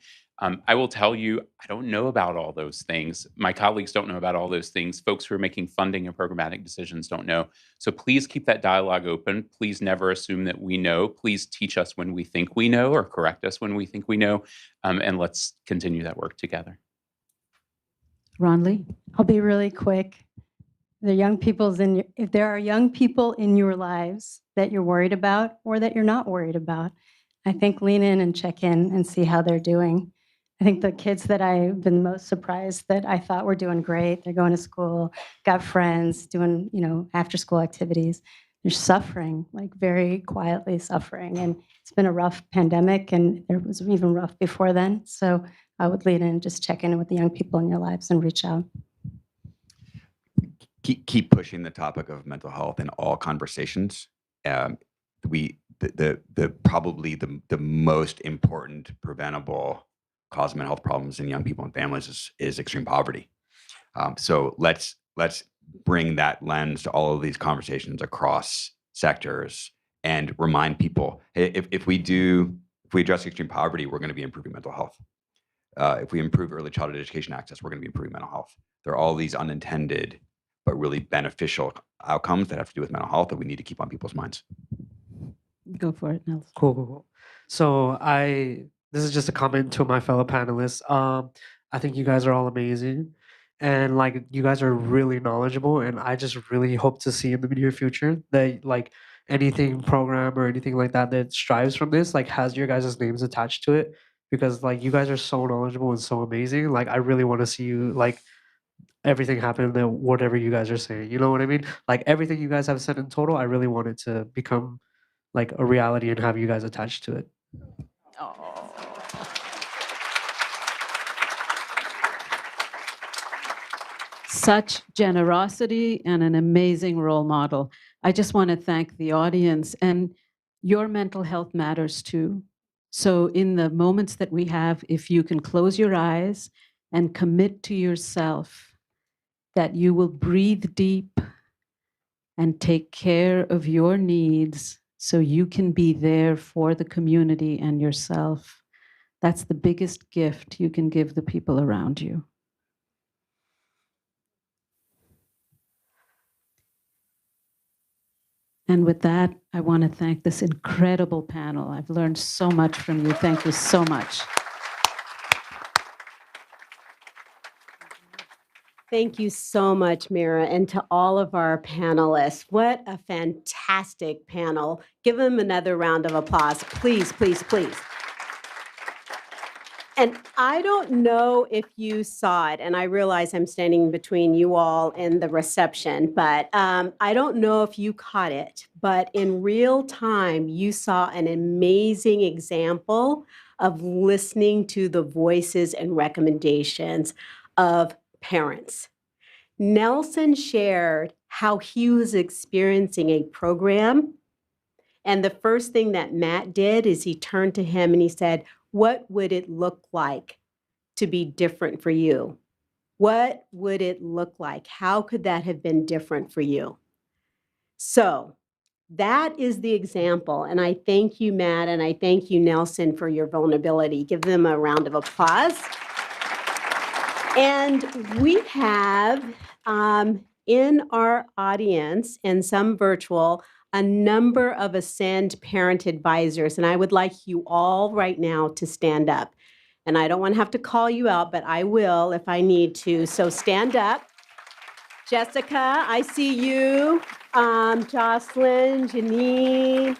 I will tell you, I don't know about all those things. My colleagues don't know about all those things. Folks who are making funding and programmatic decisions don't know. So please keep that dialogue open. Please never assume that we know. Please teach us when we think we know or correct us when we think we know. And let's continue that work together. Ron Lee? I'll be really quick. If there are young people in your lives that you're worried about or that you're not worried about, I think lean in and check in and see how they're doing. I think the kids that I've been most surprised that I thought were doing great, they're going to school, got friends, doing, after school activities. They're suffering, like very quietly suffering. And it's been a rough pandemic, and it was even rough before then. So I would lean in and just check in with the young people in your lives and reach out. Keep pushing the topic of mental health in all conversations. Probably the most important preventable cause of mental health problems in young people and families is extreme poverty. So let's bring that lens to all of these conversations across sectors and remind people, hey, if we address extreme poverty, we're going to be improving mental health. If we improve early childhood education access, we're going to be improving mental health. There are all these unintended but really beneficial outcomes that have to do with mental health that we need to keep on people's minds. Go for it, Nelson. Cool. So this is just a comment to my fellow panelists. I think you guys are all amazing. and like you guys are really knowledgeable, and I just really hope to see in the near future that like anything program or anything like that that strives from this like has your guys' names attached to it, because like you guys are so knowledgeable and so amazing. Like I really want to see you like everything happen that whatever you guys are saying. You know what I mean? Like everything you guys have said in total, I really want it to become like a reality and have you guys attached to it. Such generosity and an amazing role model. I just want to thank the audience, and your mental health matters too. So in the moments that we have, if you can close your eyes and commit to yourself that you will breathe deep and take care of your needs so you can be there for the community and yourself. That's the biggest gift you can give the people around you. And with that, I want to thank this incredible panel. I've learned so much from you. Thank you so much. Thank you so much, Mira, and to all of our panelists. What a fantastic panel. Give them another round of applause, please, please, please. And I don't know if you saw it, and I realize I'm standing between you all and the reception, but I don't know if you caught it, but in real time, you saw an amazing example of listening to the voices and recommendations of parents. Nelson shared how he was experiencing a program, and the first thing that Matt did is he turned to him and he said, "What would it look like to be different for you? What would it look like? How could that have been different for you?" So that is the example, and I thank you, Matt, and I thank you, Nelson, for your vulnerability. Give them a round of applause. And we have in our audience and some virtual, a number of Ascend parent advisors, and I would like you all right now to stand up. And I don't want to have to call you out, but I will if I need to. So stand up. Jessica, I see you. Jocelyn, Janine.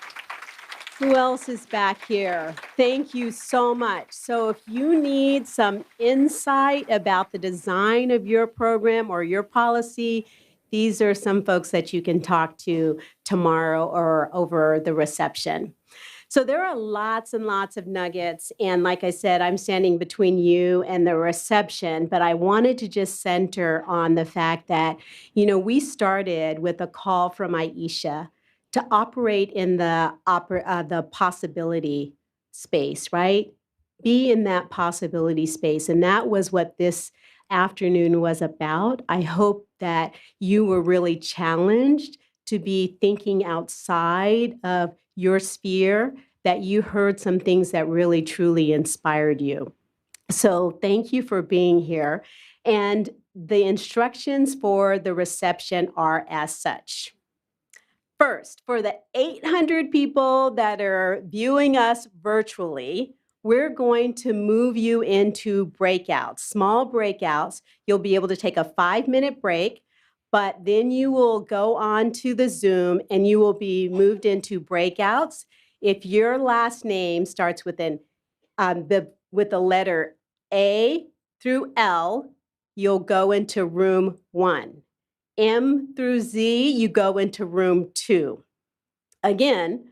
Who else is back here? Thank you so much. So if you need some insight about the design of your program or your policy, these are some folks that you can talk to tomorrow or over the reception. So there are lots and lots of nuggets. And like I said, I'm standing between you and the reception, but I wanted to just center on the fact that, you know, we started with a call from Aisha to operate in the possibility space, right? Be in that possibility space. And that was what this afternoon was about. I hope that you were really challenged to be thinking outside of your sphere, that you heard some things that really truly inspired you. So thank you for being here. And the instructions for the reception are as such. First, for the 800 people that are viewing us virtually, we're going to move you into breakouts, small breakouts. You'll be able to take a 5-minute break, but then you will go on to the Zoom and you will be moved into breakouts. If your last name starts with with the letter A through L, you'll go into room 1. M through Z, you go into room 2. Again,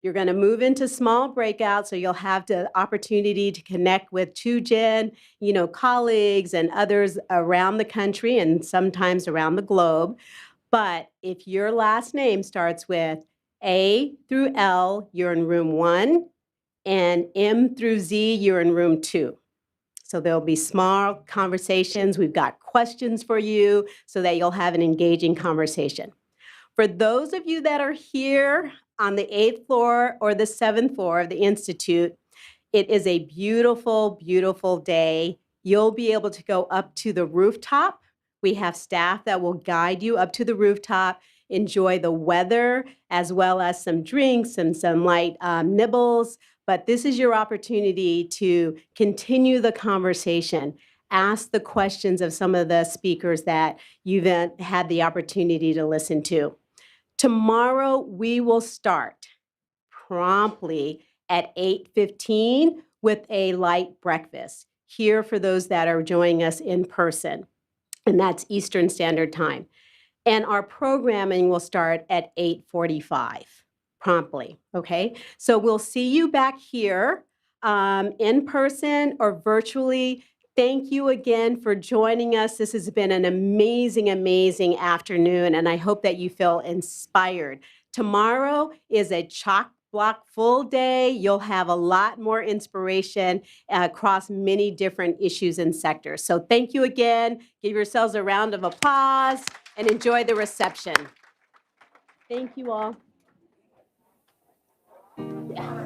you're going to move into small breakouts, so you'll have the opportunity to connect with 2Gen, colleagues and others around the country and sometimes around the globe. But if your last name starts with A through L, you're in room 1, and M through Z, you're in room 2. So there'll be small conversations. We've got questions for you so that you'll have an engaging conversation. For those of you that are here on the 8th floor or the 7th floor of the Institute, it is a beautiful, beautiful day. You'll be able to go up to the rooftop. We have staff that will guide you up to the rooftop, enjoy the weather, as well as some drinks and some light nibbles. But this is your opportunity to continue the conversation. ask the questions of some of the speakers that you've had the opportunity to listen to. Tomorrow, we will start promptly at 8:15 with a light breakfast here for those that are joining us in person, and that's Eastern Standard Time. And our programming will start at 8:45 promptly, okay? So we'll see you back here in person or virtually. Thank you again for joining us. This has been an amazing, amazing afternoon, and I hope that you feel inspired. Tomorrow is a chock block full day. You'll have a lot more inspiration across many different issues and sectors. So thank you again. Give yourselves a round of applause and enjoy the reception. Thank you all. Yeah.